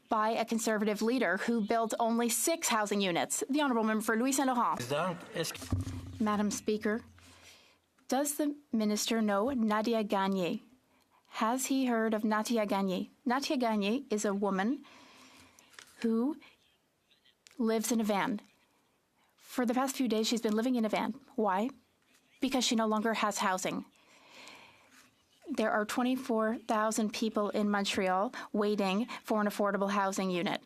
by a Conservative leader who built only 6 housing units? The Honourable Member for Louis Saint Laurent. Madam Speaker, does the minister know Nadia Gagné? Has he heard of Nadia Gagné? Nadia Gagné is a woman who lives in a van. For the past few days, she's been living in a van. Why? Because she no longer has housing. There are 24,000 people in Montreal waiting for an affordable housing unit.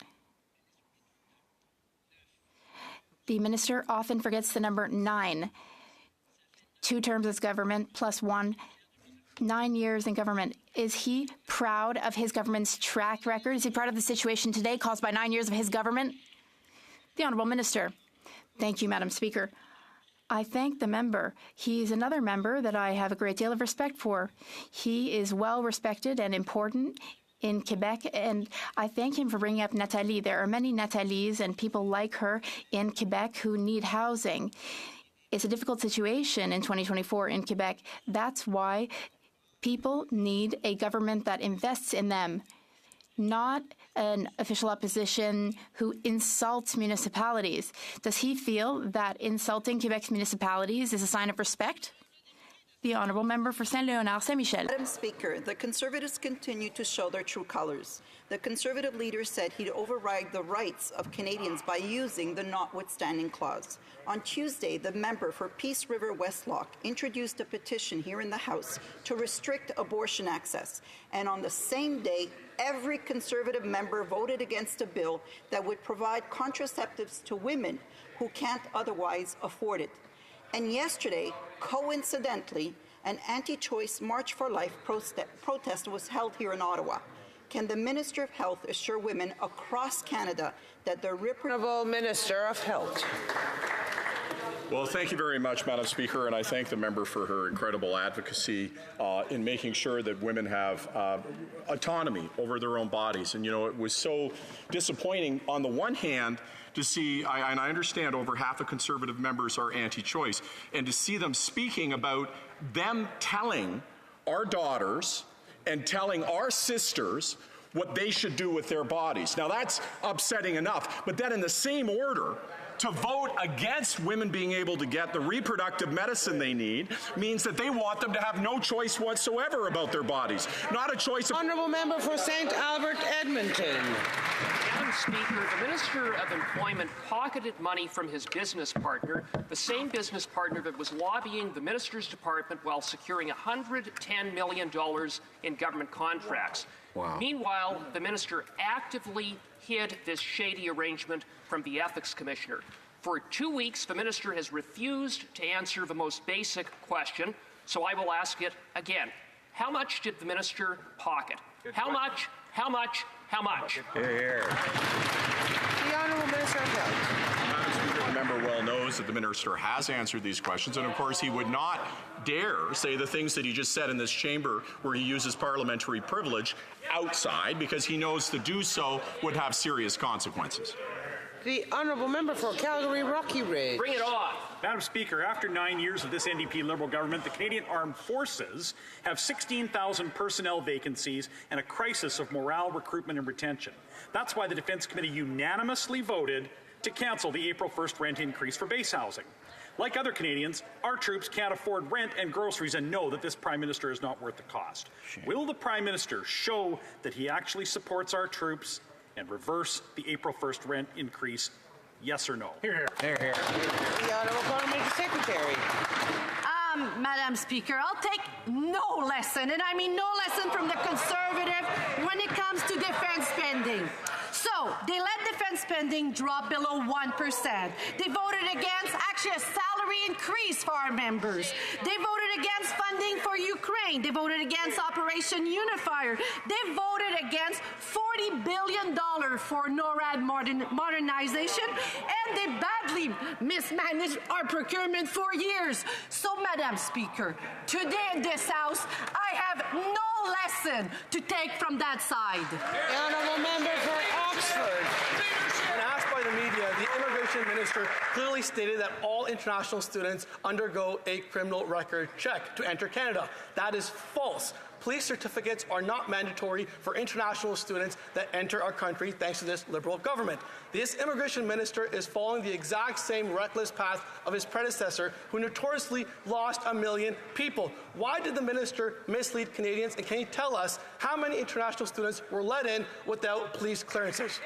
The minister often forgets the number 9. 2 terms as government plus 1. 9 years in government. Is he proud of his government's track record? Is he proud of the situation today caused by 9 years of his government? The Honourable Minister. Thank you, Madam Speaker. I thank the member. He's another member that I have a great deal of respect for. He is well respected and important in Quebec, and I thank him for bringing up Nathalie. There are many Nathalies and people like her in Quebec who need housing. It's a difficult situation in 2024 in Quebec. That's why people need a government that invests in them, not an official opposition who insults municipalities. Does he feel that insulting Quebec's municipalities is a sign of respect? The Honourable Member for Saint-Léonard, Saint-Michel. Madam Speaker, the Conservatives continue to show their true colours. The Conservative leader said he'd override the rights of Canadians by using the notwithstanding clause. On Tuesday, the member for Peace River Westlock introduced a petition here in the House to restrict abortion access. And on the same day, every Conservative member voted against a bill that would provide contraceptives to women who can't otherwise afford it. And yesterday, coincidentally, an anti-choice March for Life protest was held here in Ottawa. Can the Minister of Health assure women across Canada that the Honourable Minister of Health. Well, thank you very much, Madam Speaker, and I thank the member for her incredible advocacy in making sure that women have autonomy over their own bodies. And, you know, it was so disappointing on the one hand to see, and I understand over half of Conservative members are anti-choice, and to see them speaking about them telling our daughters and telling our sisters what they should do with their bodies. Now, that's upsetting enough, but then in the same order, to vote against women being able to get the reproductive medicine they need means that they want them to have no choice whatsoever about their bodies. Not a choice. Honourable Member for St. Albert, Edmonton. Madam Speaker, the Minister of Employment pocketed money from his business partner, the same business partner that was lobbying the Minister's Department while securing $110 million in government contracts. Wow. Meanwhile, the Minister actively hid this shady arrangement from the Ethics Commissioner. For 2 weeks, the Minister has refused to answer the most basic question, so I will ask it again. How much did the Minister pocket? How much? How much? How much? The Honourable Minister of Health. The member well knows that the Minister has answered these questions, and of course he would not dare say the things that he just said in this chamber where he uses parliamentary privilege outside, because he knows to do so would have serious consequences. The Honourable Member for Calgary, Rocky Ridge. Bring it on. Madam Speaker, after 9 years of this NDP Liberal government, the Canadian Armed Forces have 16,000 personnel vacancies and a crisis of morale, recruitment and retention. That's why the Defence Committee unanimously voted to cancel the April 1st rent increase for base housing. Like other Canadians, our troops can't afford rent and groceries and know that this Prime Minister is not worth the cost. Will the Prime Minister show that he actually supports our troops and reverse the April 1st rent increase? Yes or no? Hear, hear. Hear, hear. The Honourable Parliamentary Secretary. Madam Speaker, I'll take no lesson, and I mean no lesson from the Conservative when it comes to defense spending. So, they let defense spending drop below 1%. They voted against actually a salary increase for our members. They voted against funding for Ukraine. They voted against Operation Unifier. They voted against $40 billion for NORAD modernization, and they badly mismanaged our procurement for years. So, Madam Speaker, today in this House, I have no lesson to take from that side. The Honourable Member for Oxford. When asked by the media, the Immigration Minister clearly stated that all international students undergo a criminal record check to enter Canada. That is false. Police certificates are not mandatory for international students that enter our country thanks to this Liberal government. This Immigration Minister is following the exact same reckless path of his predecessor, who notoriously lost 1 million people. Why did the Minister mislead Canadians, and can he tell us how many international students were let in without police clearances?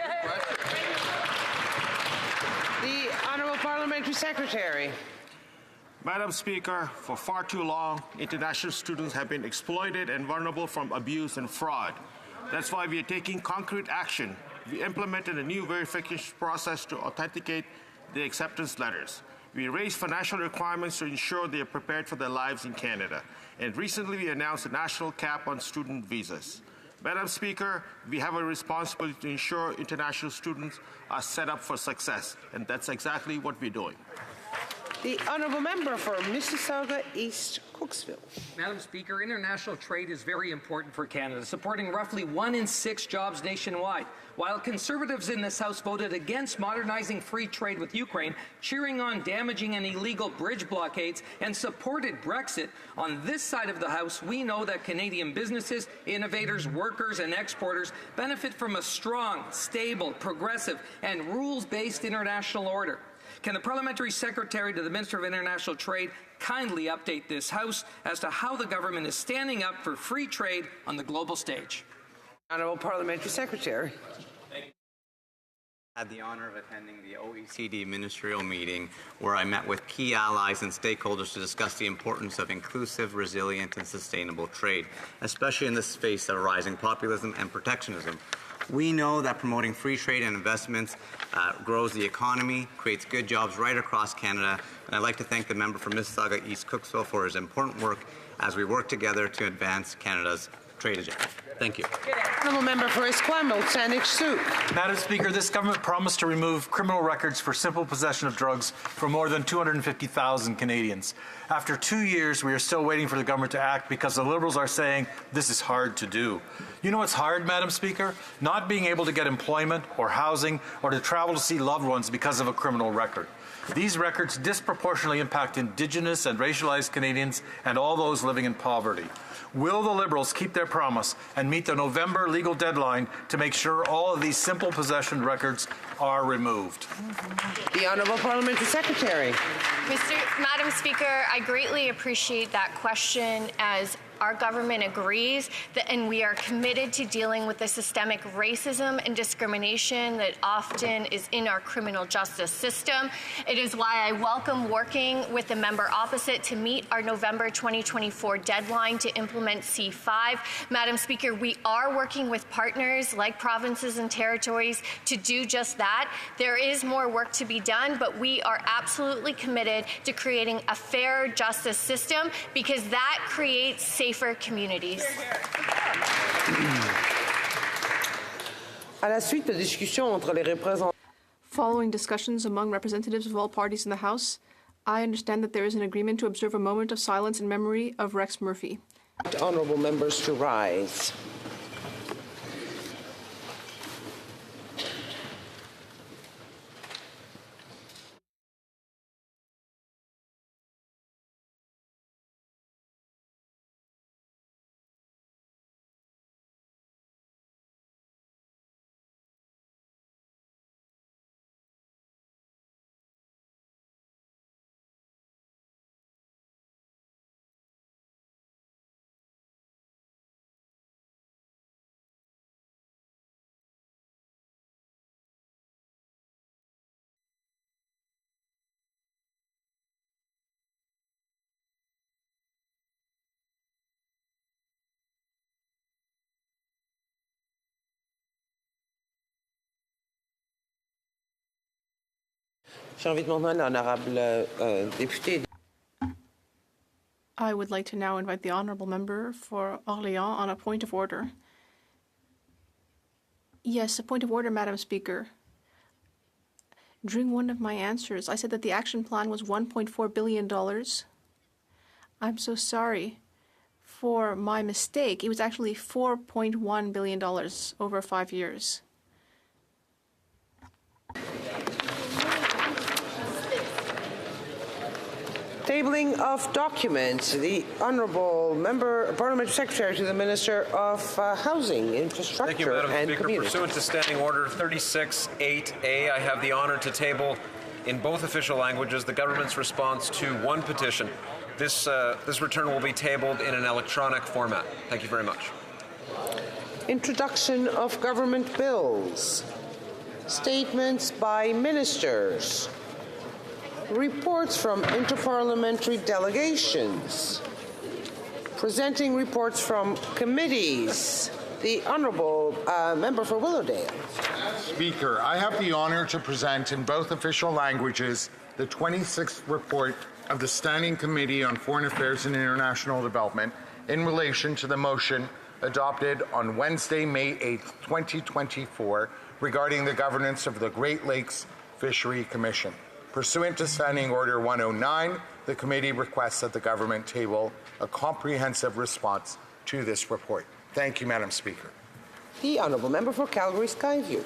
The Honourable Parliamentary Secretary. Madam Speaker, for far too long, international students have been exploited and vulnerable from abuse and fraud. That's why we are taking concrete action. We implemented a new verification process to authenticate the acceptance letters. We raised financial requirements to ensure they are prepared for their lives in Canada. And recently, we announced a national cap on student visas. Madam Speaker, we have a responsibility to ensure international students are set up for success, and that's exactly what we're doing. The honourable member for Mississauga East Cooksville. Madam Speaker, international trade is very important for Canada, supporting roughly 1 in 6 jobs nationwide. While Conservatives in this House voted against modernizing free trade with Ukraine, cheering on damaging and illegal bridge blockades, and supported Brexit, on this side of the House, we know that Canadian businesses, innovators, workers, and exporters benefit from a strong, stable, progressive, and rules-based international order. Can the Parliamentary Secretary to the Minister of International Trade kindly update this House as to how the government is standing up for free trade on the global stage? Honourable Parliamentary Secretary. I had the honor of attending the OECD ministerial meeting where I met with key allies and stakeholders to discuss the importance of inclusive, resilient, and sustainable trade, especially in this face of rising populism and protectionism. We know that promoting free trade and investments grows the economy, creates good jobs right across Canada, and I'd like to thank the member for Mississauga East Cooksville for his important work as we work together to advance Canada's trade agenda. Thank you. Honourable member for Esquimalt, Saanich Sooke. Madam Speaker, this government promised to remove criminal records for simple possession of drugs for more than 250,000 Canadians. After 2 years, we are still waiting for the government to act because the Liberals are saying this is hard to do. You know what's hard, Madam Speaker? Not being able to get employment or housing or to travel to see loved ones because of a criminal record. These records disproportionately impact Indigenous and racialized Canadians and all those living in poverty. Will the Liberals keep their promise and meet the November legal deadline to make sure all of these simple possession records are removed? The Honourable Parliamentary Secretary. Madam Speaker, I greatly appreciate that question, as our government agrees that, and we are committed to dealing with the systemic racism and discrimination that often is in our criminal justice system. It is why I welcome working with the member opposite to meet our November 2024 deadline to implement C5. Madam Speaker, we are working with partners like provinces and territories to do just that. There is more work to be done, but we are absolutely committed to creating a fair justice system, because that creates safer communities. À la suite de discussions entre les représentants. Following discussions among representatives of all parties in the House, I understand that there is an agreement to observe a moment of silence in memory of Rex Murphy. Honourable members to rise. J'invite maintenant l'honorable député. I would like to now invite the honourable member for Orléans on a point of order. Yes, a point of order, Madam Speaker. During one of my answers, I said that the action plan was $1.4 billion. I'm so sorry for my mistake. It was actually $4.1 billion over 5 years. Tabling of documents. The Honourable Member, Parliamentary Secretary to the Minister of Housing, Infrastructure Thank you, Madam and Speaker. Community. Pursuant to Standing Order 36.8a, I have the honour to table in both official languages the government's response to one petition. This return will be tabled in an electronic format. Thank you very much. Introduction of government bills. Statements by ministers. Reports from interparliamentary delegations. Presenting reports from committees. The Honourable Member for Willowdale. Speaker, I have the honour to present in both official languages the 26th report of the Standing Committee on Foreign Affairs and International Development in relation to the motion adopted on Wednesday, May 8, 2024, regarding the governance of the Great Lakes Fishery Commission. Pursuant to Standing Order 109, the committee requests that the government table a comprehensive response to this report. Thank you, Madam Speaker. The Honourable Member for Calgary Skyview.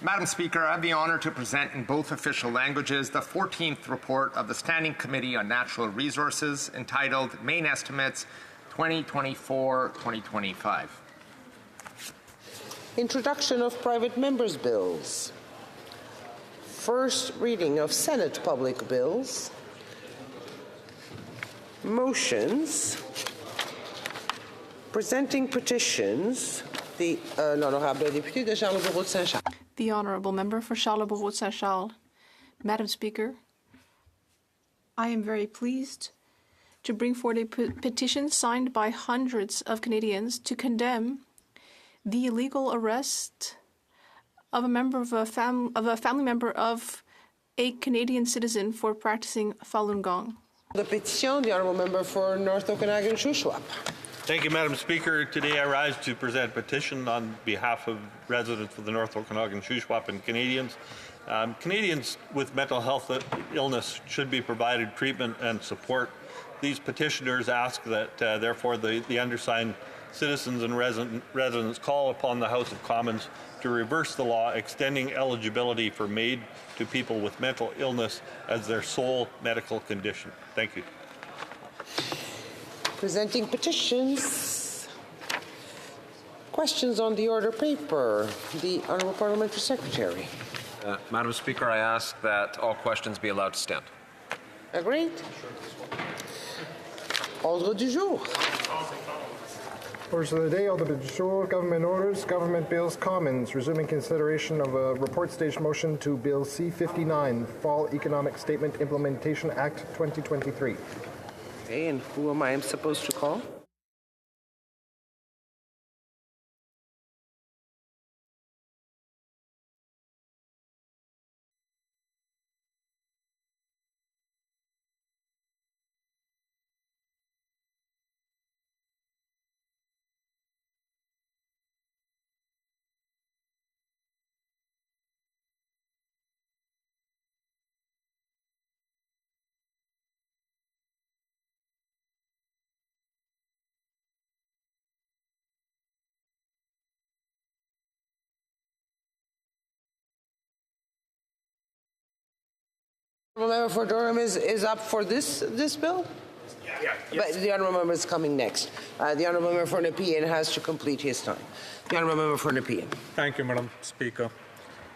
Madam Speaker, I have the honour to present in both official languages the 14th report of the Standing Committee on Natural Resources entitled Main Estimates 2024-2025. Introduction of private members' bills. First reading of Senate public bills. Motions. Presenting petitions. The Honourable Député de Charlesbourg-Saint-Charles. The Honourable Member for Charlesbourg-Saint-Charles. Madam Speaker, I am very pleased to bring forward a petition signed by hundreds of Canadians to condemn the illegal arrest of a member of a family member of a Canadian citizen for practicing Falun Gong. The petition, the Honourable Member for North Okanagan-Shuswap. Thank you, Madam Speaker. Today I rise to present a petition on behalf of residents of the North Okanagan-Shuswap and Canadians. Canadians with mental health illness should be provided treatment and support. These petitioners ask that, therefore, the undersigned citizens and residents call upon the House of Commons to reverse the law extending eligibility for MAID to people with mental illness as their sole medical condition. Thank you. Presenting petitions. Questions on the order paper. The Honourable Parliamentary Secretary. Madam Speaker, I ask that all questions be allowed to stand. Agreed. Ordre du jour. Orders of the day, Ordre du jour, Government Orders, Government Bills, Commons, resuming consideration of a report stage motion to Bill C-59, Fall Economic Statement Implementation Act 2023. Okay, and who am I supposed to call? The Member for Durham is up for this bill? Yeah. But the Honourable Member is coming next. The Honourable Member for Nepean has to complete his time. The Honourable Member for Nepean. Thank you, Madam Speaker.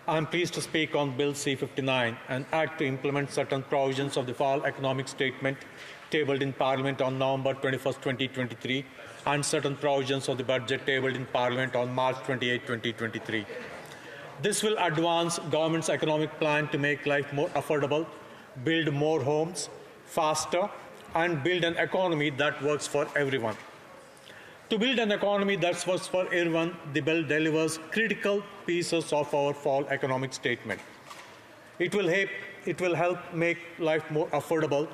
I am pleased to speak on Bill C-59, an act to implement certain provisions of the Fall Economic Statement tabled in Parliament on November 21, 2023, and certain provisions of the budget tabled in Parliament on March 28, 2023. This will advance government's economic plan to make life more affordable, build more homes faster, and build an economy that works for everyone. To build an economy that works for everyone, the bill delivers critical pieces of our fall economic statement. It will help make life more affordable.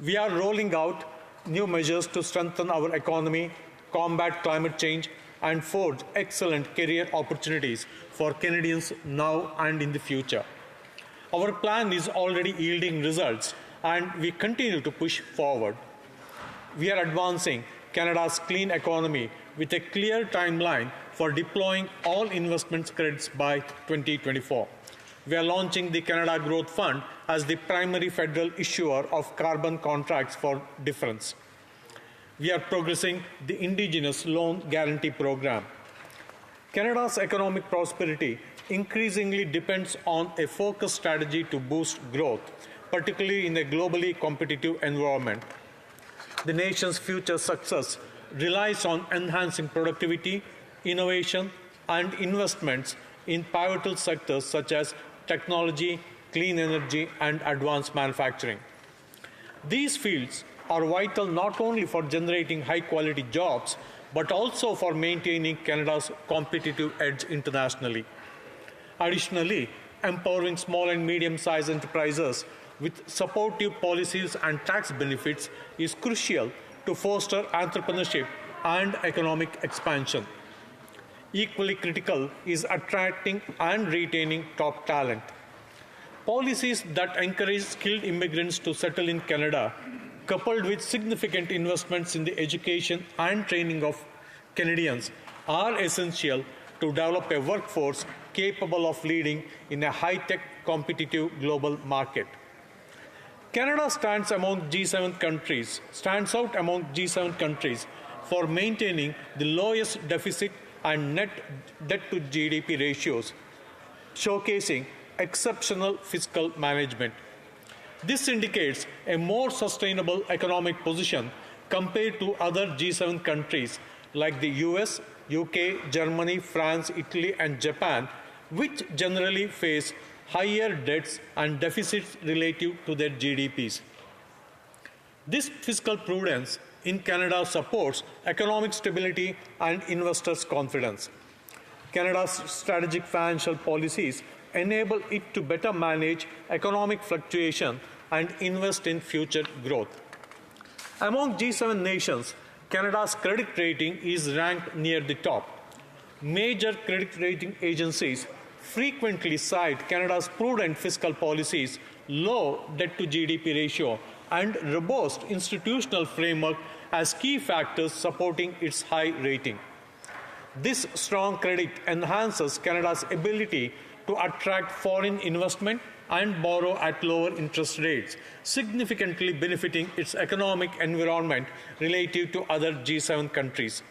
We are rolling out new measures to strengthen our economy, combat climate change, and forge excellent career opportunities for Canadians now and in the future. Our plan is already yielding results, and we continue to push forward. We are advancing Canada's clean economy with a clear timeline for deploying all investment credits by 2024. We are launching the Canada Growth Fund as the primary federal issuer of carbon contracts for difference. We are progressing the Indigenous Loan Guarantee Program. Canada's economic prosperity increasingly depends on a focused strategy to boost growth, particularly in a globally competitive environment. The nation's future success relies on enhancing productivity, innovation, and investments in pivotal sectors such as technology, clean energy, and advanced manufacturing. These fields are vital not only for generating high-quality jobs, but also for maintaining Canada's competitive edge internationally. Additionally, empowering small and medium-sized enterprises with supportive policies and tax benefits is crucial to foster entrepreneurship and economic expansion. Equally critical is attracting and retaining top talent. Policies that encourage skilled immigrants to settle in Canada, coupled with significant investments in the education and training of Canadians, are essential to develop a workforce capable of leading in a high-tech, competitive global market. Canada stands out among G7 countries for maintaining the lowest deficit and net debt to GDP ratios, showcasing exceptional fiscal management. This indicates a more sustainable economic position compared to other G7 countries like the US, UK, Germany, France, Italy, and Japan, which generally face higher debts and deficits relative to their GDPs. This fiscal prudence in Canada supports economic stability and investors' confidence. Canada's strategic financial policies enable it to better manage economic fluctuation and invest in future growth. Among G7 nations, Canada's credit rating is ranked near the top. Major credit rating agencies frequently cite Canada's prudent fiscal policies, low debt-to-GDP ratio, and robust institutional framework as key factors supporting its high rating. This strong credit enhances Canada's ability to attract foreign investment and borrow at lower interest rates, significantly benefiting its economic environment relative to other G7 countries.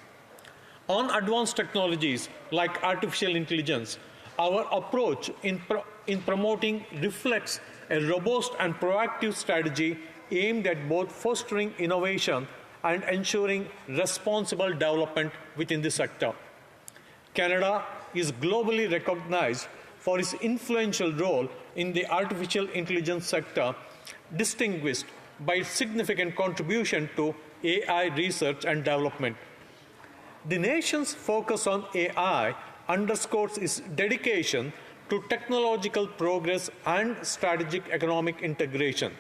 On advanced technologies like artificial intelligence, our approach in promoting reflects a robust and proactive strategy aimed at both fostering innovation and ensuring responsible development within the sector. Canada is globally recognized for its influential role in the artificial intelligence sector, distinguished by its significant contribution to AI research and development. The nation's focus on AI underscores its dedication to technological progress and strategic economic integration.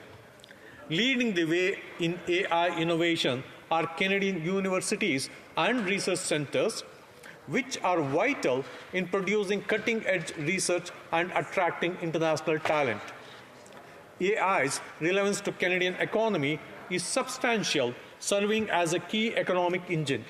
Leading the way in AI innovation are Canadian universities and research centers, which are vital in producing cutting-edge research and attracting international talent. AI's relevance to Canadian economy is substantial, serving as a key economic engine.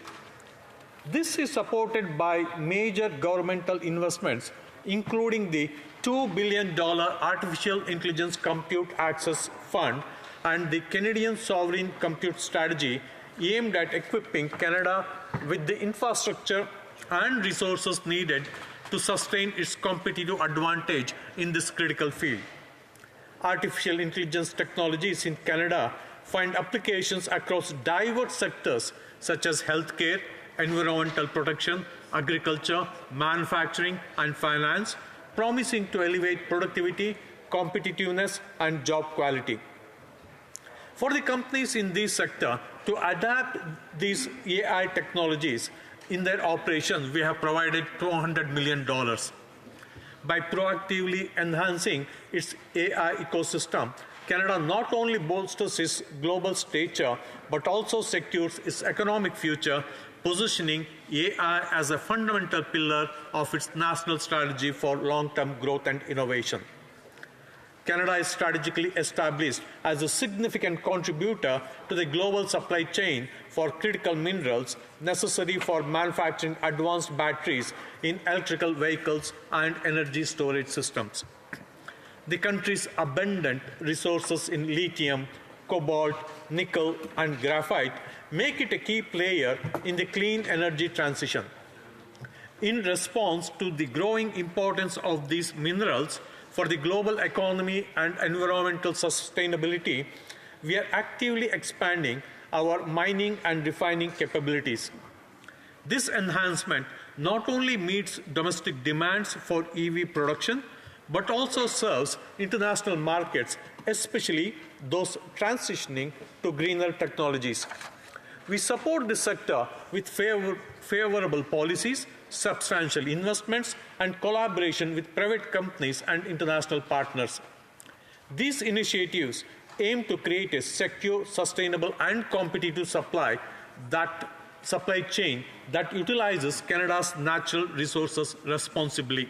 This is supported by major governmental investments, including the $2 billion Artificial Intelligence Compute Access Fund and the Canadian Sovereign Compute Strategy, aimed at equipping Canada with the infrastructure and resources needed to sustain its competitive advantage in this critical field. Artificial intelligence technologies in Canada find applications across diverse sectors such as healthcare, environmental protection, agriculture, manufacturing, and finance, promising to elevate productivity, competitiveness, and job quality. For the companies in this sector to adapt these AI technologies in their operations, we have provided $200 million. By proactively enhancing its AI ecosystem, Canada not only bolsters its global stature, but also secures its economic future, positioning AI as a fundamental pillar of its national strategy for long-term growth and innovation. Canada is strategically established as a significant contributor to the global supply chain for critical minerals necessary for manufacturing advanced batteries in electrical vehicles and energy storage systems. The country's abundant resources in lithium, cobalt, nickel, and graphite make it a key player in the clean energy transition. In response to the growing importance of these minerals for the global economy and environmental sustainability, we are actively expanding our mining and refining capabilities. This enhancement not only meets domestic demands for EV production, but also serves international markets, especially those transitioning to greener technologies. We support this sector with favorable policies, substantial investments, and collaboration with private companies and international partners. These initiatives aim to create a secure, sustainable, and competitive supply chain that utilizes Canada's natural resources responsibly.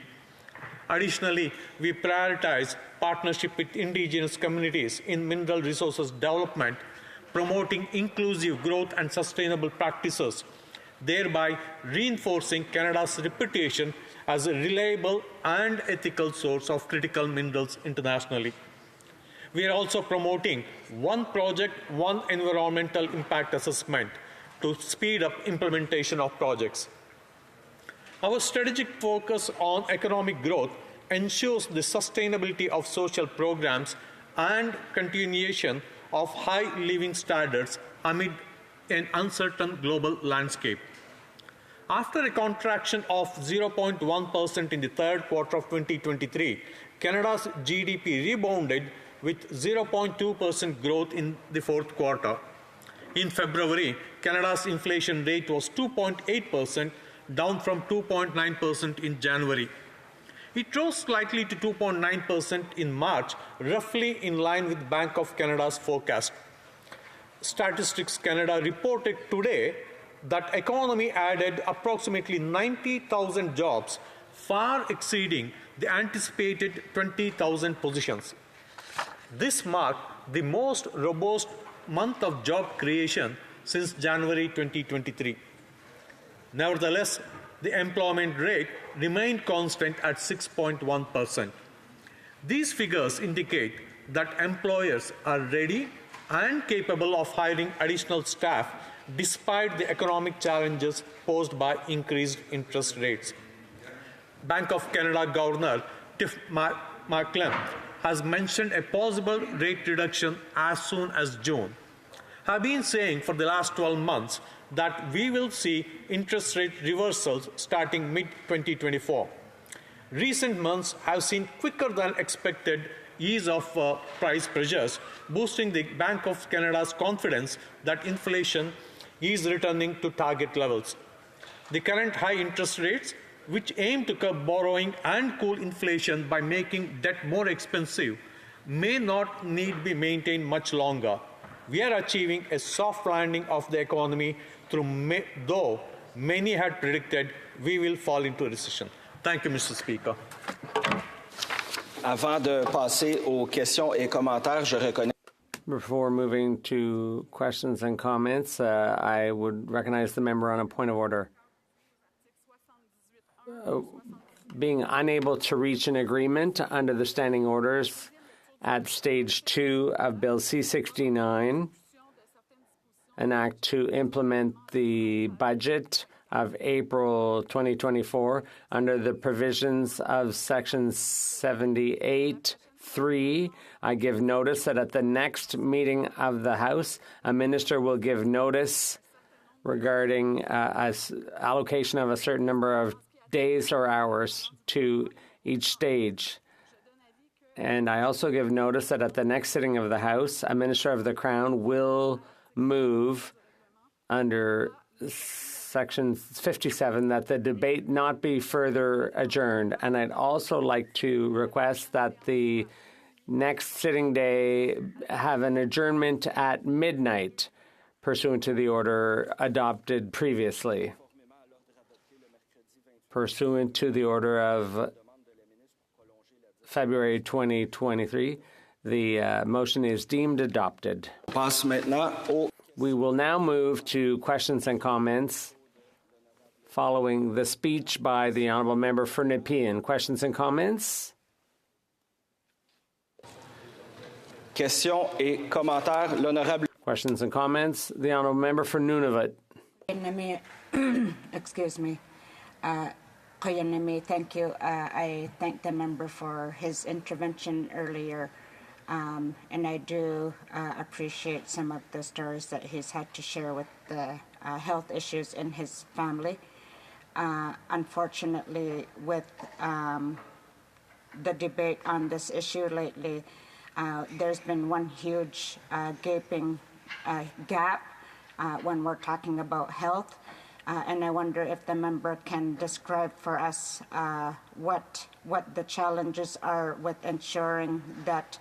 Additionally, we prioritize partnership with indigenous communities in mineral resources development, promoting inclusive growth and sustainable practices, thereby reinforcing Canada's reputation as a reliable and ethical source of critical minerals internationally. We are also promoting one project, one environmental impact assessment to speed up implementation of projects. Our strategic focus on economic growth ensures the sustainability of social programs and continuation of high living standards amid an uncertain global landscape. After a contraction of 0.1% in the third quarter of 2023, Canada's GDP rebounded with 0.2% growth in the fourth quarter. In February, Canada's inflation rate was 2.8%, down from 2.9% in January. It rose slightly to 2.9% in March, roughly in line with Bank of Canada's forecast. Statistics Canada reported today that economy added approximately 90,000 jobs, far exceeding the anticipated 20,000 positions. This marked the most robust month of job creation since January 2023. Nevertheless, the employment rate remained constant at 6.1%. These figures indicate that employers are ready and capable of hiring additional staff despite the economic challenges posed by increased interest rates. Bank of Canada Governor Tiff Macklem has mentioned a possible rate reduction as soon as June. Have been saying for the last 12 months that we will see interest rate reversals starting mid-2024. Recent months have seen quicker than expected ease of price pressures, boosting the Bank of Canada's confidence that inflation is returning to target levels. The current high interest rates, which aim to curb borrowing and cool inflation by making debt more expensive, may not need be maintained much longer. We are achieving a soft landing of the economy, though many had predicted we will fall into a recession. Thank you, Mr. Speaker. Avant de passer aux questions et commentaires, je reconnais. Before moving to questions and comments, I would recognize the member on a point of order. Being unable to reach an agreement under the standing orders at Stage 2 of Bill C-69, an act to implement the budget of April 2024 under the provisions of Section 78(3), I give notice that at the next meeting of the House, a minister will give notice regarding allocation of a certain number of days or hours to each stage. And I also give notice that at the next sitting of the House, a minister of the Crown will move under Section 57 that the debate not be further adjourned. And I'd also like to request that the next sitting day have an adjournment at midnight, pursuant to the order adopted previously. Pursuant to the order of February 2023, the motion is deemed adopted. We will now move to questions and comments following the speech by the Honourable Member for Nepean. Questions and comments? Questions et commentaires, l'honorable. Questions and comments. The Honourable Member for Nunavut. Excuse me. Thank you. I thank the member for his intervention earlier, and I do appreciate some of the stories that he's had to share with the health issues in his family. Unfortunately, with the debate on this issue lately, there's been one huge gaping gap when we're talking about health. And I wonder if the member can describe for us what the challenges are with ensuring that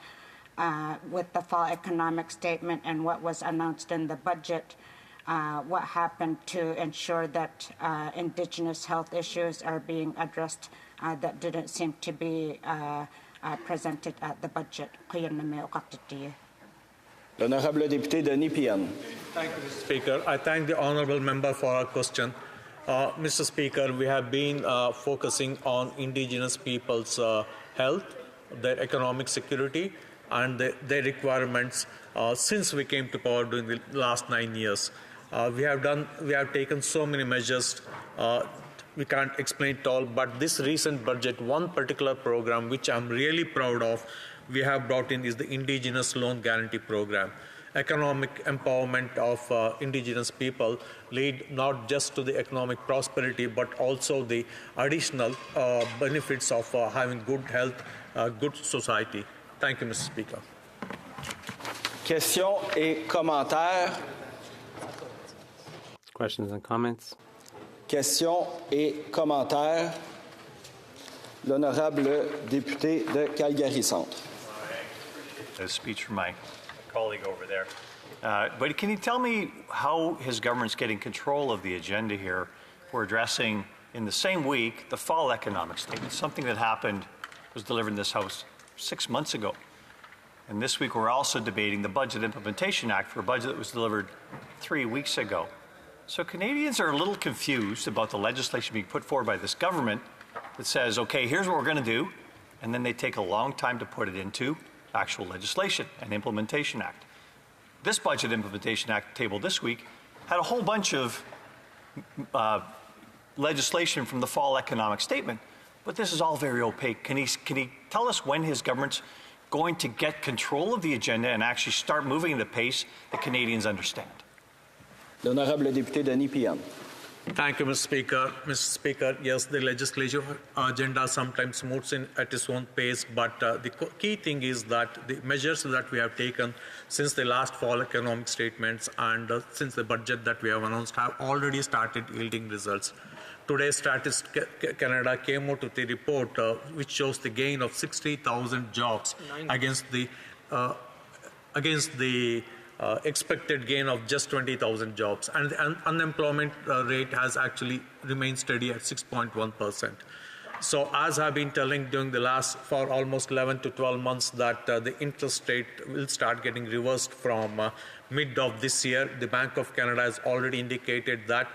with the fall economic statement and what was announced in the budget, what happened to ensure that Indigenous health issues are being addressed that didn't seem to be presented at the budget. L'honorable député Denis Pienne. Thank you, Mr. Speaker. I thank the honourable member for our question. Mr. Speaker, we have been focusing on Indigenous people's health, their economic security, and their requirements since we came to power during the last 9 years. We have taken so many measures. We can't explain it all, but this recent budget, one particular program which I'm really proud of, we have brought in is the Indigenous Loan Guarantee Program. Economic empowerment of Indigenous people lead not just to the economic prosperity, but also the additional benefits of having good health, good society. Thank you, Mr. Speaker. Questions et commentaires. Questions and comments. Questions et commentaires. L'honorable député de Calgary Centre. A speech from my colleague over there. But can you tell me how his government's getting control of the agenda here? We're addressing in the same week the fall economic statement, something that happened, was delivered in this House 6 months ago. And this week we're also debating the Budget Implementation Act for a budget that was delivered 3 weeks ago. So Canadians are a little confused about the legislation being put forward by this government that says, okay, here's what we're going to do, and then they take a long time to put it into actual legislation, an Implementation Act. This Budget Implementation Act tabled this week had a whole bunch of legislation from the fall economic statement, but this is all very opaque. Can he tell us when his government's going to get control of the agenda and actually start moving at a pace that Canadians understand? L'honorable député Denis Pienne. Thank you, Mr. Speaker. Mr. Speaker, yes, the legislative agenda sometimes moves in at its own pace, but the key thing is that the measures that we have taken since the last fall economic statements and since the budget that we have announced have already started yielding results. Today, Statistics Canada came out with a report which shows the gain of 60,000 jobs against the expected gain of just 20,000 jobs, and the unemployment rate has actually remained steady at 6.1%. So as I've been telling during the last, for almost 11 to 12 months, that the interest rate will start getting reversed from mid of this year. The Bank of Canada has already indicated that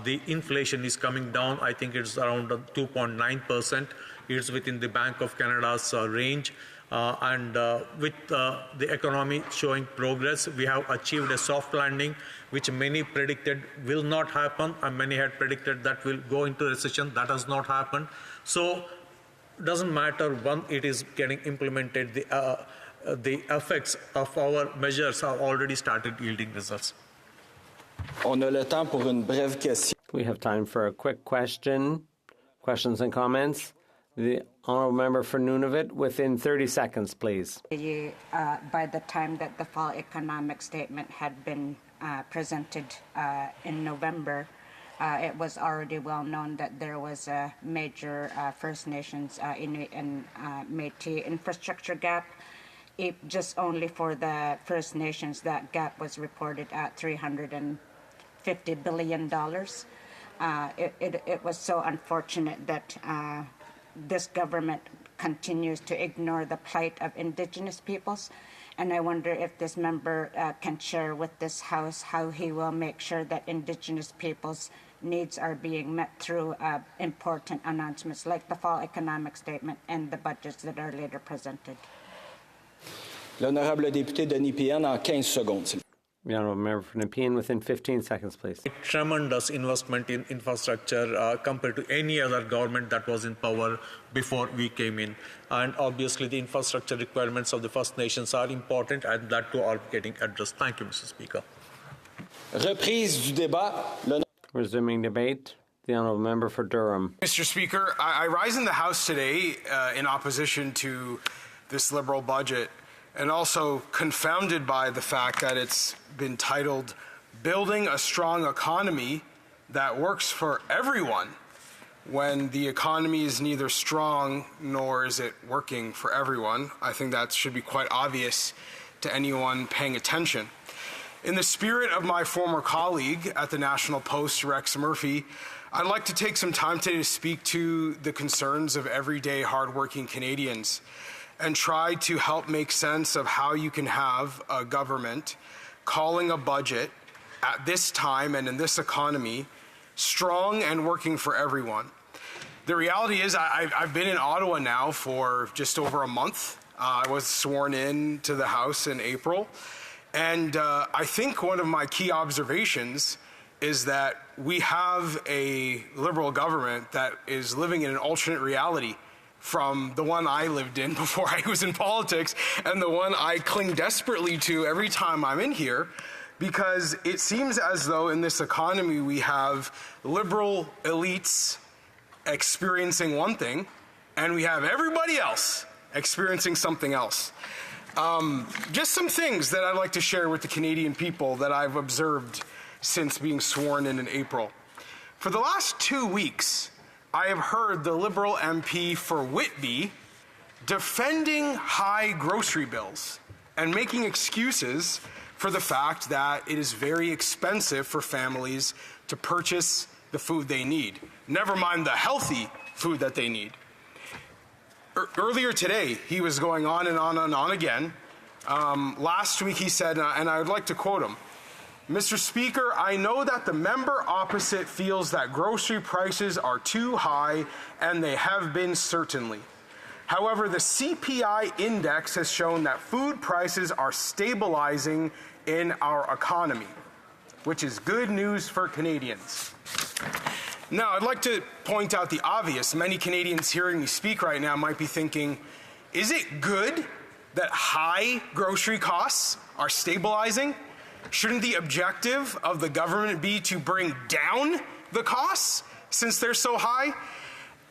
the inflation is coming down. I think it's around 2.9%. It's within the Bank of Canada's range. With the economy showing progress, we have achieved a soft landing, which many predicted will not happen, and many had predicted that will go into recession. That has not happened. So it doesn't matter when it is getting implemented, the effects of our measures have already started yielding results. On a le temps pour une brève question. We have time for a quick question. Questions and comments. The honourable member for Nunavut, within 30 seconds, please. By the time that the fall economic statement had been presented in November, it was already well known that there was a major First Nations Inuit and Métis infrastructure gap. Just only for the First Nations, that gap was reported at $350 billion. It was so unfortunate that this government continues to ignore the plight of Indigenous peoples. And I wonder if this member can share with this House how he will make sure that Indigenous peoples' needs are being met through important announcements like the fall economic statement and the budgets that are later presented. L'honorable député Denis Pienne en 15 secondes. The honourable member for Nepean, within 15 seconds, please. Tremendous investment in infrastructure compared to any other government that was in power before we came in. And obviously, the infrastructure requirements of the First Nations are important, and that too are getting addressed. Thank you, Mr. Speaker. Reprise du débat. Resuming debate. The honourable member for Durham. Mr. Speaker, I rise in the House today in opposition to this Liberal budget, and also confounded by the fact that it's been titled Building a Strong Economy That Works for Everyone, when the economy is neither strong nor is it working for everyone. I think that should be quite obvious to anyone paying attention. In the spirit of my former colleague at the National Post, Rex Murphy, I'd like to take some time today to speak to the concerns of everyday hardworking Canadians and try to help make sense of how you can have a government calling a budget at this time and in this economy strong and working for everyone. The reality is I've been in Ottawa now for just over a month. I was sworn in to the House in April. And I think one of my key observations is that we have a Liberal government that is living in an alternate reality from the one I lived in before I was in politics and the one I cling desperately to every time I'm in here, because it seems as though in this economy we have Liberal elites experiencing one thing and we have everybody else experiencing something else. Just some things that I'd like to share with the Canadian people that I've observed since being sworn in April. For the last 2 weeks, I have heard the Liberal MP for Whitby defending high grocery bills and making excuses for the fact that it is very expensive for families to purchase the food they need, never mind the healthy food that they need. Earlier today, he was going on and on and on again. Last week he said, and I would like to quote him, "Mr. Speaker, I know that the member opposite feels that grocery prices are too high, and they have been certainly. However, the CPI index has shown that food prices are stabilizing in our economy, which is good news for Canadians." Now, I'd like to point out the obvious. Many Canadians hearing me speak right now might be thinking, is it good that high grocery costs are stabilizing? Shouldn't the objective of the government be to bring down the costs since they're so high?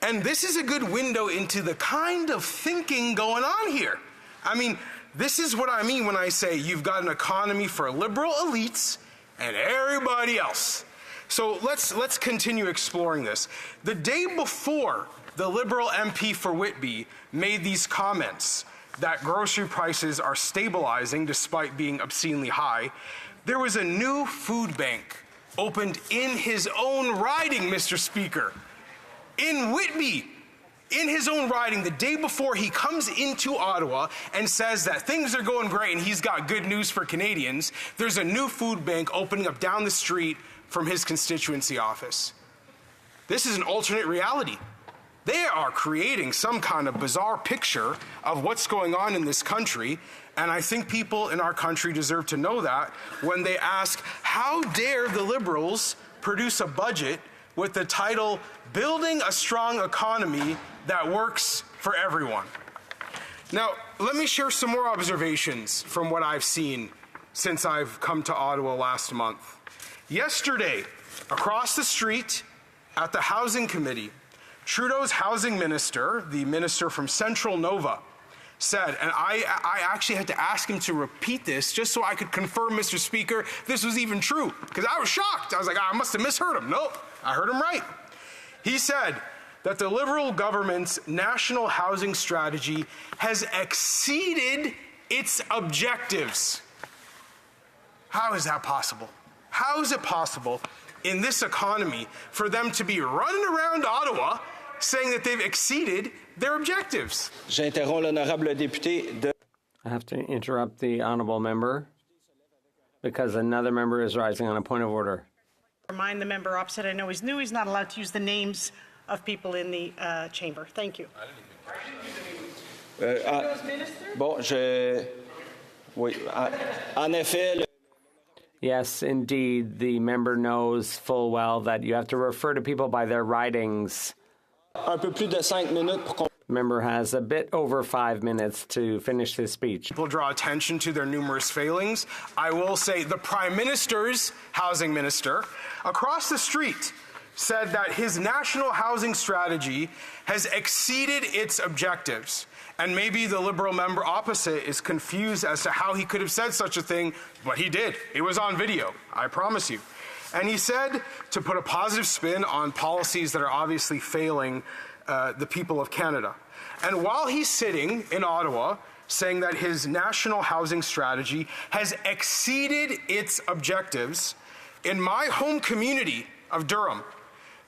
And this is a good window into the kind of thinking going on here. I mean, this is what I mean when I say you've got an economy for Liberal elites and everybody else. So let's continue exploring this. The day before the Liberal MP for Whitby made these comments that grocery prices are stabilizing despite being obscenely high, there was a new food bank opened in his own riding, Mr. Speaker. In Whitby, in his own riding, the day before he comes into Ottawa and says that things are going great and he's got good news for Canadians, there's a new food bank opening up down the street from his constituency office. This is an alternate reality. They are creating some kind of bizarre picture of what's going on in this country, and I think people in our country deserve to know that when they ask, how dare the Liberals produce a budget with the title, Building a Strong Economy That Works for Everyone? Now, let me share some more observations from what I've seen since I've come to Ottawa last month. Yesterday, across the street at the Housing Committee, Trudeau's housing minister, the minister from Central Nova, said, and I actually had to ask him to repeat this just so I could confirm, Mr. Speaker, this was even true, because I was shocked. I was like, I must have misheard him. Nope, I heard him right. He said that the Liberal government's national housing strategy has exceeded its objectives. How is that possible? How is it possible in this economy for them to be running around Ottawa saying that they've exceeded their objectives? J'interromps l'honorable député de... I have to interrupt the honourable member because another member is rising on a point of order. Remind the member opposite, I know he's new, he's not allowed to use the names of people in the chamber. Thank you. Bon, oui, en effet... Yes, indeed, the member knows full well that you have to refer to people by their ridings. Un peu plus de 5 minutes pour Member has a bit over 5 minutes to finish his speech. People draw attention to their numerous failings. I will say the Prime Minister's housing minister across the street said that his national housing strategy has exceeded its objectives. And maybe the Liberal member opposite is confused as to how he could have said such a thing, but he did. It was on video, I promise you. And he said to put a positive spin on policies that are obviously failing the people of Canada. And while he's sitting in Ottawa saying that his national housing strategy has exceeded its objectives, in my home community of Durham,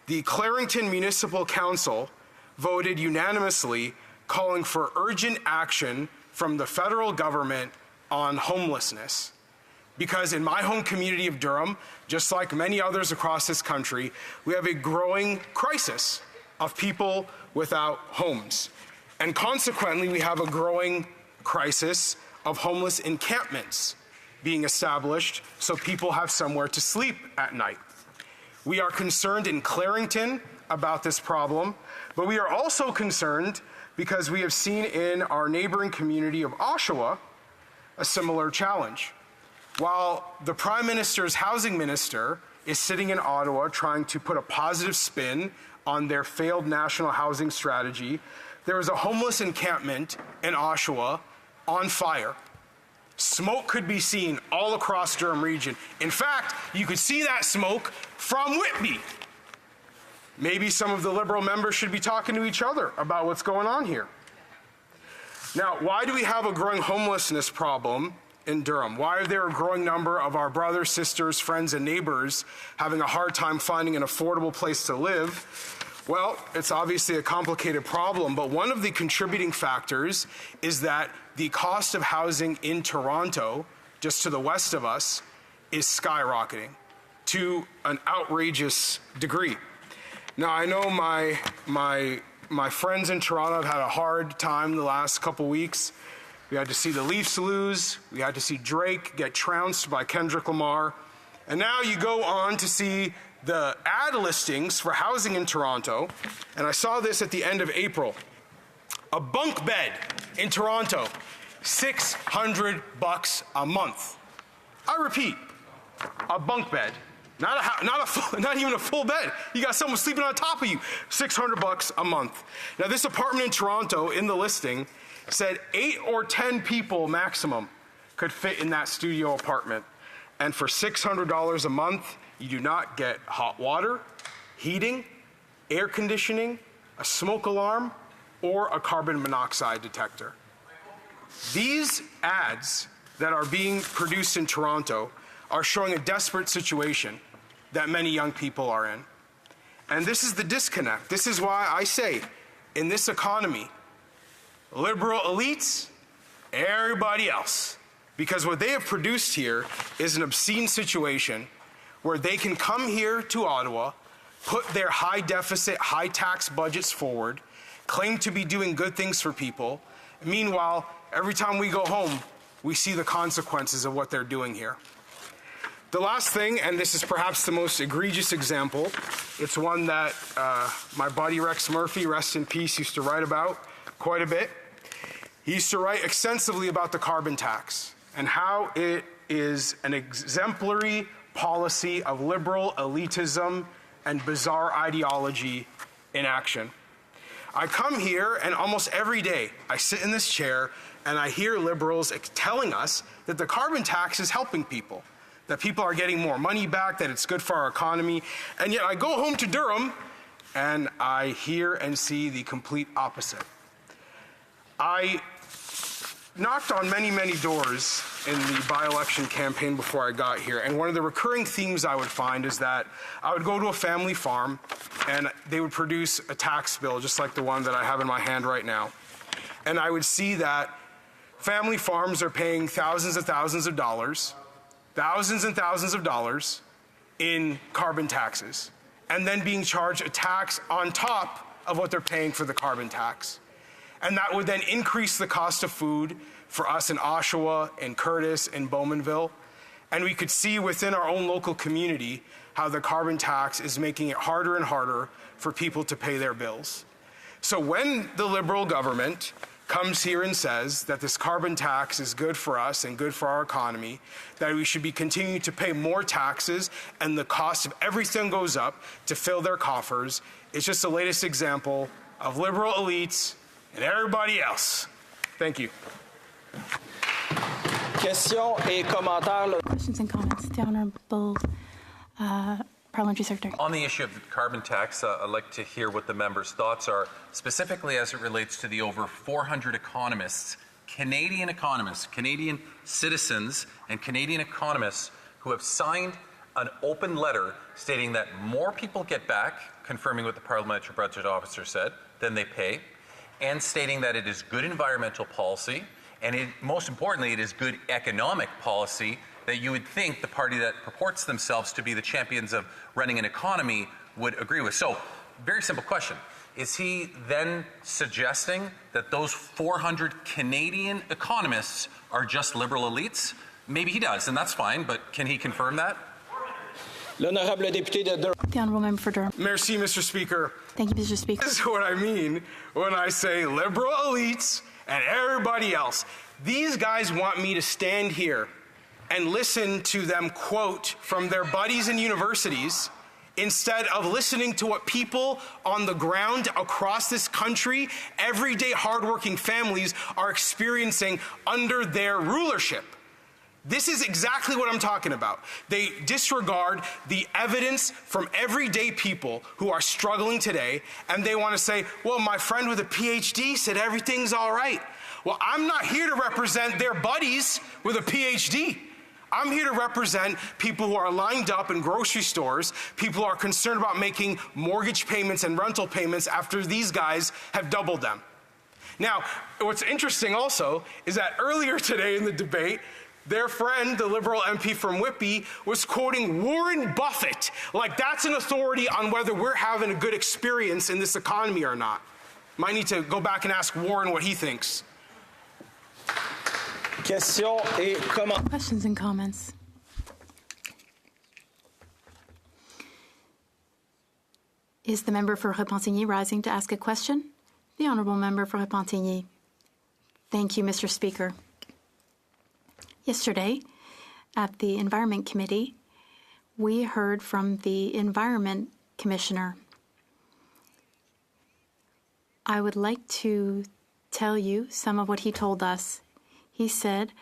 the Clarington Municipal Council voted unanimously calling for urgent action from the federal government on homelessness. Because in my home community of Durham, just like many others across this country, we have a growing crisis of people without homes. And consequently, we have a growing crisis of homeless encampments being established so people have somewhere to sleep at night. We are concerned in Clarington about this problem, but we are also concerned because we have seen in our neighboring community of Oshawa a similar challenge. While the Prime Minister's housing minister is sitting in Ottawa trying to put a positive spin on their failed national housing strategy, there is a homeless encampment in Oshawa on fire. Smoke could be seen all across Durham region. In fact, you could see that smoke from Whitby. Maybe some of the Liberal members should be talking to each other about what's going on here. Now, why do we have a growing homelessness problem in Durham? Why are there a growing number of our brothers, sisters, friends, and neighbors having a hard time finding an affordable place to live? Well, it's obviously a complicated problem, but one of the contributing factors is that the cost of housing in Toronto, just to the west of us, is skyrocketing to an outrageous degree. Now, I know my friends in Toronto have had a hard time the last couple weeks. We had to see the Leafs lose. We had to see Drake get trounced by Kendrick Lamar. And now you go on to see the ad listings for housing in Toronto. And I saw this at the end of April. A bunk bed in Toronto, $600 a month. I repeat, a bunk bed. Not even a full bed. You got someone sleeping on top of you. $600 a month. Now, this apartment in Toronto, in the listing, said 8 or 10 people maximum could fit in that studio apartment. And for $600 a month, you do not get hot water, heating, air conditioning, a smoke alarm, or a carbon monoxide detector. These ads that are being produced in Toronto are showing a desperate situation that many young people are in. And this is the disconnect. This is why I say, in this economy, liberal elites, everybody else. Because what they have produced here is an obscene situation where they can come here to Ottawa, put their high deficit, high tax budgets forward, claim to be doing good things for people. Meanwhile, every time we go home, we see the consequences of what they're doing here. The last thing, and this is perhaps the most egregious example, it's one that my buddy Rex Murphy, rest in peace, used to write about quite a bit. He used to write extensively about the carbon tax and how it is an exemplary policy of liberal elitism and bizarre ideology in action. I come here and almost every day I sit in this chair and I hear liberals telling us that the carbon tax is helping people, that people are getting more money back, that it's good for our economy. And yet I go home to Durham and I hear and see the complete opposite. I knocked on many, many doors in the by-election campaign before I got here, and one of the recurring themes I would find is that I would go to a family farm and they would produce a tax bill just like the one that I have in my hand right now. And I would see that family farms are paying thousands and thousands of dollars in carbon taxes, and then being charged a tax on top of what they're paying for the carbon tax. And that would then increase the cost of food for us in Oshawa, in Curtis, in Bowmanville. And we could see within our own local community how the carbon tax is making it harder and harder for people to pay their bills. So when the Liberal government comes here and says that this carbon tax is good for us and good for our economy, that we should be continuing to pay more taxes and the cost of everything goes up to fill their coffers, it's just the latest example of liberal elites and everybody else. Thank you. Questions et commentaires. Questions and comments. The Honourable Parliamentary Secretary. On the issue of the carbon tax, I'd like to hear what the members' thoughts are, specifically as it relates to the over 400 economists, Canadian citizens and Canadian economists who have signed an open letter stating that more people get back, confirming what the parliamentary budget officer said, than they pay, and stating that it is good environmental policy, and most importantly, it is good economic policy that you would think the party that purports themselves to be the champions of running an economy would agree with. So, very simple question. Is he then suggesting that those 400 Canadian economists are just liberal elites? Maybe he does, and that's fine, but can he confirm that? The Honourable Member for Durham. Merci, Mr. Speaker. Thank you, Mr. Speaker. This is what I mean when I say liberal elites and everybody else. These guys want me to stand here and listen to them quote from their buddies in universities instead of listening to what people on the ground across this country, everyday hardworking families, are experiencing under their rulership. This is exactly what I'm talking about. They disregard the evidence from everyday people who are struggling today, and they want to say, well, my friend with a PhD said everything's all right. Well, I'm not here to represent their buddies with a PhD. I'm here to represent people who are lined up in grocery stores, people who are concerned about making mortgage payments and rental payments after these guys have doubled them. Now, what's interesting also is that earlier today in the debate, their friend, the Liberal MP from Whitby, was quoting Warren Buffett like that's an authority on whether we're having a good experience in this economy or not. Might need to go back and ask Warren what he thinks. Questions and comments. Is the member for Repentigny rising to ask a question? The Honourable Member for Repentigny. Thank you, Mr. Speaker. Yesterday, at the Environment Committee, we heard from the Environment Commissioner. I would like to tell you some of what he told us. He said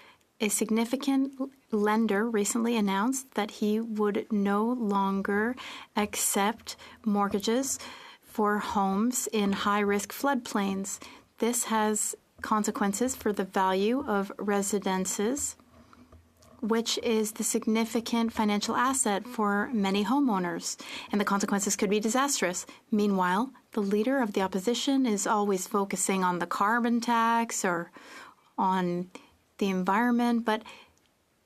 a significant lender recently announced that he would no longer accept mortgages for homes in high-risk floodplains. This has consequences for the value of residences, which is the significant financial asset for many homeowners, and the consequences could be disastrous. Meanwhile, the leader of the opposition is always focusing on the carbon tax or on the environment, but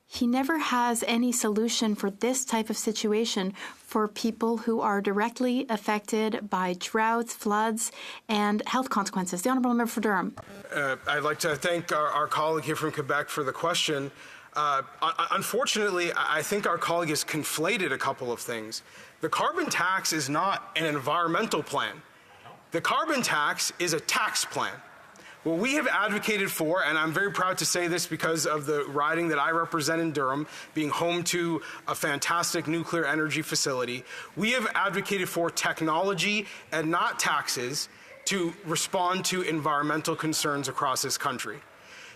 he never has any solution for this type of situation for people who are directly affected by droughts, floods, and health consequences. The Honourable Member for Durham. I'd like to thank our colleague here from Quebec for the question. Unfortunately, I think our colleague has conflated a couple of things. The carbon tax is not an environmental plan. The carbon tax is a tax plan. What we have advocated for, and I'm very proud to say this because of the riding that I represent in Durham, being home to a fantastic nuclear energy facility, we have advocated for technology and not taxes to respond to environmental concerns across this country.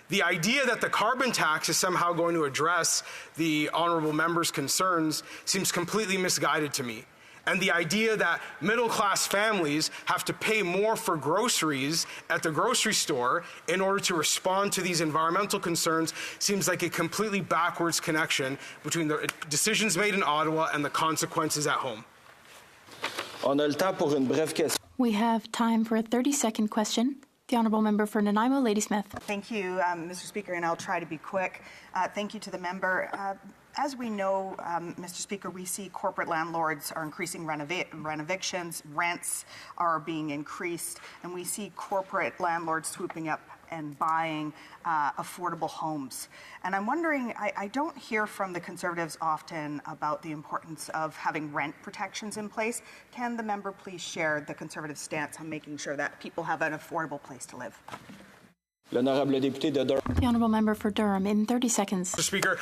The idea that the carbon tax is somehow going to address the honourable member's concerns seems completely misguided to me. And the idea that middle-class families have to pay more for groceries at the grocery store in order to respond to these environmental concerns seems like a completely backwards connection between the decisions made in Ottawa and the consequences at home. We have time for a 30-second question. The Honourable Member for Nanaimo, Ladysmith. Thank you, Mr. Speaker, and I'll try to be quick. Thank you to the member. As we know, Mr. Speaker, we see corporate landlords are increasing rent-evictions, rents are being increased, and we see corporate landlords swooping up and buying affordable homes. And I'm wondering, I don't hear from the Conservatives often about the importance of having rent protections in place. Can the member please share the Conservative stance on making sure that people have an affordable place to live? The Honourable Member for Durham, in 30 seconds. Mr. Speaker,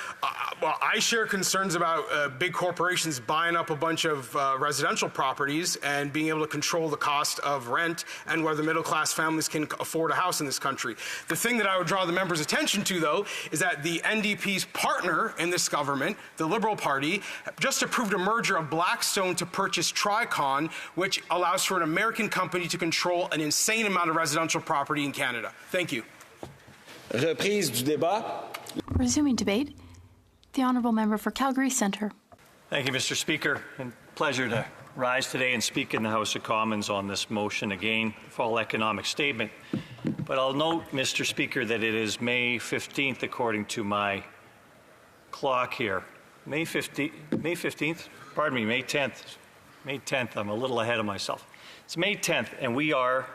well, I share concerns about big corporations buying up a bunch of residential properties and being able to control the cost of rent and whether middle-class families can afford a house in this country. The thing that I would draw the member's attention to, though, is that the NDP's partner in this government, the Liberal Party, just approved a merger of Blackstone to purchase Tricon, which allows for an American company to control an insane amount of residential property in Canada. Thank you. Reprise du débat. Resuming debate, the Honourable Member for Calgary Centre. Thank you, Mr. Speaker. And pleasure to rise today and speak in the House of Commons on this motion again, fall economic statement. But I'll note, Mr. Speaker, that it is May 15th, according to my clock here. May 15th? Pardon me, May 10th. May 10th, I'm a little ahead of myself. It's May 10th, and we are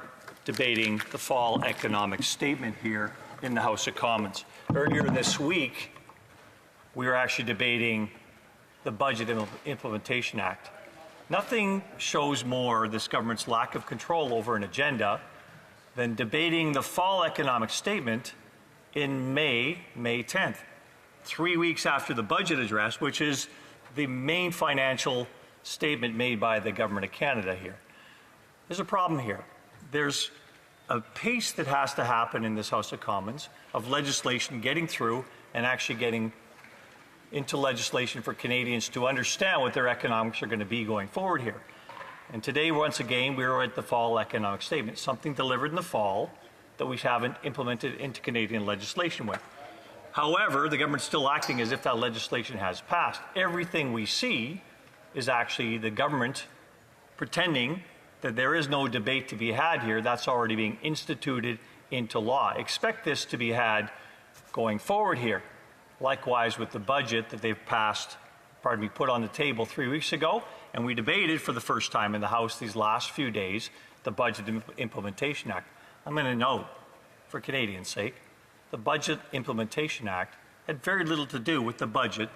debating the fall economic statement here in the House of Commons. Earlier this week, we were actually debating the Budget Implementation Act. Nothing shows more this government's lack of control over an agenda than debating the fall economic statement in May 10th, 3 weeks after the budget address, which is the main financial statement made by the Government of Canada here. There's a problem here. There's a pace that has to happen in this House of Commons of legislation getting through and actually getting into legislation for Canadians to understand what their economics are going to be going forward here. And today, once again, we are at the fall economic statement, something delivered in the fall that we haven't implemented into Canadian legislation with. However, the government's still acting as if that legislation has passed. Everything we see is actually the government pretending that there is no debate to be had here. That's already being instituted into law. Expect this to be had going forward here. Likewise with the budget that they've put on the table 3 weeks ago, and we debated for the first time in the House these last few days, the Budget Implementation Act. I'm going to note, for Canadians' sake, the Budget Implementation Act had very little to do with the budget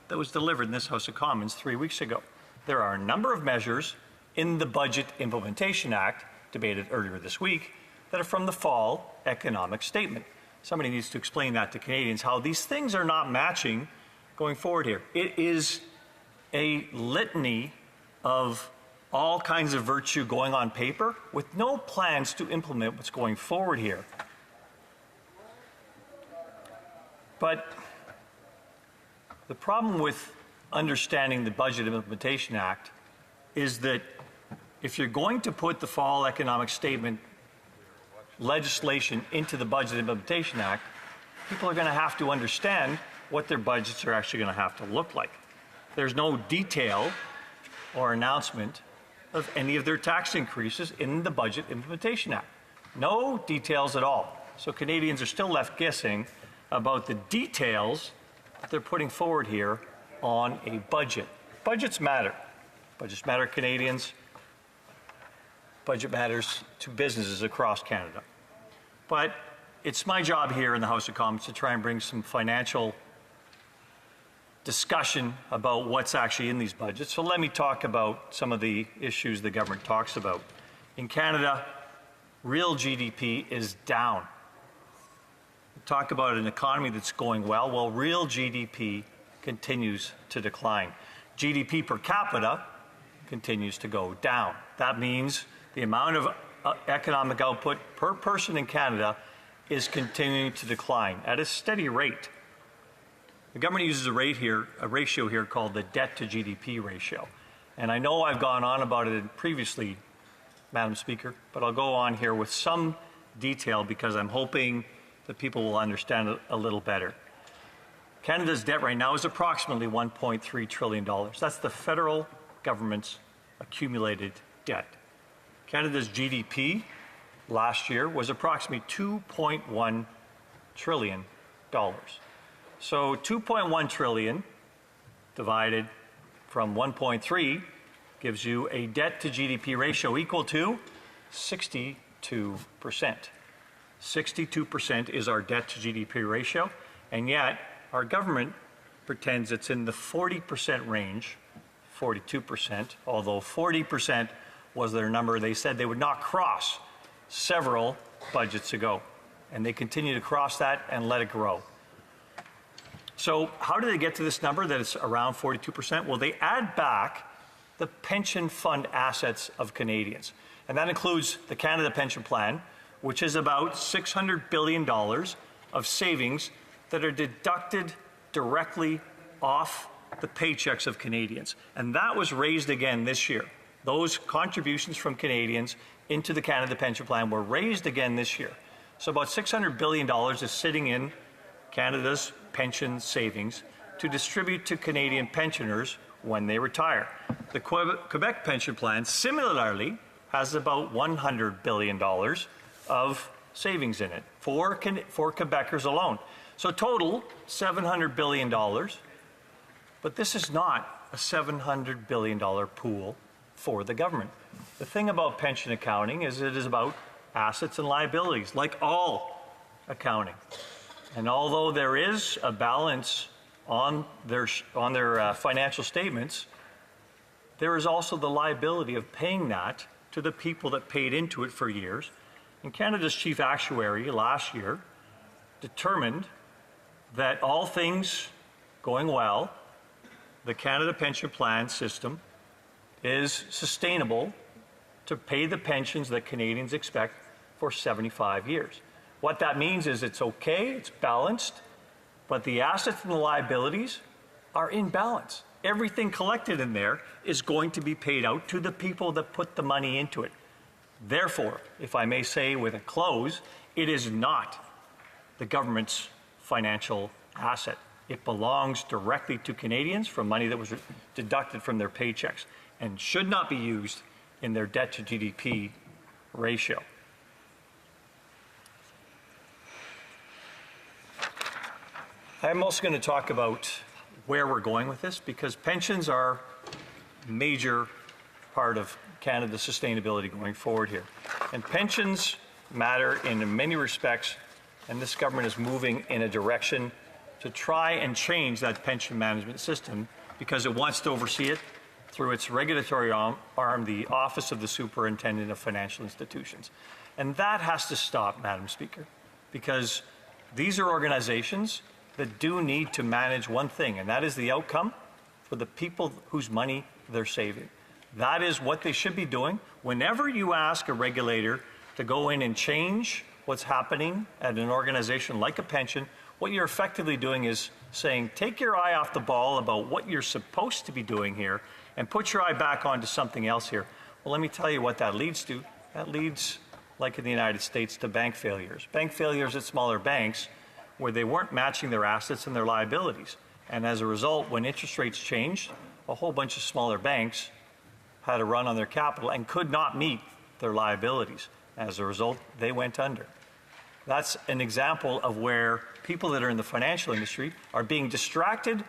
that was delivered in this House of Commons 3 weeks ago. There are a number of measures in the Budget Implementation Act, debated earlier this week, that are from the fall economic statement. Somebody needs to explain that to Canadians, how these things are not matching going forward here. It is a litany of all kinds of virtue going on paper with no plans to implement what's going forward here. But the problem with understanding the Budget Implementation Act is that if you're going to put the fall economic statement legislation into the Budget Implementation Act, people are going to have to understand what their budgets are actually going to have to look like. There's no detail or announcement of any of their tax increases in the Budget Implementation Act. No details at all. So Canadians are still left guessing about the details that they're putting forward here on a budget. Budgets matter. Budgets matter to Canadians. Budget matters to businesses across Canada. But it's my job here in the House of Commons to try and bring some financial discussion about what's actually in these budgets. So let me talk about some of the issues the government talks about. In Canada, real GDP is down. We talk about an economy that's going well. Well, real GDP continues to decline. GDP per capita continues to go down. That means the amount of economic output per person in Canada is continuing to decline at a steady rate. The government uses a ratio here called the debt to GDP ratio. And I know I've gone on about it previously, Madam Speaker, but I'll go on here with some detail because I'm hoping that people will understand it a little better. Canada's debt right now is approximately $1.3 trillion. That's the federal government's accumulated debt. Canada's GDP last year was approximately $2.1 trillion. So 2.1 trillion divided from 1.3 gives you a debt to GDP ratio equal to 62%. 62% is our debt to GDP ratio, and yet our government pretends it's in the 40% range, 42%, although 40% was their number they said they would not cross several budgets ago. And they continue to cross that and let it grow. So how do they get to this number that it's around 42%? Well, they add back the pension fund assets of Canadians. And that includes the Canada Pension Plan, which is about $600 billion of savings that are deducted directly off the paychecks of Canadians. And that was raised again this year. Those contributions from Canadians into the Canada Pension Plan were raised again this year. So about $600 billion is sitting in Canada's pension savings to distribute to Canadian pensioners when they retire. The Quebec pension plan similarly has about $100 billion of savings in it for Quebecers alone. So total, $700 billion. But this is not a $700 billion pool for the government. The thing about pension accounting is it is about assets and liabilities, like all accounting. And although there is a balance on their financial statements, there is also the liability of paying that to the people that paid into it for years. And Canada's chief actuary last year determined that all things going well, the Canada Pension Plan system is sustainable to pay the pensions that Canadians expect for 75 years. What that means is it's okay, it's balanced, but the assets and the liabilities are in balance. Everything collected in there is going to be paid out to the people that put the money into it. Therefore, if I may say with a close, it is not the government's financial asset. It belongs directly to Canadians from money that was deducted from their paychecks and should not be used in their debt to GDP ratio. I'm also going to talk about where we're going with this, because pensions are a major part of Canada's sustainability going forward here. And pensions matter in many respects, and this government is moving in a direction to try and change that pension management system because it wants to oversee it through its regulatory arm, the Office of the Superintendent of Financial Institutions. And that has to stop, Madam Speaker, because these are organizations that do need to manage one thing, and that is the outcome for the people whose money they're saving. That is what they should be doing. Whenever you ask a regulator to go in and change what's happening at an organization like a pension, what you're effectively doing is saying, take your eye off the ball about what you're supposed to be doing here and put your eye back onto something else here. Well, let me tell you what that leads to. That leads, like in the United States, to bank failures. Bank failures at smaller banks where they weren't matching their assets and their liabilities. And as a result, when interest rates changed, a whole bunch of smaller banks had a run on their capital and could not meet their liabilities. As a result, they went under. That's an example of where people that are in the financial industry are being distracted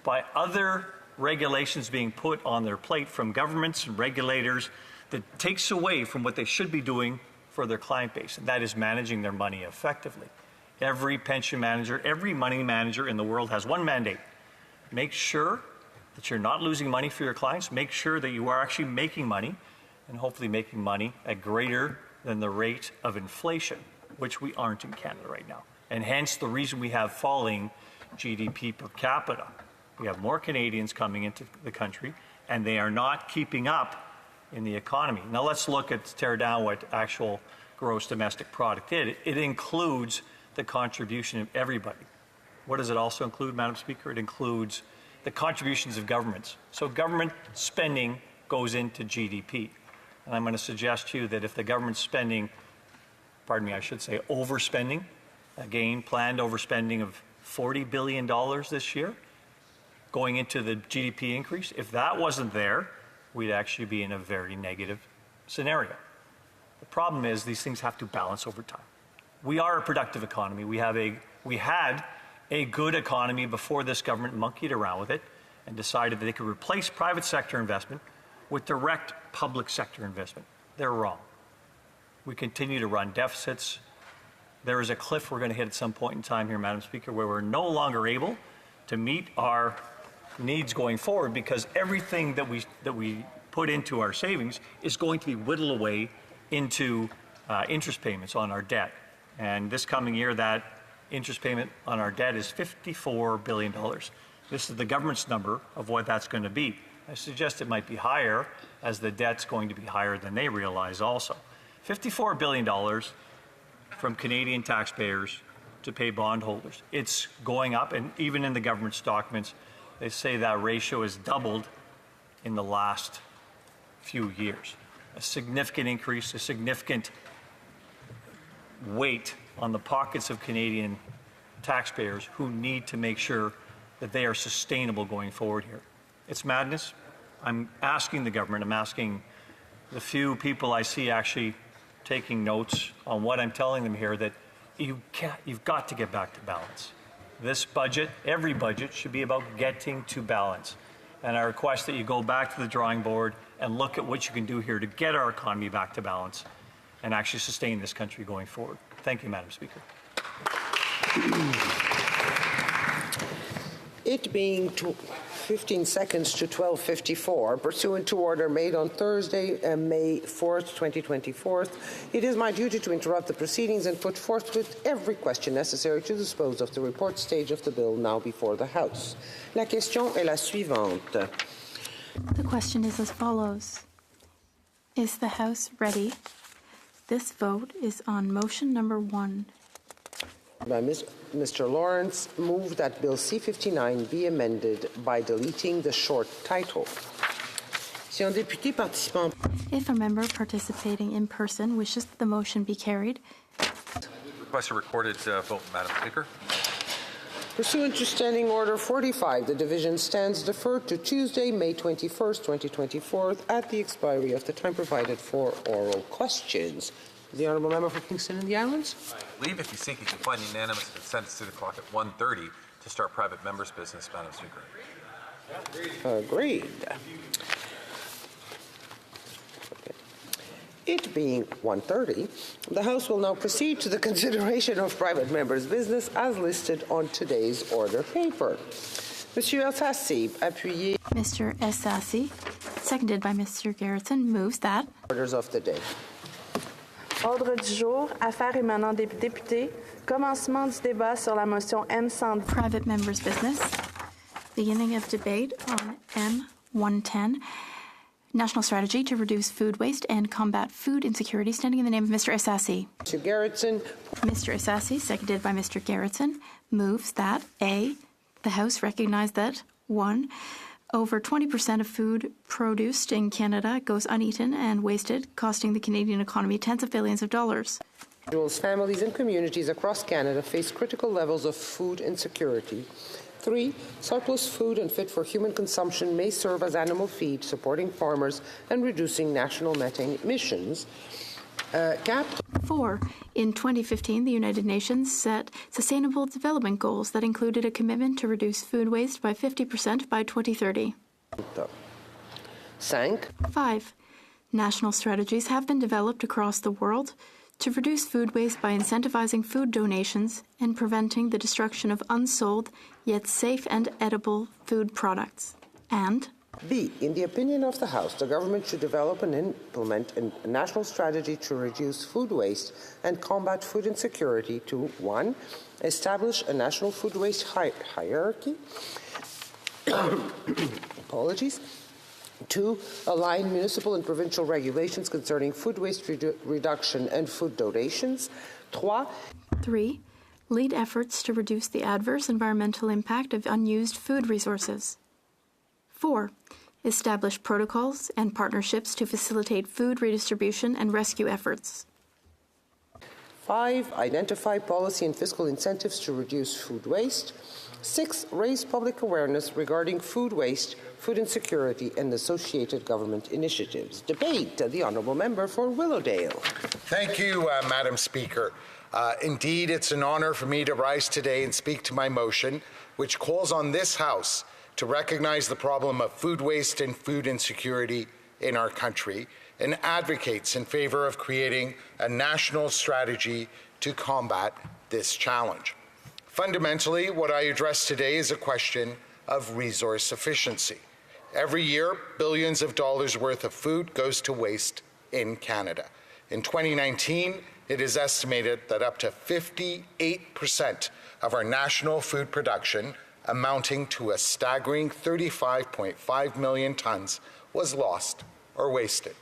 by other regulations being put on their plate from governments and regulators that takes away from what they should be doing for their client base, and that is managing their money effectively. Every pension manager, every money manager in the world has one mandate. Make sure that you're not losing money for your clients. Make sure that you are actually making money, and hopefully making money at greater than the rate of inflation, which we aren't in Canada right now. And hence the reason we have falling GDP per capita. We have more Canadians coming into the country, and they are not keeping up in the economy. Now let's tear down what actual gross domestic product did. It includes the contribution of everybody. What does it also include, Madam Speaker? It includes the contributions of governments. So government spending goes into GDP. And I'm going to suggest to you that if the government's spending, pardon me, I should say overspending, again, planned overspending of $40 billion this year, going into the GDP increase, if that wasn't there, we'd actually be in a very negative scenario. The problem is these things have to balance over time. We are a productive economy. We had a good economy before this government monkeyed around with it and decided that they could replace private sector investment with direct public sector investment. They're wrong. We continue to run deficits. There is a cliff we're going to hit at some point in time here, Madam Speaker, where we're no longer able to meet our needs going forward because everything that we put into our savings is going to be whittled away into interest payments on our debt. And this coming year, that interest payment on our debt is $54 billion. This is the government's number of what that's going to be. I suggest it might be higher, as the debt's going to be higher than they realize also. $54 billion from Canadian taxpayers to pay bondholders. It's going up, and even in the government's documents, they say that ratio has doubled in the last few years. A significant increase, a significant weight on the pockets of Canadian taxpayers who need to make sure that they are sustainable going forward here. It's madness. I'm asking the government, I'm asking the few people I see actually taking notes on what I'm telling them here, that you've got to get back to balance. This budget, every budget, should be about getting to balance. And I request that you go back to the drawing board and look at what you can do here to get our economy back to balance and actually sustain this country going forward. Thank you, Madam Speaker. It being 15 seconds to 12:54, pursuant to order made on Thursday, May 4th, 2024, it is my duty to interrupt the proceedings and put forthwith every question necessary to dispose of the report stage of the bill now before the House. La question est la suivante. The question is as follows. Is the House ready? This vote is on motion number 1. By Mr. Lawrence, move that Bill C-59 be amended by deleting the short title. Si un député participant... If a member participating in person wishes that the motion be carried... Request a recorded vote, Madam Speaker. Pursuant to Standing Order 45, the division stands deferred to Tuesday, May 21st, 2024, at the expiry of the time provided for oral questions. The Honourable Member for Kingston and the Islands. I believe if you seek, you can find unanimous consent to the clock at 1:30 to start private members' business, Madam Speaker. Agreed. It being 1:30, the House will now proceed to the consideration of private members' business as listed on today's order paper. Monsieur Elsassi, appuyé. Mr. Elsassi, seconded by Mr. Gerritsen, moves that. Orders of the day. Ordre du jour, affaires émanant des députés, commencement du débat sur la motion M110. Private members' business. Beginning of debate on M110. National strategy to reduce food waste and combat food insecurity, standing in the name of Mr. Elsassi. Mr. Gerritsen. Mr. Elsassi, seconded by Mr. Gerritsen, moves that A, the House recognize that 1, over 20% of food produced in Canada goes uneaten and wasted, costing the Canadian economy tens of billions of dollars. Families and communities across Canada face critical levels of food insecurity. 3, surplus food and fit for human consumption may serve as animal feed, supporting farmers and reducing national methane emissions. 4. In 2015, the United Nations set Sustainable Development Goals that included a commitment to reduce food waste by 50% by 2030. 5. National strategies have been developed across the world to reduce food waste by incentivizing food donations and preventing the destruction of unsold yet safe and edible food products. And B. In the opinion of the House, the government should develop and implement a national strategy to reduce food waste and combat food insecurity to 1. Establish a national food waste hierarchy. Apologies. 2. Align municipal and provincial regulations concerning food waste reduction and food donations. 3. Lead efforts to reduce the adverse environmental impact of unused food resources. 4. Establish protocols and partnerships to facilitate food redistribution and rescue efforts. 5. Identify policy and fiscal incentives to reduce food waste. 6. Raise public awareness regarding food waste, food insecurity, and associated government initiatives. Debate. The Honourable Member for Willowdale. Thank you, Madam Speaker. Indeed, it's an honour for me to rise today and speak to my motion, which calls on this House to recognize the problem of food waste and food insecurity in our country and advocates in favor of creating a national strategy to combat this challenge. Fundamentally, what I address today is a question of resource efficiency. Every year, billions of dollars worth of food goes to waste in Canada. In 2019, it is estimated that up to 58% of our national food production, amounting to a staggering 35.5 million tons, was lost or wasted.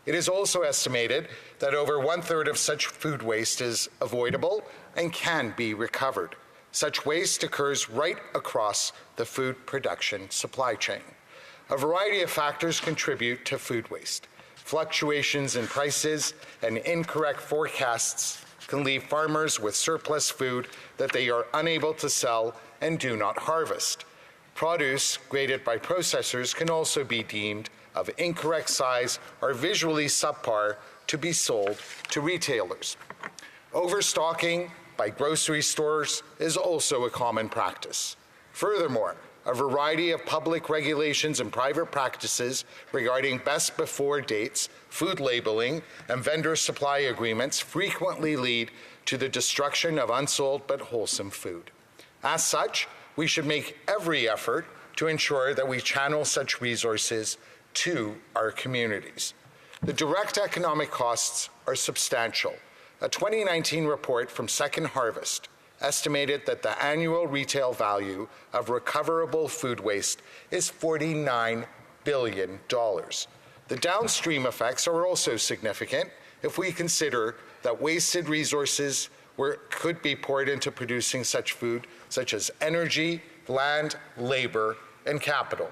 It is also estimated that over 1/3 of such food waste is avoidable and can be recovered. Such waste occurs right across the food production supply chain. A variety of factors contribute to food waste. Fluctuations in prices and incorrect forecasts can leave farmers with surplus food that they are unable to sell and do not harvest. Produce graded by processors can also be deemed of incorrect size or visually subpar to be sold to retailers. Overstocking by grocery stores is also a common practice. Furthermore, a variety of public regulations and private practices regarding best before dates, food labeling, and vendor supply agreements frequently lead to the destruction of unsold but wholesome food. As such, we should make every effort to ensure that we channel such resources to our communities. The direct economic costs are substantial. A 2019 report from Second Harvest estimated that the annual retail value of recoverable food waste is $49 billion. The downstream effects are also significant if we consider that wasted resources could be poured into producing such food, such as energy, land, labor, and capital.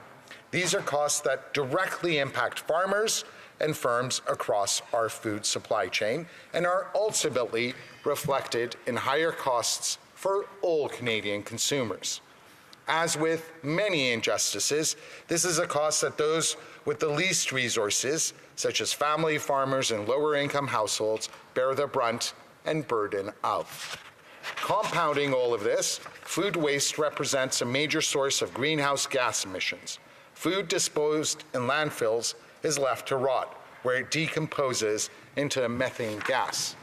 These are costs that directly impact farmers and firms across our food supply chain and are ultimately reflected in higher costs for all Canadian consumers. As with many injustices, this is a cost that those with the least resources, such as family farmers and lower-income households, bear the brunt and burden of. Compounding all of this, food waste represents a major source of greenhouse gas emissions. Food disposed in landfills is left to rot, where it decomposes into methane gas.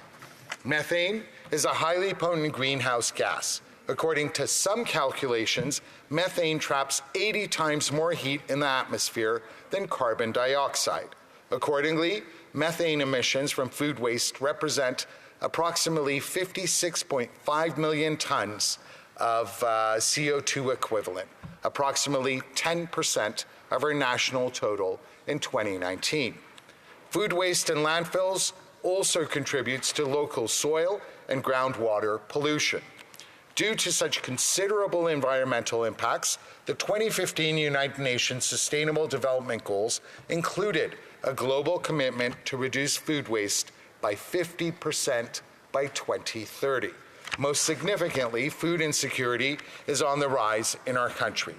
Methane is a highly potent greenhouse gas. According to some calculations, methane traps 80 times more heat in the atmosphere than carbon dioxide. Accordingly, methane emissions from food waste represent approximately 56.5 million tons of CO2 equivalent, approximately 10% of our national total in 2019. Food waste in landfills also contributes to local soil and groundwater pollution. Due to such considerable environmental impacts, the 2015 United Nations Sustainable Development Goals included a global commitment to reduce food waste by 50% by 2030. Most significantly, food insecurity is on the rise in our country.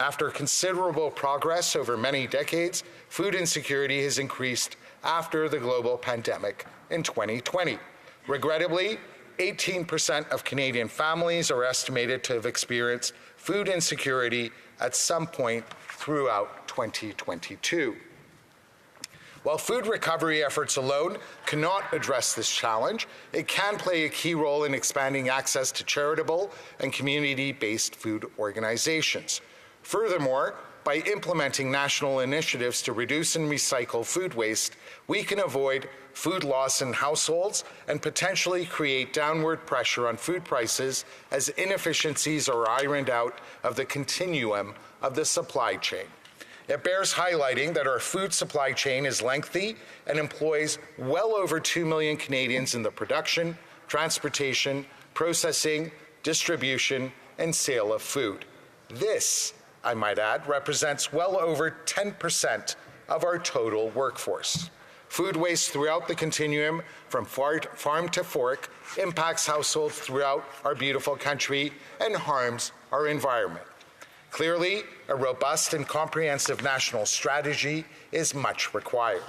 After considerable progress over many decades, food insecurity has increased after the global pandemic in 2020. Regrettably, 18% of Canadian families are estimated to have experienced food insecurity at some point throughout 2022. While food recovery efforts alone cannot address this challenge, it can play a key role in expanding access to charitable and community-based food organizations. Furthermore, by implementing national initiatives to reduce and recycle food waste, we can avoid food loss in households and potentially create downward pressure on food prices as inefficiencies are ironed out of the continuum of the supply chain. It bears highlighting that our food supply chain is lengthy and employs well over 2 million Canadians in the production, transportation, processing, distribution, and sale of food. This, I might add, represents well over 10% of our total workforce. Food waste throughout the continuum from farm to fork impacts households throughout our beautiful country and harms our environment. Clearly, a robust and comprehensive national strategy is much required.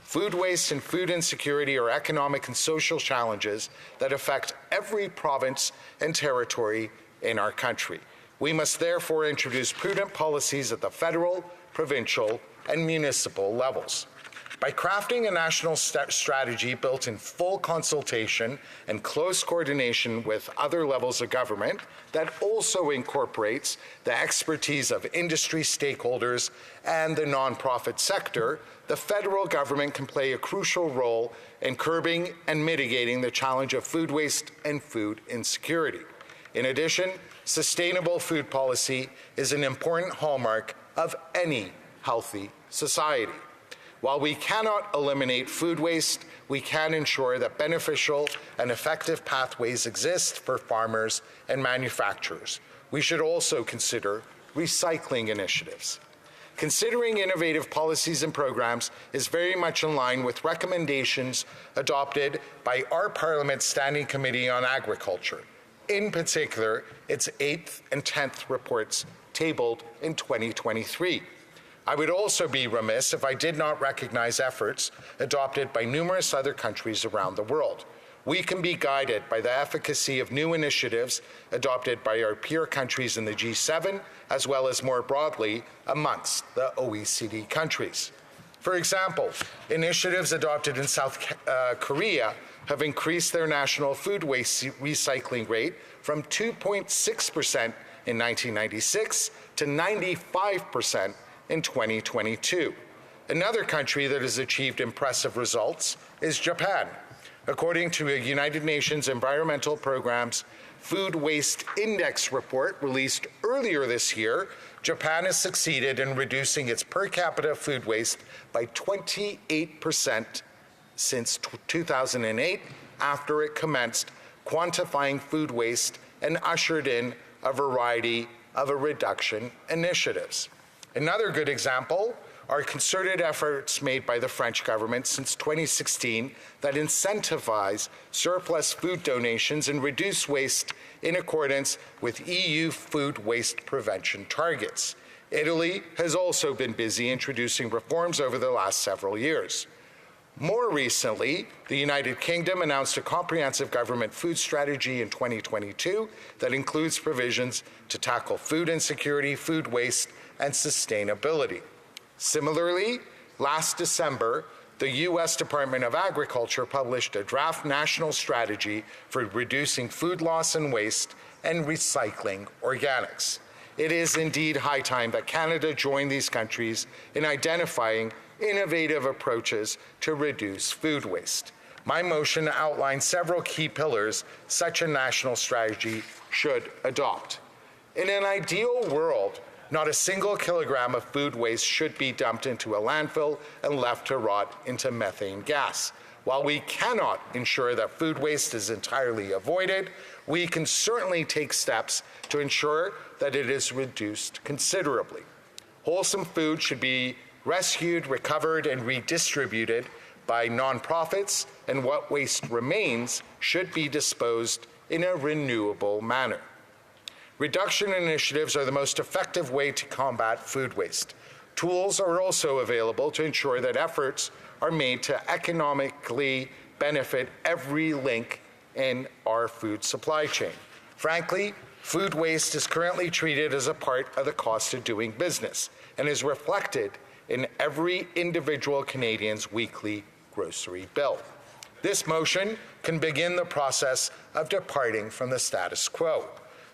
Food waste and food insecurity are economic and social challenges that affect every province and territory in our country. We must therefore introduce prudent policies at the federal, provincial, and municipal levels. By crafting a national strategy built in full consultation and close coordination with other levels of government that also incorporates the expertise of industry stakeholders and the nonprofit sector, the federal government can play a crucial role in curbing and mitigating the challenge of food waste and food insecurity. In addition, sustainable food policy is an important hallmark of any healthy society. While we cannot eliminate food waste, we can ensure that beneficial and effective pathways exist for farmers and manufacturers. We should also consider recycling initiatives. Considering innovative policies and programs is very much in line with recommendations adopted by our Parliament's Standing Committee on Agriculture, in particular its 8th and 10th reports tabled in 2023. I would also be remiss if I did not recognize efforts adopted by numerous other countries around the world. We can be guided by the efficacy of new initiatives adopted by our peer countries in the G7, as well as more broadly amongst the OECD countries. For example, initiatives adopted in South Korea have increased their national food waste recycling rate from 2.6% in 1996 to 95% in 2022. Another country that has achieved impressive results is Japan. According to a United Nations Environmental Program's Food Waste Index report released earlier this year, Japan has succeeded in reducing its per capita food waste by 28% since 2008, after it commenced quantifying food waste and ushered in a variety of reduction initiatives. Another good example are concerted efforts made by the French government since 2016 that incentivize surplus food donations and reduce waste in accordance with EU food waste prevention targets. Italy has also been busy introducing reforms over the last several years. More recently, the United Kingdom announced a comprehensive government food strategy in 2022 that includes provisions to tackle food insecurity, food waste, and sustainability. Similarly, last December, the U.S. Department of Agriculture published a draft national strategy for reducing food loss and waste and recycling organics. It is indeed high time that Canada join these countries in identifying innovative approaches to reduce food waste. My motion outlines several key pillars such a national strategy should adopt. In an ideal world, not a single kilogram of food waste should be dumped into a landfill and left to rot into methane gas. While we cannot ensure that food waste is entirely avoided, we can certainly take steps to ensure that it is reduced considerably. Wholesome food should be rescued, recovered, and redistributed by nonprofits, and what waste remains should be disposed in a renewable manner. Reduction initiatives are the most effective way to combat food waste. Tools are also available to ensure that efforts are made to economically benefit every link in our food supply chain. Frankly, food waste is currently treated as a part of the cost of doing business and is reflected in every individual Canadian's weekly grocery bill. This motion can begin the process of departing from the status quo.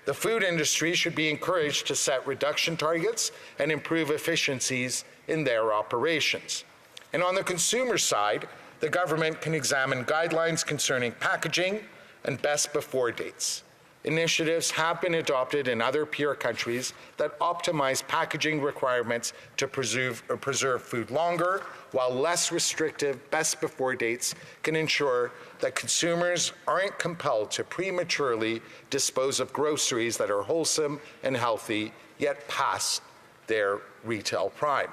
The food industry should be encouraged to set reduction targets and improve efficiencies in their operations. And on the consumer side, the government can examine guidelines concerning packaging and best before dates. Initiatives have been adopted in other peer countries that optimize packaging requirements to preserve food longer, while less restrictive best before dates can ensure that consumers aren't compelled to prematurely dispose of groceries that are wholesome and healthy, yet past their retail prime.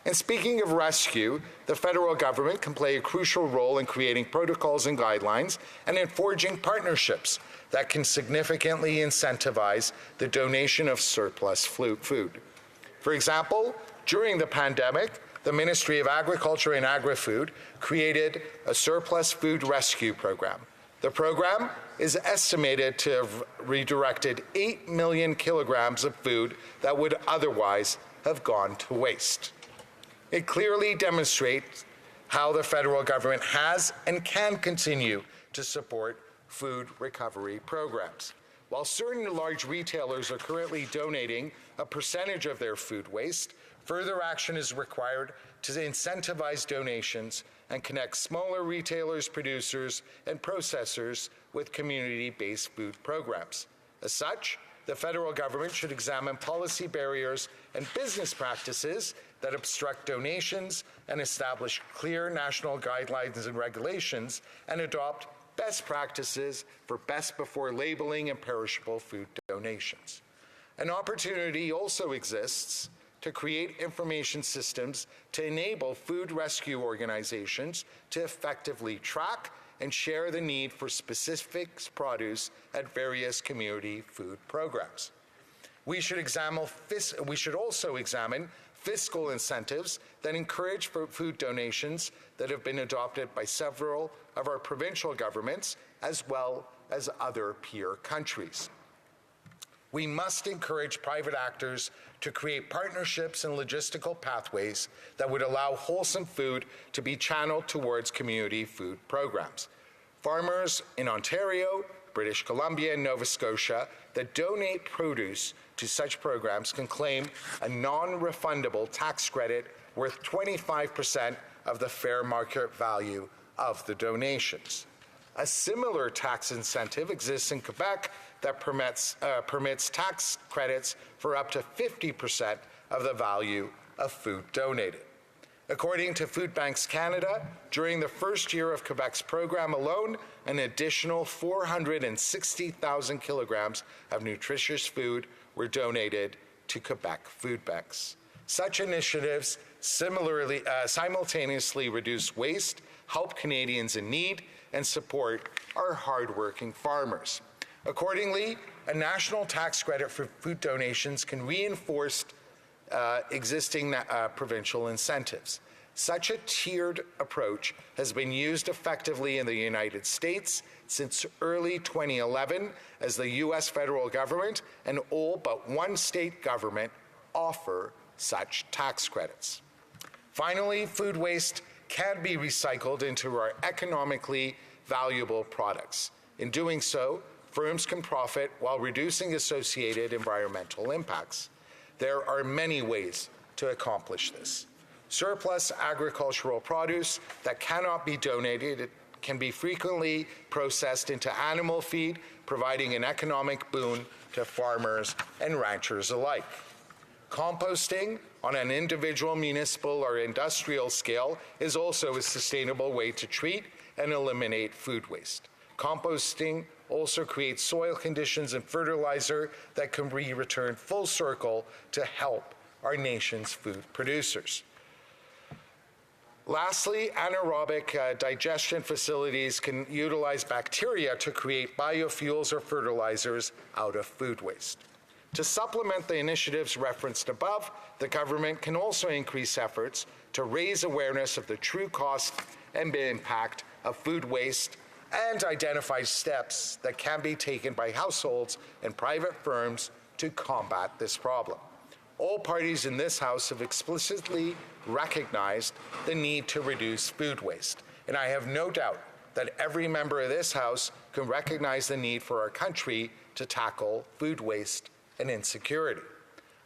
And speaking of rescue, the federal government can play a crucial role in creating protocols and guidelines and in forging partnerships that can significantly incentivize the donation of surplus food. For example, during the pandemic, the Ministry of Agriculture and Agri-Food created a surplus food rescue program. The program is estimated to have redirected 8 million kilograms of food that would otherwise have gone to waste. It clearly demonstrates how the federal government has and can continue to support food recovery programs. While certain large retailers are currently donating a percentage of their food waste, further action is required to incentivize donations and connect smaller retailers, producers, and processors with community-based food programs. As such, the federal government should examine policy barriers and business practices that obstruct donations and establish clear national guidelines and regulations and adopt best practices for best before labeling and perishable food donations. An opportunity also exists to create information systems to enable food rescue organizations to effectively track and share the need for specific produce at various community food programs. We should also examine fiscal incentives that encourage food donations that have been adopted by several of our provincial governments as well as other peer countries. We must encourage private actors to create partnerships and logistical pathways that would allow wholesome food to be channeled towards community food programs. Farmers in Ontario, British Columbia, and Nova Scotia that donate produce to such programs can claim a non-refundable tax credit worth 25% of the fair market value of the donations. A similar tax incentive exists in Quebec that permits tax credits for up to 50% of the value of food donated. According to Food Banks Canada, during the first year of Quebec's program alone, an additional 460,000 kilograms of nutritious food were donated to Quebec food banks. Such initiatives simultaneously reduce waste, help Canadians in need, and support our hardworking farmers. Accordingly, a national tax credit for food donations can reinforce existing provincial incentives. Such a tiered approach has been used effectively in the United States since early 2011 as the U.S. federal government and all but one state government offer such tax credits. Finally, food waste can be recycled into our economically valuable products. In doing so, firms can profit while reducing associated environmental impacts. There are many ways to accomplish this. Surplus agricultural produce that cannot be donated can be frequently processed into animal feed, providing an economic boon to farmers and ranchers alike. Composting on an individual, municipal, or industrial scale is also a sustainable way to treat and eliminate food waste. Composting also creates soil conditions and fertilizer that can be returned full circle to help our nation's food producers. Lastly, anaerobic digestion facilities can utilize bacteria to create biofuels or fertilizers out of food waste. To supplement the initiatives referenced above, the government can also increase efforts to raise awareness of the true cost and impact of food waste and identify steps that can be taken by households and private firms to combat this problem. All parties in this House have explicitly recognized the need to reduce food waste, and I have no doubt that every member of this House can recognize the need for our country to tackle food waste and insecurity.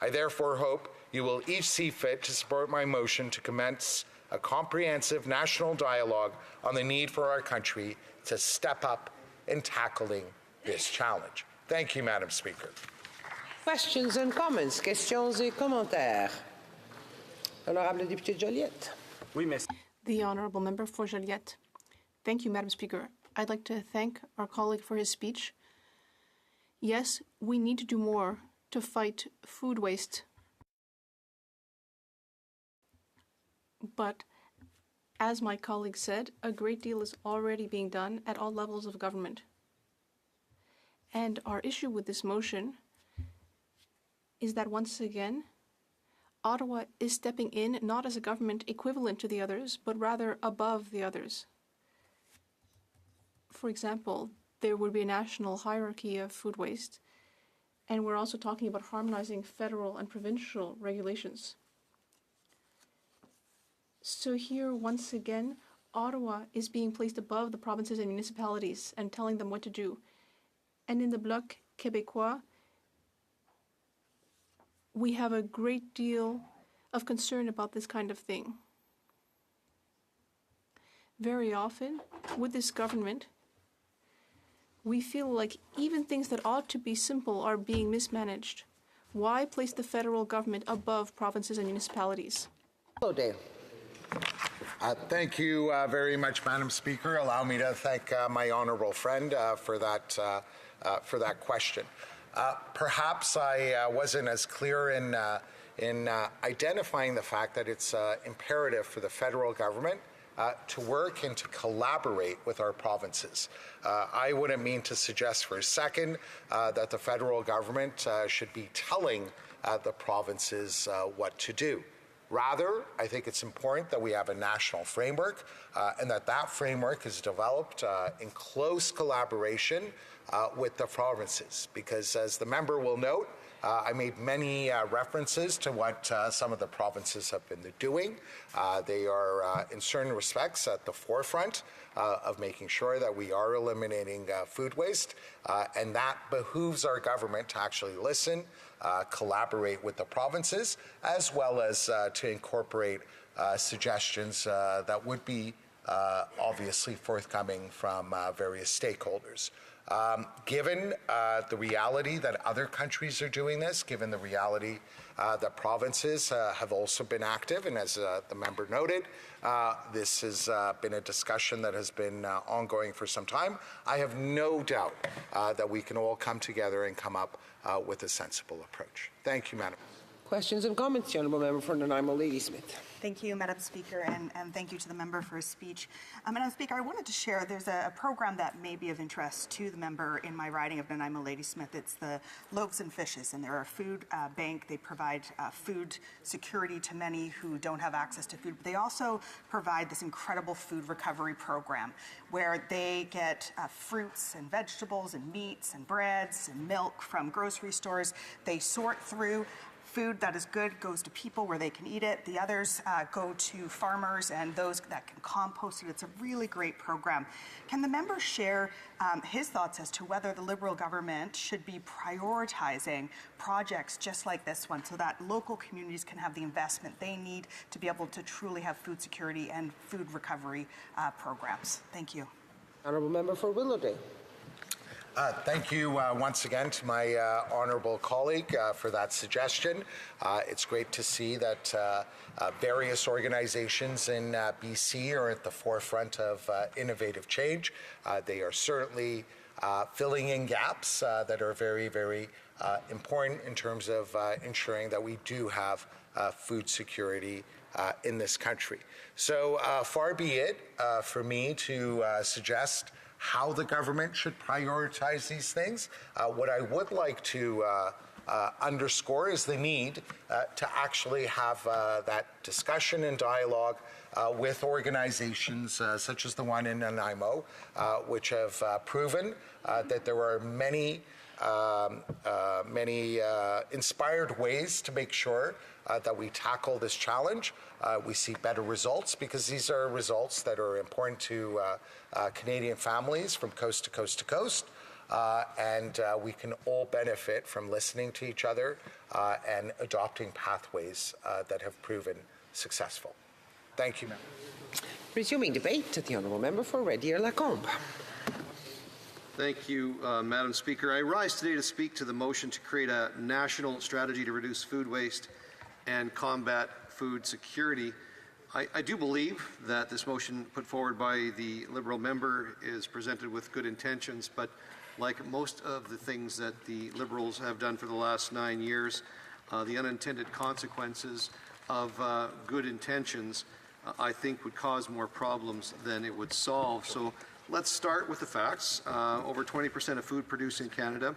I therefore hope you will each see fit to support my motion to commence a comprehensive national dialogue on the need for our country to step up in tackling this challenge. Thank you, Madam Speaker. Questions and comments, questions et commentaires. Honorable député Joliette. Oui, merci. The Honourable Member for Joliette. Thank you, Madam Speaker. I'd like to thank our colleague for his speech. Yes, we need to do more to fight food waste. But, as my colleague said, a great deal is already being done at all levels of government. And our issue with this motion is that once again, Ottawa is stepping in not as a government equivalent to the others, but rather above the others. For example, there would be a national hierarchy of food waste, and we're also talking about harmonizing federal and provincial regulations. So here, once again, Ottawa is being placed above the provinces and municipalities and telling them what to do. And in the Bloc Québécois, we have a great deal of concern about this kind of thing. Very often, with this government, we feel like even things that ought to be simple are being mismanaged. Why place the federal government above provinces and municipalities? O'Dale. Thank you very much, Madam Speaker. Allow me to thank my honourable friend for that question. Perhaps I wasn't as clear in identifying the fact that it's imperative for the federal government to work and to collaborate with our provinces. I wouldn't mean to suggest for a second that the federal government should be telling the provinces what to do. Rather, I think it's important that we have a national framework and that framework is developed in close collaboration with the provinces. Because as the member will note, I made many references to what some of the provinces have been doing. They are, in certain respects, at the forefront of making sure that we are eliminating food waste, and that behooves our government to actually listen, collaborate with the provinces, as well as to incorporate suggestions that would be obviously forthcoming from various stakeholders. Given the reality that other countries are doing this, given the reality that provinces have also been active, and as the member noted, this has been a discussion that has been ongoing for some time, I have no doubt that we can all come together and come up with a sensible approach. Thank you, Madam. Questions and comments? The Honourable Member for Nanaimo Ladysmith. Thank you, Madam Speaker, and thank you to the member for his speech. Madam Speaker, I wanted to share, there's a program that may be of interest to the member in my riding of Nanaimo Ladysmith. It's the Loaves and Fishes, and they're a food bank. They provide food security to many who don't have access to food. But they also provide this incredible food recovery program where they get fruits and vegetables and meats and breads and milk from grocery stores. They sort through food that is good goes to people where they can eat it. The others go to farmers and those that can compost it. It's a really great program. Can the member share his thoughts as to whether the Liberal government should be prioritizing projects just like this one so that local communities can have the investment they need to be able to truly have food security and food recovery programs? Thank you. Honourable Member for Willowdale. Thank you once again to my honourable colleague for that suggestion. It's great to see that various organizations in BC are at the forefront of innovative change. They are certainly filling in gaps that are very, very important in terms of ensuring that we do have food security in this country. So far be it for me to suggest how the government should prioritize these things. What I would like to underscore is the need to actually have that discussion and dialogue with organizations such as the one in Nanaimo, which have proven that there are many inspired ways to make sure that we tackle this challenge. We see better results because these are results that are important to Canadian families from coast to coast to coast. And we can all benefit from listening to each other and adopting pathways that have proven successful. Thank you, Member. Resuming debate, the Honourable Member for Red Deer-Lacombe. Thank you, Madam Speaker. I rise today to speak to the motion to create a national strategy to reduce food waste and combat food security. I do believe that this motion put forward by the Liberal member is presented with good intentions, but like most of the things that the Liberals have done for the last 9 years, the unintended consequences of good intentions, I think, would cause more problems than it would solve. So let's start with the facts. Over 20% of food produced in Canada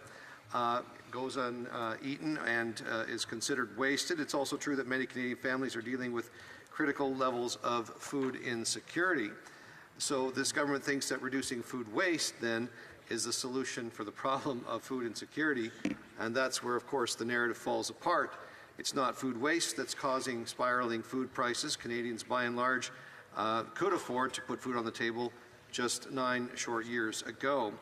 goes uneaten and is considered wasted. It's also true that many Canadian families are dealing with critical levels of food insecurity. So this government thinks that reducing food waste then is the solution for the problem of food insecurity, and that's where, of course, the narrative falls apart. It's not food waste that's causing spiraling food prices. Canadians, by and large, could afford to put food on the table just 9 short years ago.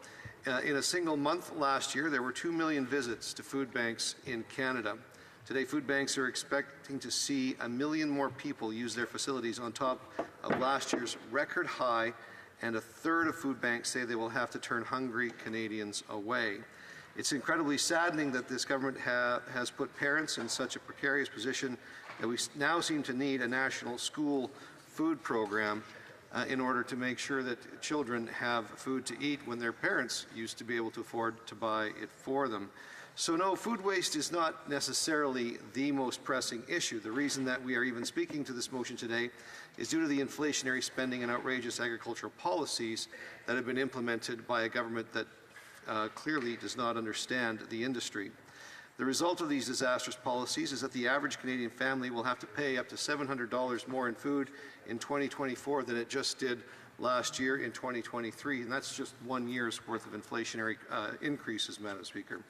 In a single month last year, there were 2 million visits to food banks in Canada. Today, food banks are expecting to see 1 million more people use their facilities on top of last year's record high, and a third of food banks say they will have to turn hungry Canadians away. It's incredibly saddening that this government has put parents in such a precarious position that we now seem to need a national school food program in order to make sure that children have food to eat when their parents used to be able to afford to buy it for them. So no, food waste is not necessarily the most pressing issue. The reason that we are even speaking to this motion today is due to the inflationary spending and outrageous agricultural policies that have been implemented by a government that clearly does not understand the industry. The result of these disastrous policies is that the average Canadian family will have to pay up to $700 more in food in 2024 than it just did last year in 2023, and that's just 1 year's worth of inflationary increases, Madam Speaker.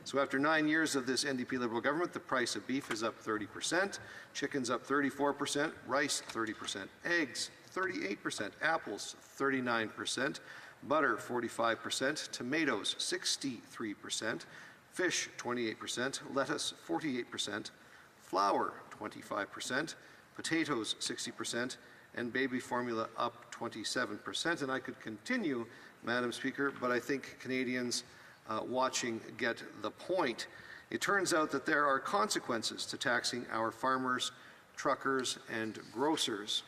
So after 9 years of this NDP Liberal government, the price of beef is up 30%, chicken's up 34%, rice 30%, eggs 38%, apples 39%, butter 45%, tomatoes 63%, fish 28%, lettuce 48%, flour 25%, potatoes 60%, and baby formula up 27%. And I could continue, Madam Speaker, but I think Canadians watching get the point. It turns out that there are consequences to taxing our farmers, truckers, and grocers.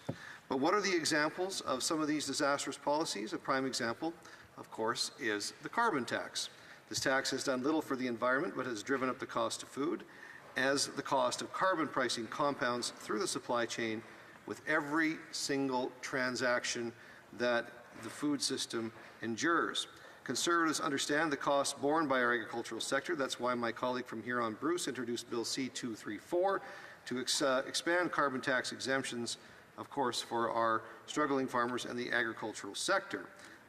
But what are the examples of some of these disastrous policies? A prime example, of course, is the carbon tax. This tax has done little for the environment, but has driven up the cost of food as the cost of carbon pricing compounds through the supply chain with every single transaction that the food system endures. Conservatives understand the costs borne by our agricultural sector. That's why my colleague from Huron, Bruce, introduced Bill C-234 to expand carbon tax exemptions, of course, for our struggling farmers and the agricultural sector.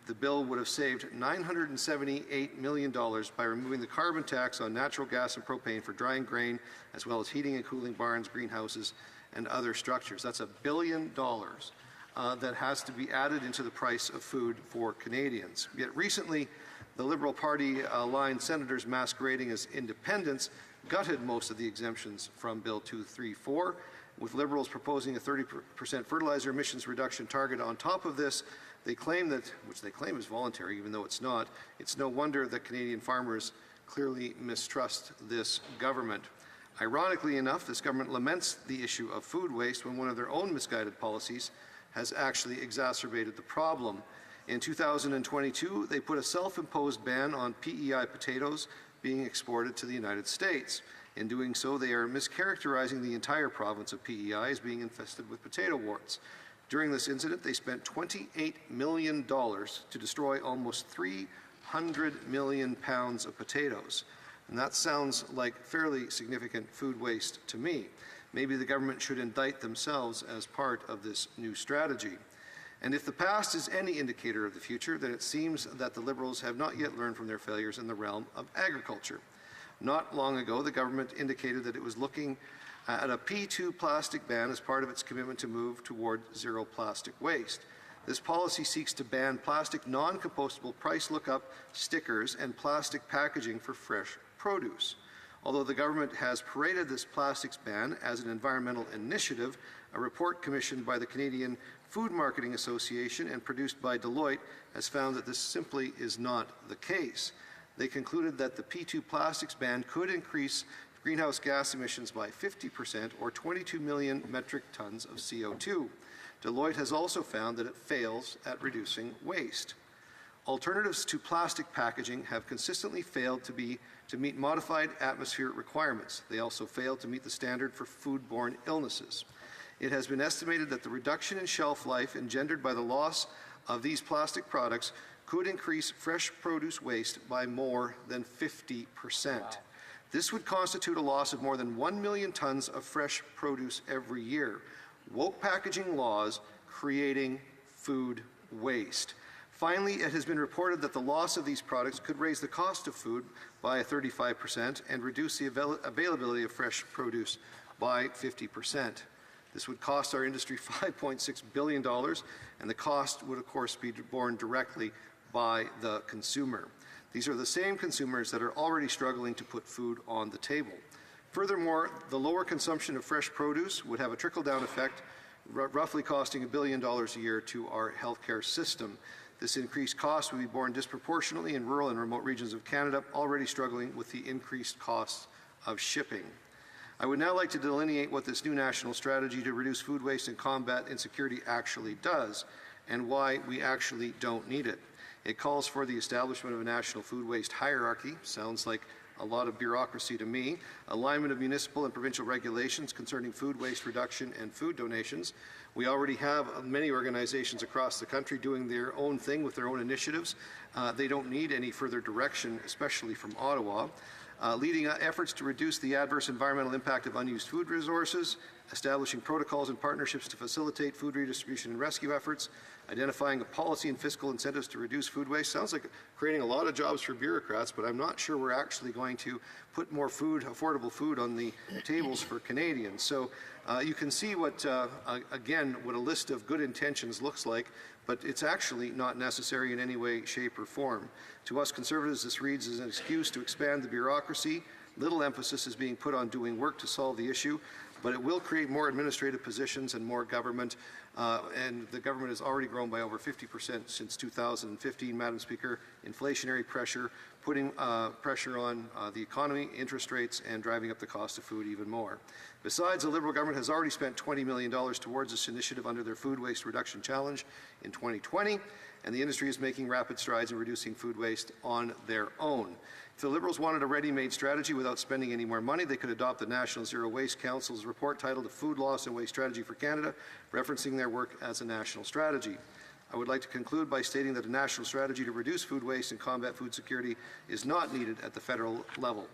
The bill would have saved $978 million by removing the carbon tax on natural gas and propane for drying grain, as well as heating and cooling barns, greenhouses, and other structures. That's $1 billion that has to be added into the price of food for Canadians. Yet recently, the Liberal Party-aligned senators masquerading as independents gutted most of the exemptions from Bill 234, with Liberals proposing a 30% fertilizer emissions reduction target on top of this. They claim that, which they claim is voluntary, even though it's not. It's no wonder that Canadian farmers clearly mistrust this government. Ironically enough, this government laments the issue of food waste when one of their own misguided policies has actually exacerbated the problem. In 2022, they put a self-imposed ban on PEI potatoes being exported to the United States. In doing so, they are mischaracterizing the entire province of PEI as being infested with potato warts. During this incident, they spent $28 million to destroy almost 300 million pounds of potatoes. And that sounds like fairly significant food waste to me. Maybe the government should indict themselves as part of this new strategy. And if the past is any indicator of the future, then it seems that the Liberals have not yet learned from their failures in the realm of agriculture. Not long ago, the government indicated that it was looking at a P2 plastic ban as part of its commitment to move toward zero plastic waste. This policy seeks to ban plastic non-compostable price lookup stickers and plastic packaging for fresh produce. Although the government has paraded this plastics ban as an environmental initiative, a report commissioned by the Canadian Food Marketing Association and produced by Deloitte has found that this simply is not the case. They concluded that the P2 plastics ban could increase greenhouse gas emissions by 50% or 22 million metric tons of CO2. Deloitte has also found that it fails at reducing waste. Alternatives to plastic packaging have consistently failed to meet modified atmospheric requirements. They also failed to meet the standard for foodborne illnesses. It has been estimated that the reduction in shelf life engendered by the loss of these plastic products could increase fresh produce waste by more than 50%. Wow. This would constitute a loss of more than 1 million tons of fresh produce every year. Woke packaging laws creating food waste. Finally, it has been reported that the loss of these products could raise the cost of food by 35% and reduce the availability of fresh produce by 50%. This would cost our industry $5.6 billion, and the cost would, of course, be borne directly by the consumer. These are the same consumers that are already struggling to put food on the table. Furthermore, the lower consumption of fresh produce would have a trickle-down effect, roughly costing $1 billion a year to our healthcare system. This increased cost would be borne disproportionately in rural and remote regions of Canada, already struggling with the increased costs of shipping. I would now like to delineate what this new national strategy to reduce food waste and combat insecurity actually does, and why we actually don't need it. It calls for the establishment of a national food waste hierarchy. Sounds like a lot of bureaucracy to me. Alignment of municipal and provincial regulations concerning food waste reduction and food donations. We already have many organizations across the country doing their own thing with their own initiatives. They don't need any further direction, especially from Ottawa. Leading efforts to reduce the adverse environmental impact of unused food resources, establishing protocols and partnerships to facilitate food redistribution and rescue efforts, identifying a policy and fiscal incentives to reduce food waste. Sounds like creating a lot of jobs for bureaucrats, but I'm not sure we're actually going to put more food, affordable food, on the tables for Canadians. So you can see what, again, what a list of good intentions looks like, but it's actually not necessary in any way, shape, or form. To us Conservatives, this reads as an excuse to expand the bureaucracy. Little emphasis is being put on doing work to solve the issue, but it will create more administrative positions and more government, and the government has already grown by over 50% since 2015, Madam Speaker. Inflationary pressure, putting pressure on the economy, interest rates, and driving up the cost of food even more. Besides, the Liberal government has already spent $20 million towards this initiative under their Food Waste Reduction Challenge in 2020, and the industry is making rapid strides in reducing food waste on their own. If the Liberals wanted a ready-made strategy without spending any more money, they could adopt the National Zero Waste Council's report titled A Food Loss and Waste Strategy for Canada, referencing their work as a national strategy. I would like to conclude by stating that a national strategy to reduce food waste and combat food security is not needed at the federal level.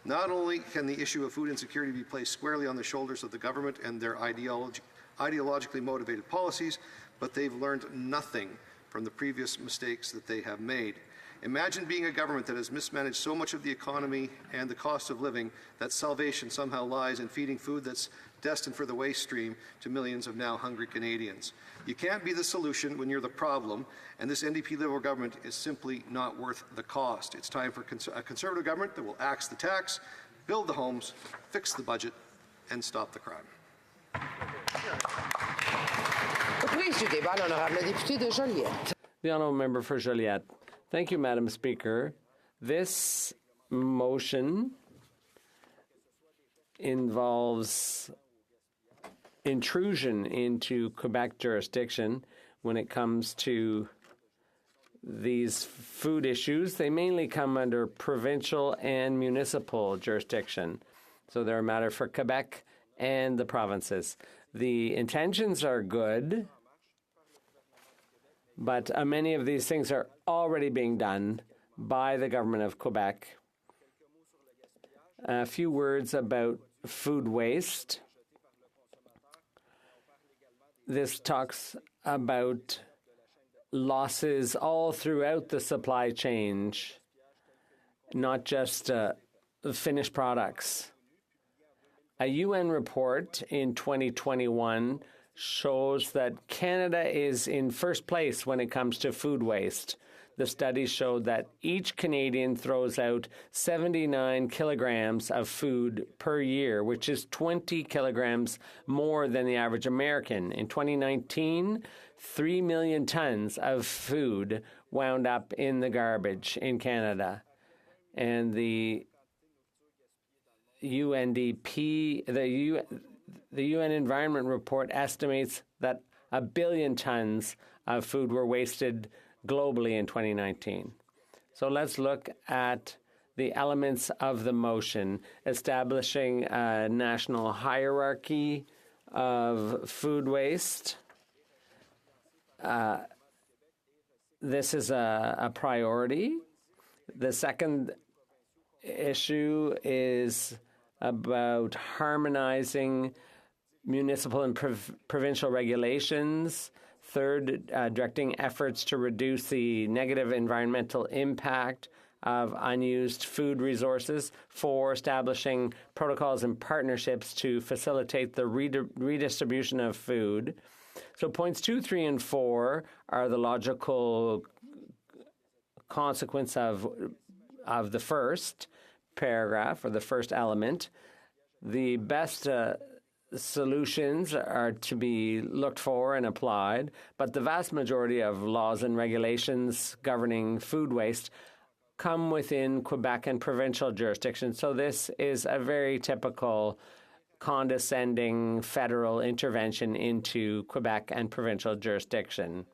Not only can the issue of food insecurity be placed squarely on the shoulders of the government and their ideologically motivated policies, but they've learned nothing from the previous mistakes that they have made. Imagine being a government that has mismanaged so much of the economy and the cost of living that salvation somehow lies in feeding food that's destined for the waste stream to millions of now hungry Canadians. You can't be the solution when you're the problem, and this NDP Liberal government is simply not worth the cost. It's time for a Conservative government that will axe the tax, build the homes, fix the budget, and stop the crime. The honourable member for Joliette. Thank you, Madam Speaker. This motion involves intrusion into Quebec jurisdiction when it comes to these food issues. They mainly come under provincial and municipal jurisdiction. So they're a matter for Quebec and the provinces. The intentions are good, but many of these things are already being done by the government of Quebec. A few words about food waste. This talks about losses all throughout the supply chain, not just finished products. A UN report in 2021 shows that Canada is in first place when it comes to food waste. The study showed that each Canadian throws out 79 kilograms of food per year, which is 20 kilograms more than the average American. In 2019, 3 million tons of food wound up in the garbage in Canada. And the UNDP, the UN Environment Report estimates that 1 billion tons of food were wasted globally in 2019. So let's look at the elements of the motion, establishing a national hierarchy of food waste. This is a priority. The second issue is about harmonizing municipal and provincial regulations. Third, directing efforts to reduce the negative environmental impact of unused food resources. 4, establishing protocols and partnerships to facilitate the redistribution of food. So points 2, 3, and 4 are the logical consequence of the first paragraph or the first element. The best solutions are to be looked for and applied, but the vast majority of laws and regulations governing food waste come within Quebec and provincial jurisdictions. So this is a very typical condescending federal intervention into Quebec and provincial jurisdiction.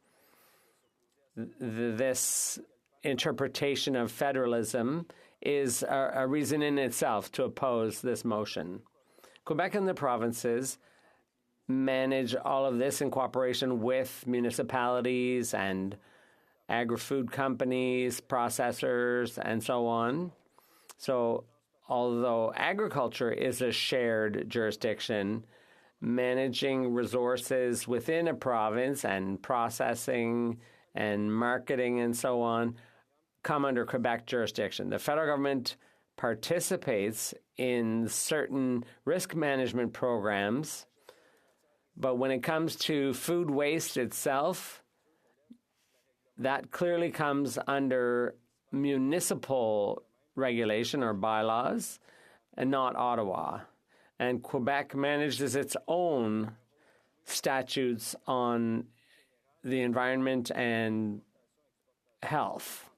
This interpretation of federalism is a reason in itself to oppose this motion. Quebec and the provinces manage all of this in cooperation with municipalities and agri-food companies, processors, and so on. So although agriculture is a shared jurisdiction, managing resources within a province and processing and marketing and so on come under Quebec jurisdiction. The federal government participates in certain risk management programs, but when it comes to food waste itself, that clearly comes under municipal regulation or bylaws and not Ottawa. And Quebec manages its own statutes on the environment and health.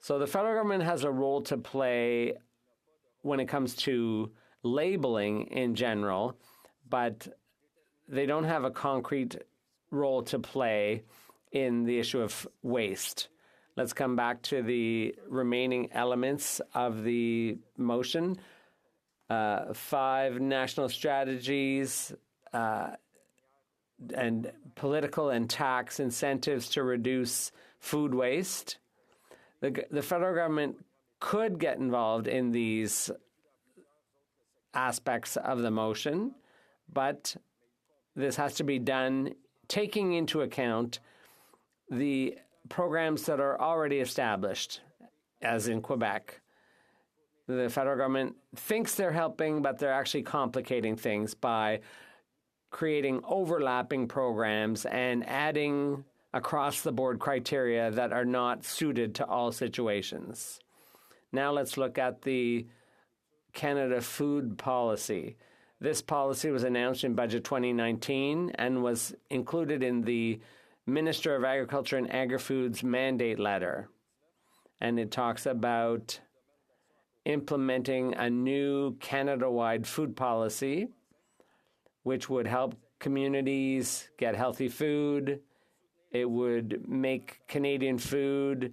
So the federal government has a role to play when it comes to labeling in general, but they don't have a concrete role to play in the issue of waste. Let's come back to the remaining elements of the motion. 5 national strategies and political and tax incentives to reduce food waste. The federal government could get involved in these aspects of the motion, but this has to be done taking into account the programs that are already established, as in Quebec. The federal government thinks they're helping, but they're actually complicating things by creating overlapping programs and adding across-the-board criteria that are not suited to all situations. Now let's look at the Canada Food Policy. This policy was announced in Budget 2019 and was included in the Minister of Agriculture and Agri-Food's mandate letter. And it talks about implementing a new Canada-wide food policy, which would help communities get healthy food. It would make Canadian food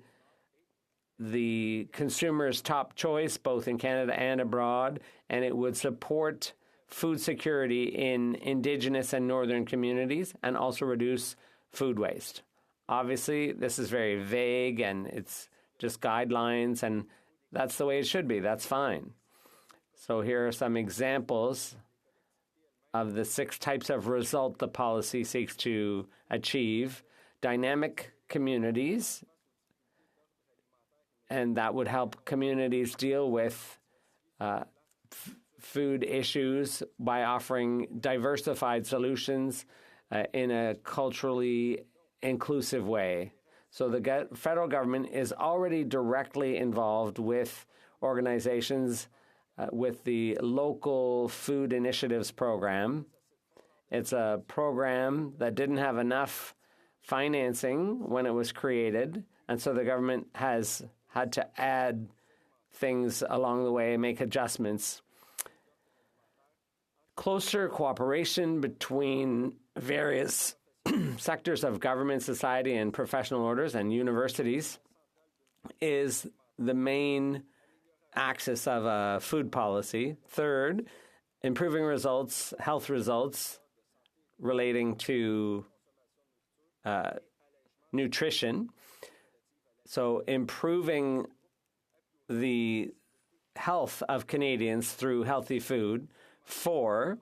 the consumer's top choice, both in Canada and abroad, and it would support food security in Indigenous and northern communities and also reduce food waste. Obviously, this is very vague and it's just guidelines, and that's the way it should be. That's fine. So here are some examples of the 6 types of result the policy seeks to achieve. Dynamic communities, and that would help communities deal with food issues by offering diversified solutions in a culturally inclusive way. So the federal government is already directly involved with organizations with the Local Food Initiatives Program. It's a program that didn't have enough financing when it was created, and so the government has had to add things along the way and make adjustments. Closer cooperation between various sectors of government, society, and professional orders and universities is the main axis of a food policy. Third, improving results, health results relating to nutrition. So improving the health of Canadians through healthy food. 4,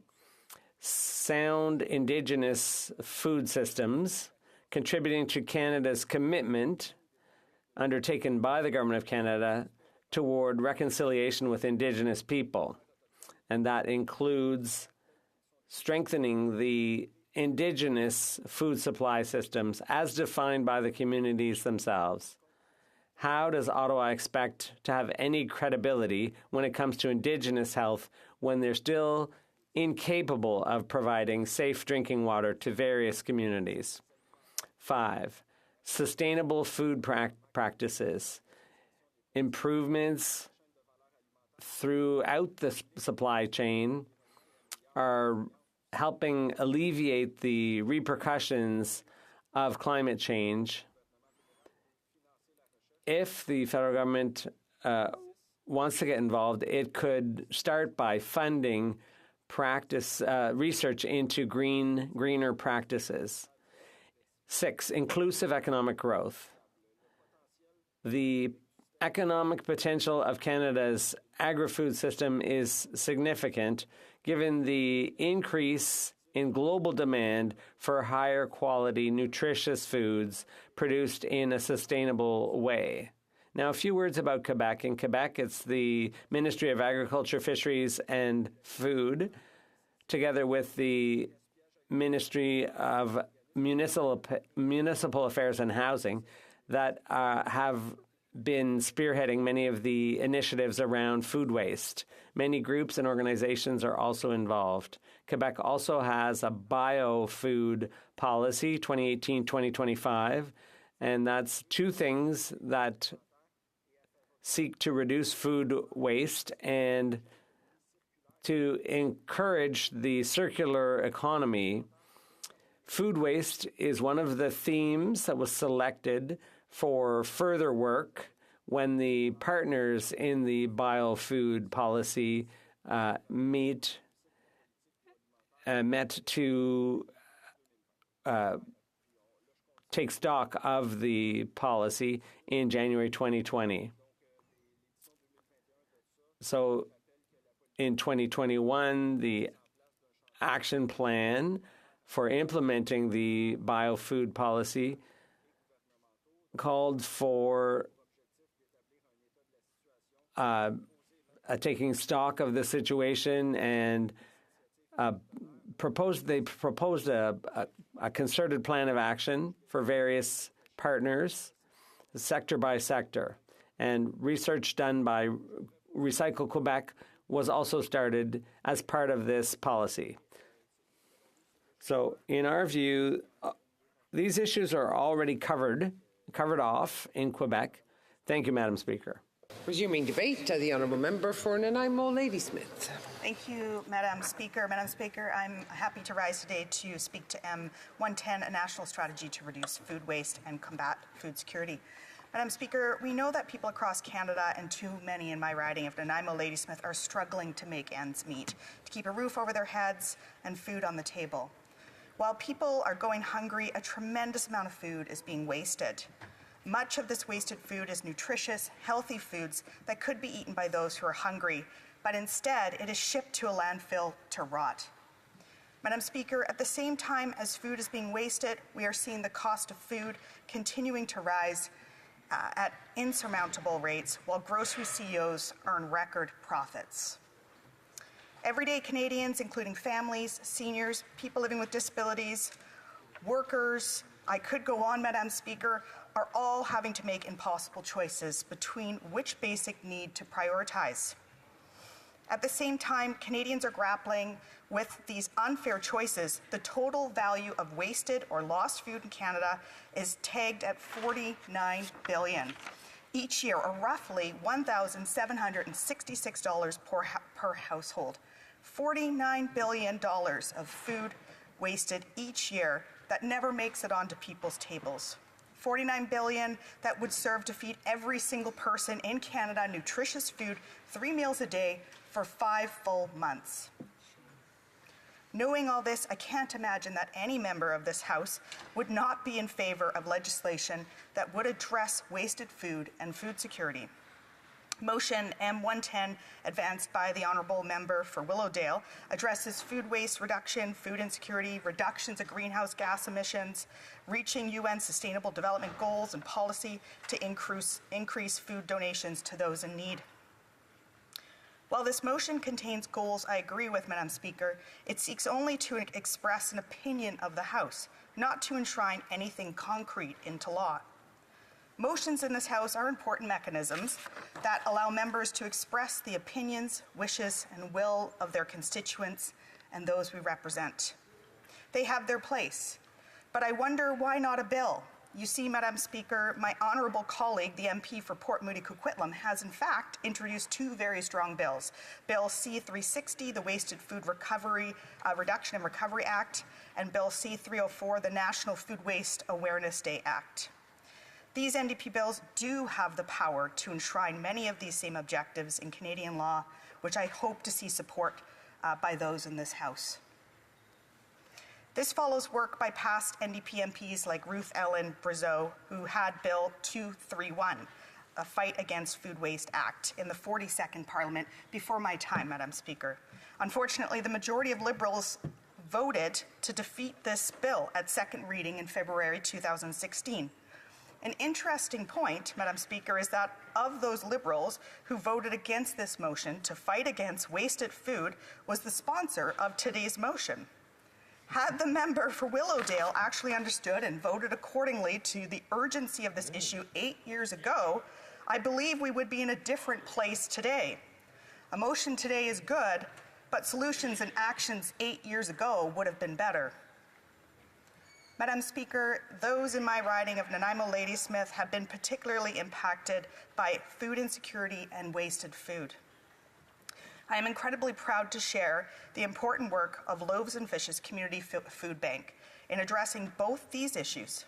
sound Indigenous food systems, contributing to Canada's commitment undertaken by the Government of Canada toward reconciliation with Indigenous people. And that includes strengthening the Indigenous food supply systems as defined by the communities themselves. How does Ottawa expect to have any credibility when it comes to Indigenous health when they're still incapable of providing safe drinking water to various communities? 5, sustainable food practices. Improvements throughout the supply chain are helping alleviate the repercussions of climate change. If the federal government wants to get involved, it could start by funding research into greener practices. 6, inclusive economic growth. The economic potential of Canada's agri-food system is significant given the increase in global demand for higher quality, nutritious foods produced in a sustainable way. Now, a few words about Quebec. In Quebec, it's the Ministry of Agriculture, Fisheries and Food, together with the Ministry of Municipal Affairs and Housing, that have been spearheading many of the initiatives around food waste. Many groups and organizations are also involved. Quebec also has a biofood policy, 2018-2025, and that's two things that seek to reduce food waste and to encourage the circular economy. Food waste is one of the themes that was selected for further work when the partners in the biofood policy met to take stock of the policy in January 2020. So in 2021, the action plan for implementing the biofood policy called for taking stock of the situation and proposed a concerted plan of action for various partners, sector by sector. And research done by Recycle Quebec was also started as part of this policy. So in our view, these issues are already covered off in Quebec. Thank you, Madam Speaker. Resuming debate, the Honourable Member for Nanaimo Ladysmith. Thank you, Madam Speaker. Madam Speaker, I'm happy to rise today to speak to M110, a national strategy to reduce food waste and combat food security. Madam Speaker, we know that people across Canada and too many in my riding of Nanaimo Ladysmith are struggling to make ends meet, to keep a roof over their heads and food on the table. While people are going hungry, a tremendous amount of food is being wasted. Much of this wasted food is nutritious, healthy foods that could be eaten by those who are hungry, but instead it is shipped to a landfill to rot. Madam Speaker, at the same time as food is being wasted, we are seeing the cost of food continuing to rise at insurmountable rates, while grocery CEOs earn record profits. Everyday Canadians, including families, seniors, people living with disabilities, workers, I could go on, Madam Speaker, are all having to make impossible choices between which basic need to prioritize. At the same time, Canadians are grappling with these unfair choices. The total value of wasted or lost food in Canada is tagged at $49 billion each year, or roughly $1,766 per household. $49 billion of food wasted each year that never makes it onto people's tables. $49 billion that would serve to feed every single person in Canada nutritious food 3 meals a day for 5 full months. Knowing all this, I can't imagine that any member of this House would not be in favor of legislation that would address wasted food and food security. Motion M110, advanced by the Honourable Member for Willowdale, addresses food waste reduction, food insecurity, reductions of greenhouse gas emissions, reaching UN Sustainable Development Goals and policy to increase food donations to those in need. While this motion contains goals I agree with, Madam Speaker, it seeks only to express an opinion of the House, not to enshrine anything concrete into law. Motions in this House are important mechanisms that allow members to express the opinions, wishes, and will of their constituents and those we represent. They have their place, but I wonder why not a bill? You see, Madam Speaker, my honourable colleague, the MP for Port Moody Coquitlam, has in fact introduced 2 very strong bills. Bill C-360, the Wasted Food Reduction and Recovery Act, and Bill C-304, the National Food Waste Awareness Day Act. These NDP bills do have the power to enshrine many of these same objectives in Canadian law, which I hope to see support by those in this House. This follows work by past NDP MPs like Ruth Ellen Brazeau, who had Bill 231, a Fight Against Food Waste Act, in the 42nd Parliament before my time, Madam Speaker. Unfortunately, the majority of Liberals voted to defeat this bill at second reading in February 2016. An interesting point, Madam Speaker, is that of those Liberals who voted against this motion to fight against wasted food was the sponsor of today's motion. Had the member for Willowdale actually understood and voted accordingly to the urgency of this issue 8 years ago, I believe we would be in a different place today. A motion today is good, but solutions and actions 8 years ago would have been better. Madam Speaker, those in my riding of Nanaimo-Ladysmith have been particularly impacted by food insecurity and wasted food. I am incredibly proud to share the important work of Loaves and Fishes Community Food Bank in addressing both these issues.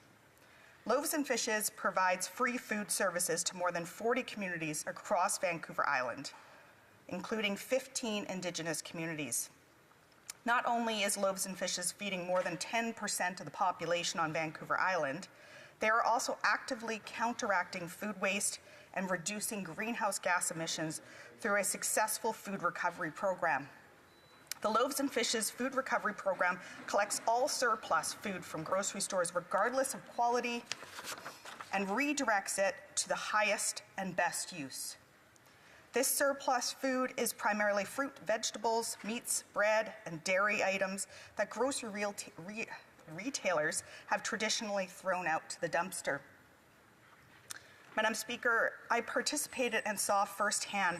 Loaves and Fishes provides free food services to more than 40 communities across Vancouver Island, including 15 Indigenous communities. Not only is Loaves and Fishes feeding more than 10% of the population on Vancouver Island, they are also actively counteracting food waste and reducing greenhouse gas emissions through a successful food recovery program. The Loaves and Fishes Food Recovery Program collects all surplus food from grocery stores regardless of quality and redirects it to the highest and best use. This surplus food is primarily fruit, vegetables, meats, bread, and dairy items that grocery retailers have traditionally thrown out to the dumpster. Madam Speaker, I participated and saw firsthand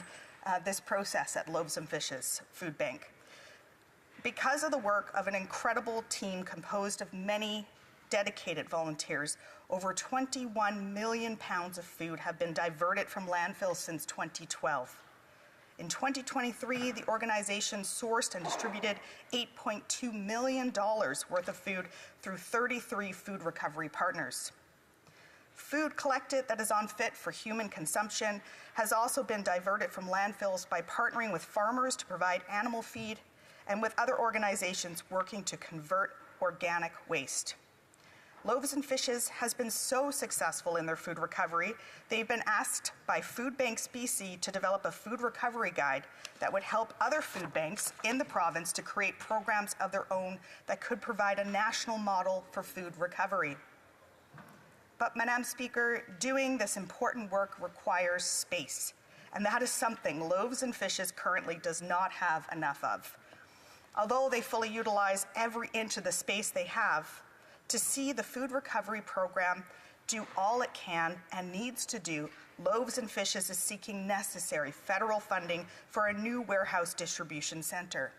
this process at Loaves and Fishes Food Bank. Because of the work of an incredible team composed of many dedicated volunteers, over 21 million pounds of food have been diverted from landfills since 2012. In 2023, the organization sourced and distributed $8.2 million worth of food through 33 food recovery partners. Food collected that is unfit for human consumption has also been diverted from landfills by partnering with farmers to provide animal feed and with other organizations working to convert organic waste. Loaves and Fishes has been so successful in their food recovery, they've been asked by Food Banks BC to develop a food recovery guide that would help other food banks in the province to create programs of their own that could provide a national model for food recovery. But, Madam Speaker, doing this important work requires space, and that is something Loaves and Fishes currently does not have enough of. Although they fully utilize every inch of the space they have, to see the food recovery program do all it can and needs to do, Loaves and Fishes is seeking necessary federal funding for a new warehouse distribution centre.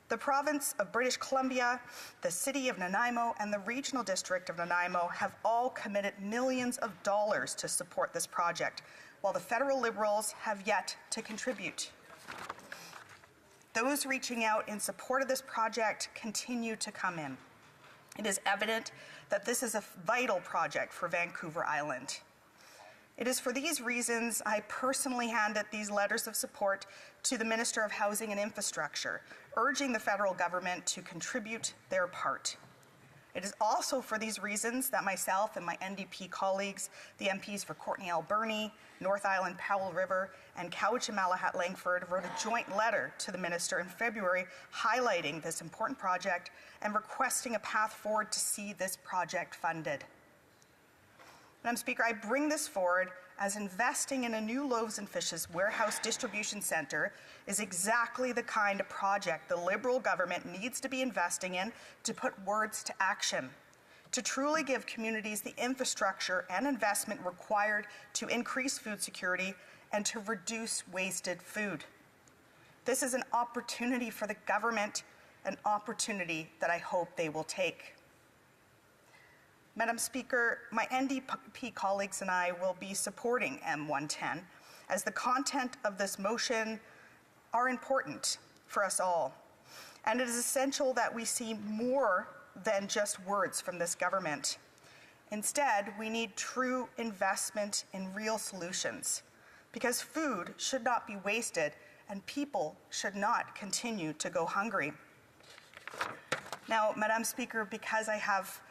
The province of British Columbia, the city of Nanaimo, and the regional district of Nanaimo have all committed millions of dollars to support this project, while the federal Liberals have yet to contribute. Those reaching out in support of this project continue to come in. It is evident that this is a vital project for Vancouver Island. It is for these reasons I personally handed these letters of support to the Minister of Housing and Infrastructure, urging the federal government to contribute their part. It is also for these reasons that myself and my NDP colleagues, the MPs for Courtney Alberni, North Island Powell River, and Cowichan-Malahat Langford, wrote a joint letter to the Minister in February highlighting this important project and requesting a path forward to see this project funded. Madam Speaker, I bring this forward as investing in a new Loaves and Fishes warehouse distribution centre is exactly the kind of project the Liberal government needs to be investing in to put words to action, to truly give communities the infrastructure and investment required to increase food security and to reduce wasted food. This is an opportunity for the government, an opportunity that I hope they will take. Madam Speaker, my NDP colleagues and I will be supporting M110 as the content of this motion are important for us all. And it is essential that we see more than just words from this government. Instead, we need true investment in real solutions, because food should not be wasted and people should not continue to go hungry. Now, Madam Speaker, because I have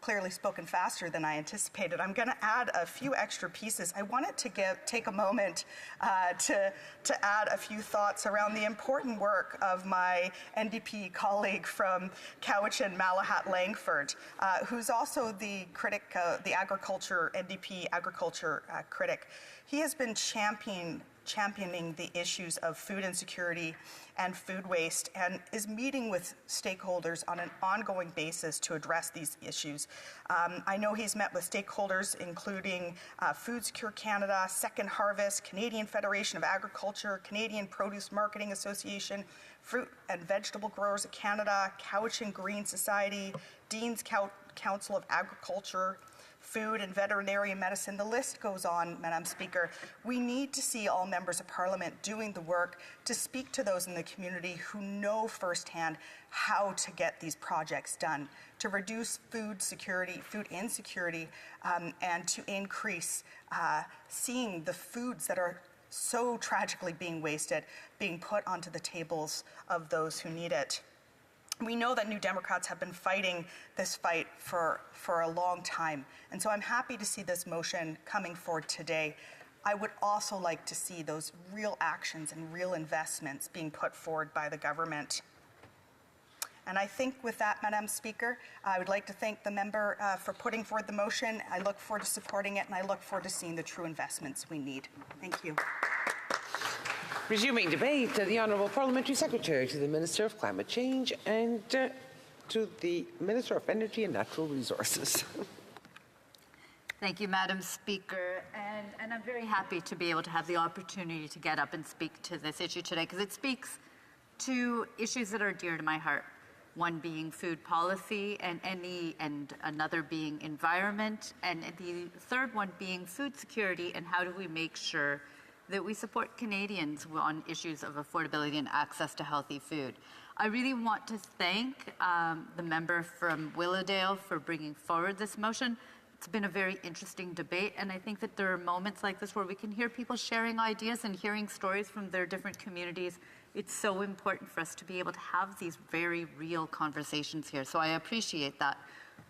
clearly spoken faster than I anticipated, I'm going to add a few extra pieces. I wanted to take a moment to add a few thoughts around the important work of my NDP colleague from Cowichan, Malahat Langford, who's also the critic, the agriculture, NDP agriculture critic. He has been championing the issues of food insecurity and food waste, and is meeting with stakeholders on an ongoing basis to address these issues. I know he's met with stakeholders including Food Secure Canada, Second Harvest, Canadian Federation of Agriculture, Canadian Produce Marketing Association, Fruit and Vegetable Growers of Canada, Cowichan Green Society, Dean's Council of Agriculture, Food and Veterinary Medicine. The list goes on, Madam Speaker. We need to see all members of Parliament doing the work to speak to those in the community who know firsthand how to get these projects done, to reduce food security, food insecurity, and to increase seeing the foods that are so tragically being wasted being put onto the tables of those who need it. We know that New Democrats have been fighting this fight for a long time, and so I'm happy to see this motion coming forward today. I would also like to see those real actions and real investments being put forward by the government. And I think with that, Madam Speaker, I would like to thank the member for putting forward the motion. I look forward to supporting it, and I look forward to seeing the true investments we need. Thank you. Resuming debate, the Honourable Parliamentary Secretary to the Minister of Climate Change and to the Minister of Energy and Natural Resources. Thank you, Madam Speaker. And I'm very happy to be able to have the opportunity to get up and speak to this issue today, because it speaks to issues that are dear to my heart. One being food policy, and another being environment, and the third one being food security, and how do we make sure that we support Canadians on issues of affordability and access to healthy food. I really want to thank the member from Willowdale for bringing forward this motion. It's been a very interesting debate, and I think that there are moments like this where we can hear people sharing ideas and hearing stories from their different communities. It's so important for us to be able to have these very real conversations here, so I appreciate that.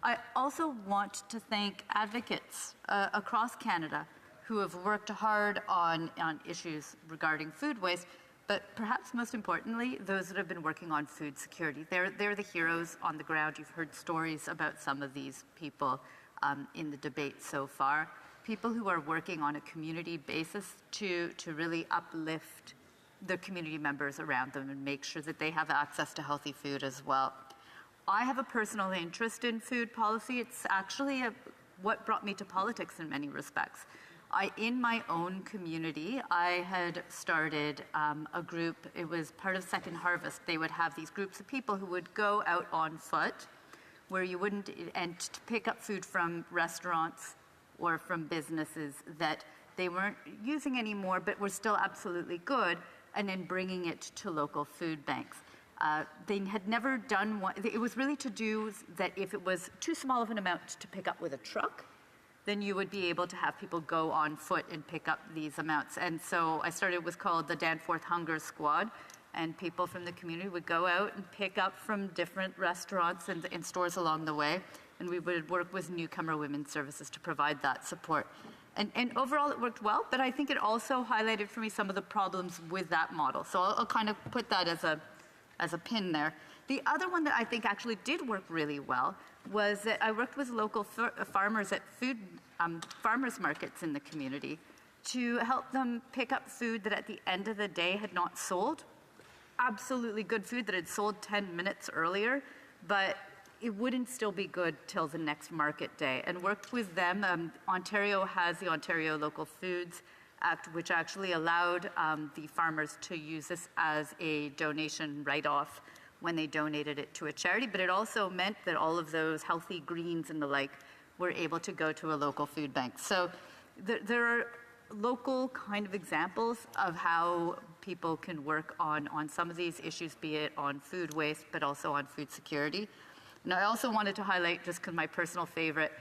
I also want to thank advocates across Canada who have worked hard on issues regarding food waste, but perhaps most importantly, those that have been working on food security. They're the heroes on the ground. You've heard stories about some of these people in the debate so far. People who are working on a community basis to really uplift the community members around them and make sure that they have access to healthy food as well. I have a personal interest in food policy. It's actually what brought me to politics in many respects. In my own community, I had started a group. It was part of Second Harvest. They would have these groups of people who would go out on foot, where you wouldn't, and to pick up food from restaurants or from businesses that they weren't using anymore, but were still absolutely good, and then bringing it to local food banks. They had never done one. It was really to do that if it was too small of an amount to pick up with a truck, then you would be able to have people go on foot and pick up these amounts. And so I started, it was called the Danforth Hunger Squad, and people from the community would go out and pick up from different restaurants and stores along the way, and we would work with Newcomer Women's Services to provide that support. And overall it worked well, but I think it also highlighted for me some of the problems with that model. So I'll kind of put that as a pin there. The other one that I think actually did work really well was that I worked with local farmers at farmers markets in the community to help them pick up food that at the end of the day had not sold. Absolutely good food that had sold 10 minutes earlier, but it wouldn't still be good till the next market day. And worked with them. Ontario has the Ontario Local Foods Act, which actually allowed the farmers to use this as a donation write-off when they donated it to a charity, but it also meant that all of those healthy greens and the like were able to go to a local food bank. So there are local kind of examples of how people can work on some of these issues, be it on food waste, but also on food security. And I also wanted to highlight, just because my personal favorite,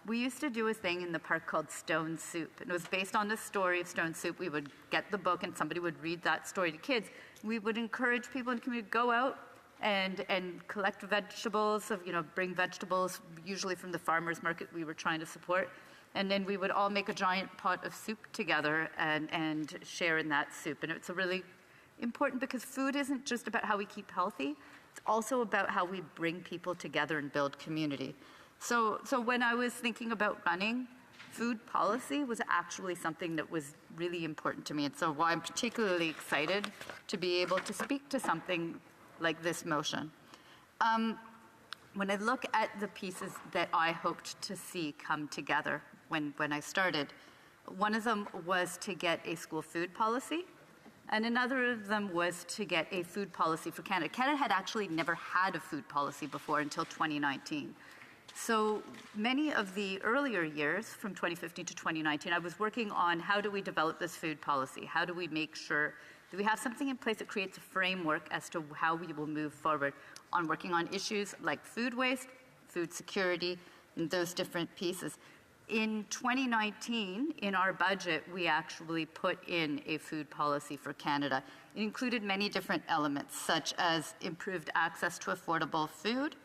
We used to do a thing in the park called Stone Soup, and it was based on the story of Stone Soup. We would get the book and somebody would read that story to kids. We would encourage people in the community to go out and collect vegetables, bring vegetables, usually from the farmers market we were trying to support. And then we would all make a giant pot of soup together and share in that soup. And it's a really important because food isn't just about how we keep healthy, it's also about how we bring people together and build community. So when I was thinking about running, food policy was actually something that was really important to me. And so why I'm particularly excited to be able to speak to something like this motion. When I look at the pieces that I hoped to see come together when I started, one of them was to get a school food policy, and another of them was to get a food policy for Canada. Canada had actually never had a food policy before until 2019. So many of the earlier years, from 2015 to 2019, I was working on how do we develop this food policy? How do we make sure that we have something in place that creates a framework as to how we will move forward on working on issues like food waste, food security, and those different pieces. In 2019, in our budget, we actually put in a food policy for Canada. It included many different elements, such as improved access to affordable food,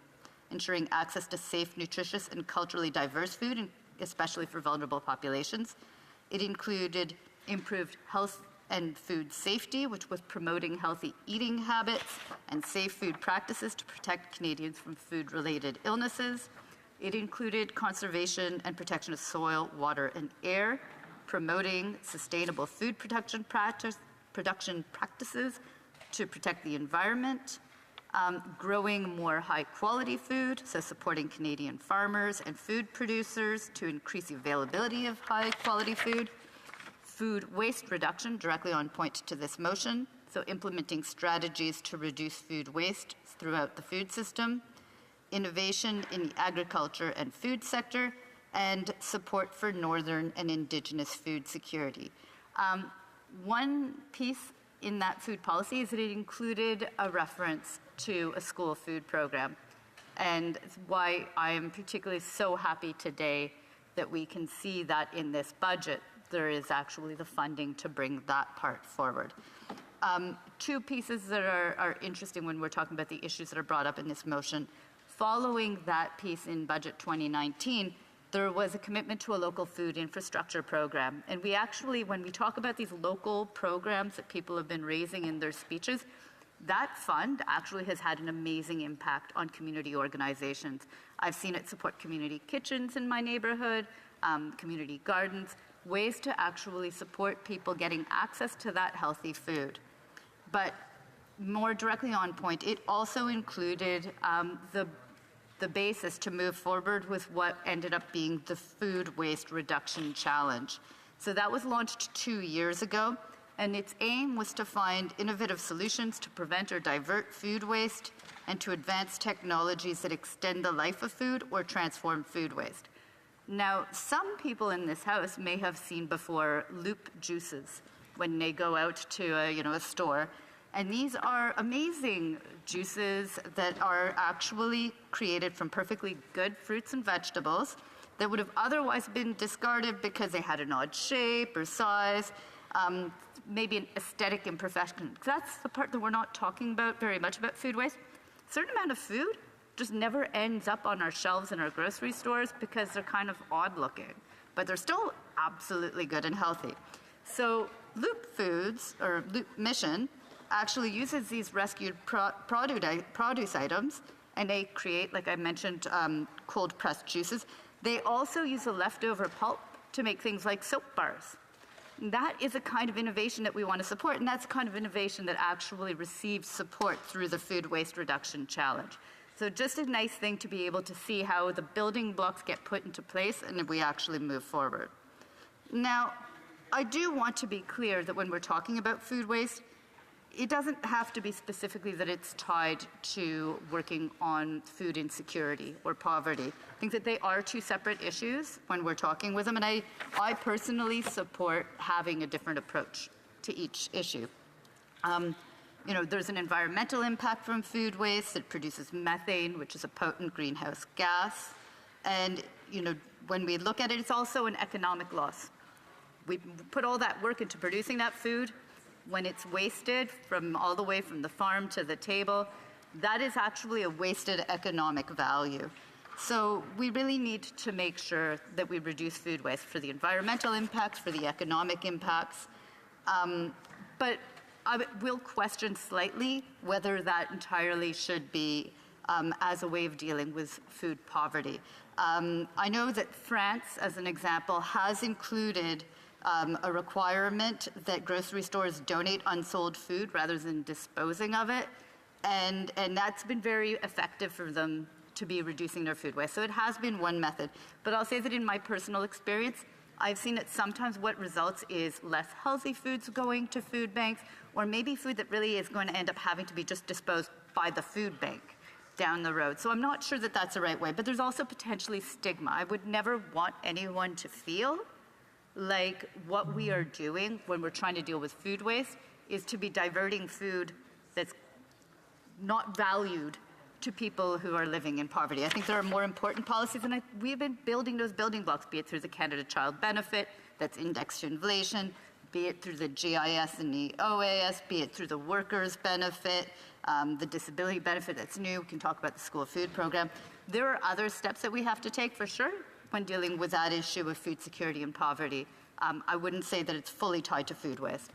ensuring access to safe, nutritious, and culturally diverse food, especially for vulnerable populations. It included improved health and food safety, which was promoting healthy eating habits and safe food practices to protect Canadians from food-related illnesses. It included conservation and protection of soil, water, and air, promoting sustainable food production practices to protect the environment, growing more high-quality food, so supporting Canadian farmers and food producers to increase the availability of high-quality food, food waste reduction, directly on point to this motion, so implementing strategies to reduce food waste throughout the food system, innovation in the agriculture and food sector, and support for Northern and Indigenous food security. One piece in that food policy is that it included a reference to a school food program. And it's why I am particularly so happy today that we can see that in this budget, there is actually the funding to bring that part forward. Two pieces that are interesting when we're talking about the issues that are brought up in this motion. Following that piece in Budget 2019, there was a commitment to a local food infrastructure program. And we actually, when we talk about these local programs that people have been raising in their speeches, that fund actually has had an amazing impact on community organizations. I've seen it support community kitchens in my neighborhood, community gardens, ways to actually support people getting access to that healthy food. But more directly on point, it also included the basis to move forward with what ended up being the Food Waste Reduction Challenge. So that was launched 2 years ago, and its aim was to find innovative solutions to prevent or divert food waste and to advance technologies that extend the life of food or transform food waste. Now, some people in this house may have seen before Loop juices when they go out to a store. And these are amazing juices that are actually created from perfectly good fruits and vegetables that would have otherwise been discarded because they had an odd shape or size, maybe an aesthetic imperfection. That's the part that we're not talking about very much about food waste. A certain amount of food just never ends up on our shelves in our grocery stores because they're kind of odd looking, but they're still absolutely good and healthy. So Loop Foods, or Loop Mission, actually uses these rescued produce items, and they create, like I mentioned, cold-pressed juices. They also use the leftover pulp to make things like soap bars. That is a kind of innovation that we want to support, and that's the kind of innovation that actually receives support through the Food Waste Reduction Challenge. So just a nice thing to be able to see how the building blocks get put into place and we actually move forward. Now, I do want to be clear that when we're talking about food waste, it doesn't have to be specifically that it's tied to working on food insecurity or poverty. I think that they are two separate issues when we're talking with them, and I personally support having a different approach to each issue. There's an environmental impact from food waste. It produces methane, which is a potent greenhouse gas. And when we look at it, it's also an economic loss. We put all that work into producing that food. When it's wasted all the way from the farm to the table, that is actually a wasted economic value. So we really need to make sure that we reduce food waste for the environmental impacts, for the economic impacts. But I will question slightly whether that entirely should be as a way of dealing with food poverty. I know that France, as an example, has included a requirement that grocery stores donate unsold food rather than disposing of it. And that's been very effective for them to be reducing their food waste. So it has been one method. But I'll say that in my personal experience, I've seen that sometimes what results is less healthy foods going to food banks, or maybe food that really is going to end up having to be just disposed by the food bank down the road. So I'm not sure that that's the right way. But there's also potentially stigma. I would never want anyone to feel like what we are doing when we're trying to deal with food waste is to be diverting food that's not valued to people who are living in poverty. I think there are more important policies, and we've been building those building blocks, be it through the Canada Child Benefit that's indexed to inflation, be it through the GIS and the OAS, be it through the workers' benefit, the disability benefit that's new. We can talk about the school food program. There are other steps that we have to take for sure when dealing with that issue of food security and poverty. I wouldn't say that it's fully tied to food waste.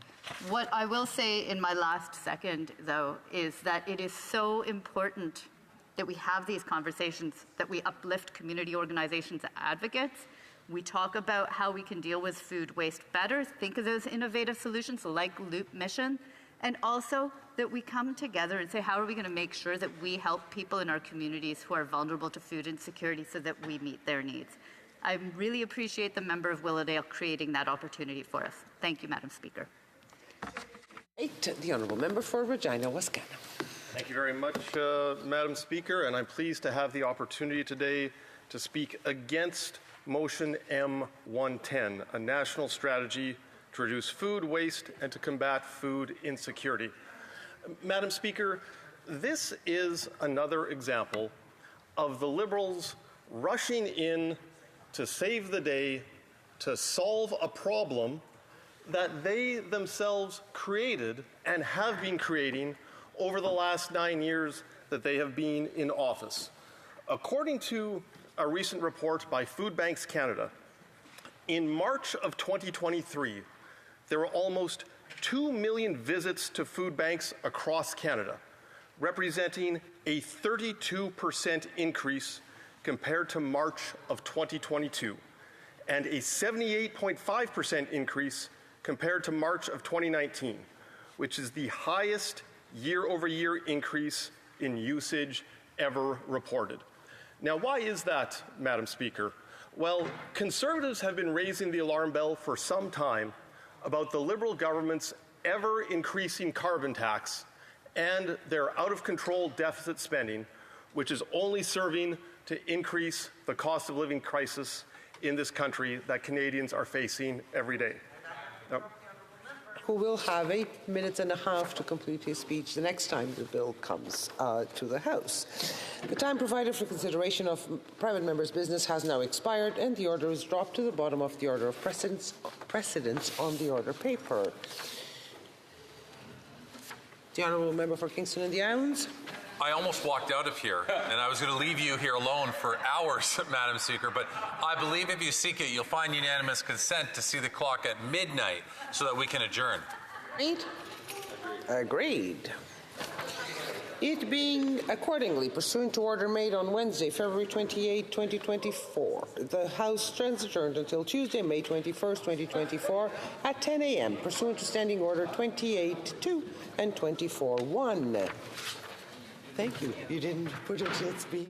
What I will say in my last second, though, is that it is so important that we have these conversations, that we uplift community organizations, advocates. We talk about how we can deal with food waste better, think of those innovative solutions like Loop Mission, and also that we come together and say, how are we going to make sure that we help people in our communities who are vulnerable to food insecurity so that we meet their needs? I really appreciate the member of Willowdale creating that opportunity for us. Thank you, Madam Speaker. The Honourable Member for Regina Wascana. Thank you very much, Madam Speaker, and I'm pleased to have the opportunity today to speak against Motion M110, a national strategy to reduce food waste and to combat food insecurity. Madam Speaker, this is another example of the Liberals rushing in to save the day, to solve a problem that they themselves created and have been creating over the last 9 years that they have been in office. According to a recent report by Food Banks Canada, in March of 2023, there were almost 2 million visits to food banks across Canada, representing a 32% increase compared to March of 2022, and a 78.5% increase compared to March of 2019, which is the highest year-over-year increase in usage ever reported. Now, why is that, Madam Speaker? Well, Conservatives have been raising the alarm bell for some time about the Liberal government's ever-increasing carbon tax and their out-of-control deficit spending, which is only serving to increase the cost of living crisis in this country that Canadians are facing every day. Now, who will have 8 minutes and a half to complete his speech the next time the bill comes to the House. The time provided for consideration of private members' business has now expired, and the order is dropped to the bottom of the order of precedence on the order paper. The Honourable Member for Kingston and the Islands. I almost walked out of here, and I was going to leave you here alone for hours, Madam Speaker, but I believe if you seek it, you'll find unanimous consent to see the clock at midnight so that we can adjourn. Agreed. It being accordingly pursuant to order made on Wednesday, February 28, 2024, the House stands adjourned until Tuesday, May 21st, 2024 at 10 a.m. pursuant to Standing Order 28.2 and 24.1. Thank you. You didn't put it, let's be.